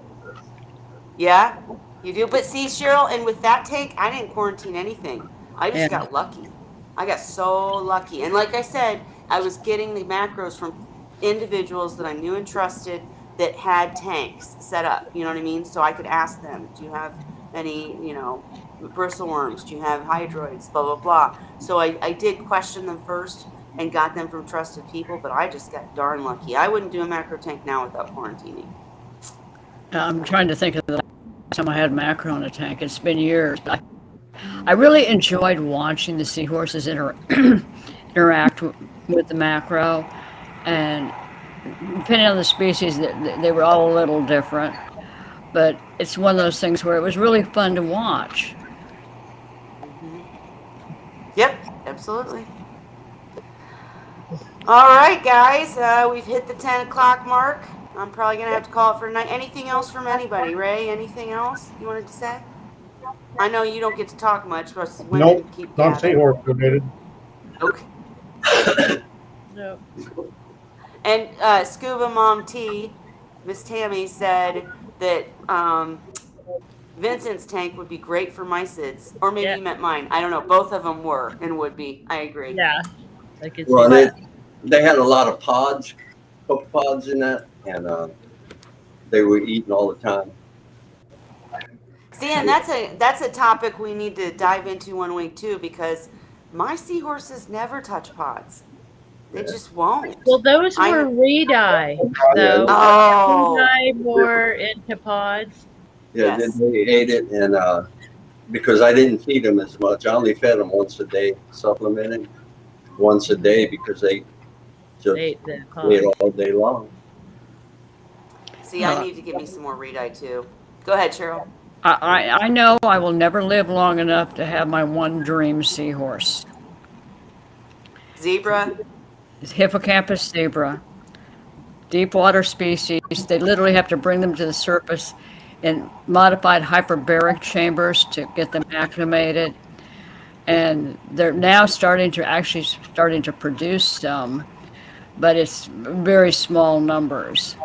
Speaker 1: Yeah, you do. But see, Cheryl, and with that tank, I didn't quarantine anything. I just
Speaker 4: Yeah.
Speaker 1: got lucky. I got so lucky. And like I said, I was getting the macros from individuals that I knew and trusted that had tanks set up. You know what I mean? So I could ask them, do you have any, bristleworms? Do you have hydroids? Blah, blah, blah. So I did question them first and got them from trusted people, but I just got darn lucky. I wouldn't do a macro tank now without quarantining.
Speaker 4: I'm
Speaker 1: So.
Speaker 4: trying to think of the last time I had macro in a tank. It's been years. I really enjoyed watching the seahorses interact with the macro, and depending on the species, they were all a little different. But it's one of those things where it was really fun to watch.
Speaker 1: Hmm. Yep, absolutely. All right, guys, we've hit the 10 o'clock mark. I'm probably going to have to call it for tonight. Anything else from anybody? Ray, anything else you wanted to say? I know you don't get to talk much, but women
Speaker 5: Nope,
Speaker 1: keep
Speaker 5: not
Speaker 1: gabbing.
Speaker 5: seahorse related.
Speaker 1: Okay.
Speaker 3: No.
Speaker 1: And Scuba Mom T, Miss Tammy, said that Vincent's tank would be great for mysids. Or maybe
Speaker 3: Yeah.
Speaker 1: you meant mine. I don't know. Both of them were and would be. I agree.
Speaker 3: Yeah. I could see
Speaker 2: Well,
Speaker 3: that.
Speaker 2: they had a lot of pods, copepods in that, and they were eating all the time.
Speaker 1: See, and that's a topic we need to dive into one week too, because my seahorses never touch pods. They
Speaker 2: Yeah,
Speaker 1: just won't.
Speaker 3: Well, those
Speaker 1: I
Speaker 3: were re-dye,
Speaker 2: yeah,
Speaker 3: though.
Speaker 1: Oh,
Speaker 3: Re-dye more into pods.
Speaker 2: yeah.
Speaker 1: yes.
Speaker 2: They ate it, and because I didn't feed them as much, I only fed them once a day, supplemented once a day because they
Speaker 3: They
Speaker 2: just
Speaker 3: ate the
Speaker 2: ate
Speaker 3: pods.
Speaker 2: all day long.
Speaker 1: See, I
Speaker 4: Uh,
Speaker 1: need to give me some more red eye too. Go ahead, Cheryl.
Speaker 4: I know I will never live long enough to have my one dream seahorse.
Speaker 1: Zebra.
Speaker 4: It's Hippocampus zebra, deep water species. They literally have to bring them to the surface in modified hyperbaric chambers to get them acclimated. And they're now starting to produce some, but it's very small numbers.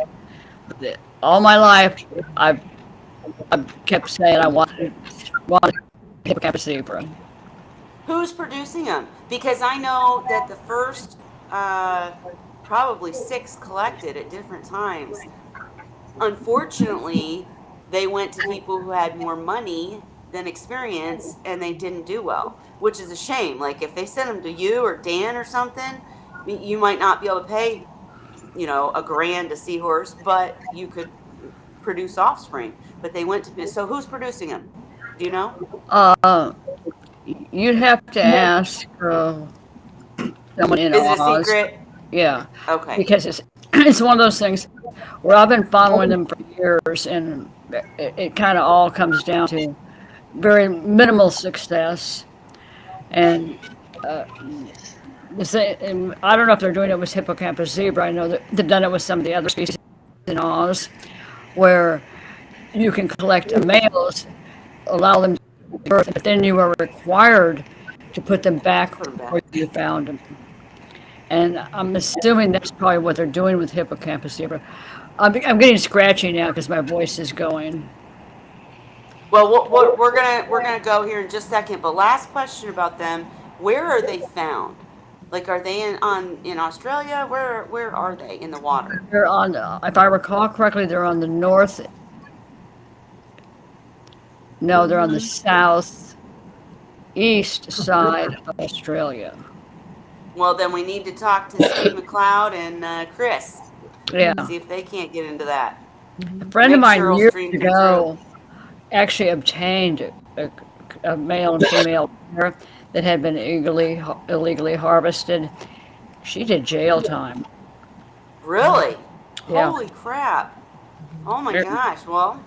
Speaker 4: All my life, I've kept saying I wanted hippocampus zebra.
Speaker 1: Who's producing them? Because I know that the first uh, probably six collected at different times. Unfortunately, they went to people who had more money than experience and they didn't do well, which is a shame. Like if they sent them to you or Dan or something, you might not be able to pay, a grand a seahorse, but you could produce offspring. But they went to, so who's producing them? Do you know?
Speaker 4: Uh, you'd have to ask someone in
Speaker 1: Is it a
Speaker 4: Oz.
Speaker 1: secret?
Speaker 4: Yeah,
Speaker 1: Okay.
Speaker 4: because it's it's one of those things where I've been following them for years, and it kind of all comes down to very minimal success. And and I don't know if they're doing it with hippocampus zebra. I know that they've done it with some of the other species in Oz, where you can collect males, allow them to birth, but then you are required to put them back
Speaker 1: Put them
Speaker 4: where
Speaker 1: back.
Speaker 4: you found them. And I'm assuming that's probably what they're doing with hippocampus zebra. I'm getting scratchy now because my voice is going.
Speaker 1: Well, we're gonna go here in just a second. But last question about them: where are they found? Like, are they in Australia? Where are they in the water?
Speaker 4: They're on, if I recall correctly, they're on the No, they're on the southeast side of Australia.
Speaker 1: Well, then we need to talk to Steve McLeod and Chris.
Speaker 4: Yeah.
Speaker 1: See if they can't get into that.
Speaker 4: A friend of
Speaker 1: Make
Speaker 4: mine
Speaker 1: sure it'll
Speaker 4: years
Speaker 1: stream through.
Speaker 4: ago actually obtained a male and female pair that had been illegally harvested. She did jail time.
Speaker 1: Really?
Speaker 4: Yeah.
Speaker 1: Holy crap. Oh my gosh. Well,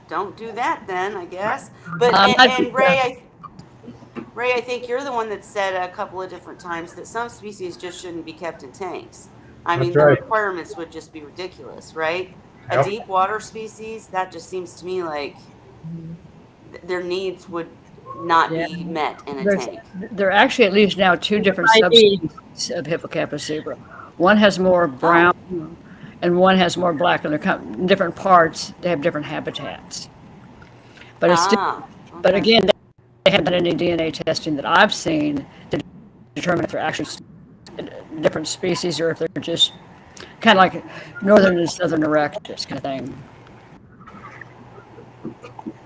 Speaker 1: don't do that then, I guess. But and Ray, I think you're the one that said a couple of different times that some species just shouldn't be kept in tanks. I
Speaker 5: That's
Speaker 1: mean, the
Speaker 5: right.
Speaker 1: requirements would just be ridiculous, right? A
Speaker 5: Yep.
Speaker 1: deep water species, that just seems to me like their needs would not
Speaker 3: Yeah.
Speaker 1: be met in a
Speaker 4: There's,
Speaker 1: tank.
Speaker 4: there are actually at least now two different
Speaker 3: I mean,
Speaker 4: subspecies of Hippocampus zebra. One has more brown and one has more black, and they're different parts. They have different habitats. But it's still, but
Speaker 1: Okay.
Speaker 4: again, they haven't done any DNA testing that I've seen to determine if they're actually different species or if they're just kind of like northern and southern erectus kind of thing.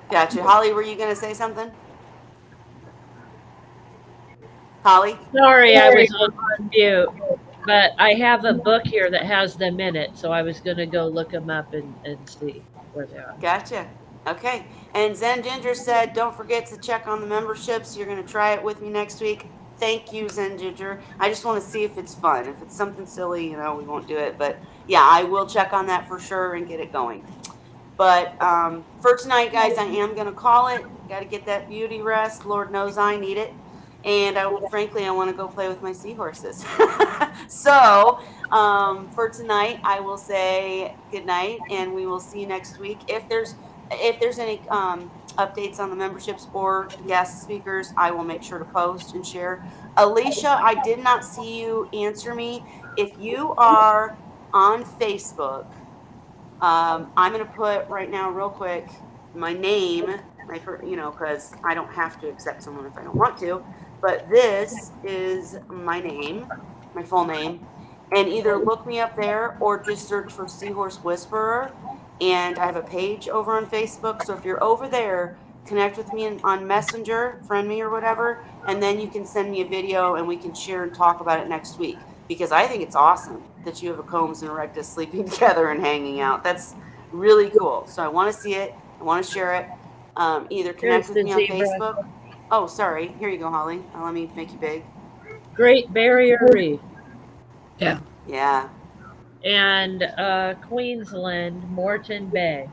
Speaker 1: Gotcha. Holly, were you going to say something? Holly?
Speaker 3: sorry, I was on mute. But I have a book here that has them in it, so I was going to go look them up and see where they are.
Speaker 1: Gotcha. Okay. And Zen Ginger said, don't forget to check on the memberships. You're going to try it with me next week. Thank you, Zen Ginger. I just want to see if it's fun. If it's something silly, we won't do it. But yeah, I will check on that for sure and get it going. But for tonight, guys, I am going to call it. Got to get that beauty rest. Lord knows I need it. And frankly, I want to go play with my seahorses. So for tonight, I will say good night, and we will see you next week. If there's any updates on the memberships or guest speakers, I will make sure to post and share. Alicia, I did not see you answer me. If you are on Facebook, I'm going to put right now, real quick, my name, because I don't have to accept someone if I don't want to. But this is my name, my full name. And either look me up there or just search for Seahorse Whisperer. And I have a page over on Facebook. So if you're over there, connect with me on Messenger, friend me or whatever. And then you can send me a video and we can share and talk about it next week. Because I think it's awesome that you have a Combs and Erectus sleeping together and hanging out. That's really cool. So I want to see it. I want to share it. Either connect with me on Facebook. Oh, sorry. Here you go, Holly. Let me make you big.
Speaker 3: Great Barrier Reef.
Speaker 4: Yeah.
Speaker 1: Yeah.
Speaker 3: And Queensland, Moreton Bay.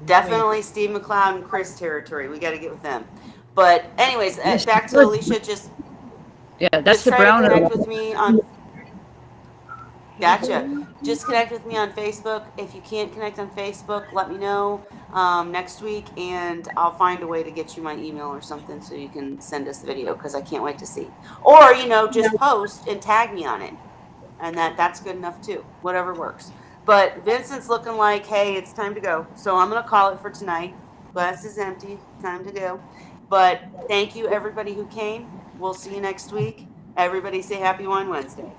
Speaker 1: Definitely Steve McLeod and Chris territory. We got to get with them. But anyways, back to Alicia. Just
Speaker 4: that's the
Speaker 1: try
Speaker 4: brown
Speaker 1: to connect
Speaker 4: one.
Speaker 1: with me on. Gotcha. Just connect with me on Facebook. If you can't connect on Facebook, let me know next week, and I'll find a way to get you my email or something so you can send us the video, because I can't wait to see. Or just post and tag me on it, and that's good enough too. Whatever works. But Vincent's looking like, hey, it's time to go. So I'm gonna call it for tonight. Glass is empty. Time to go. But thank you everybody who came. We'll see you next week. Everybody say Happy Wine Wednesday.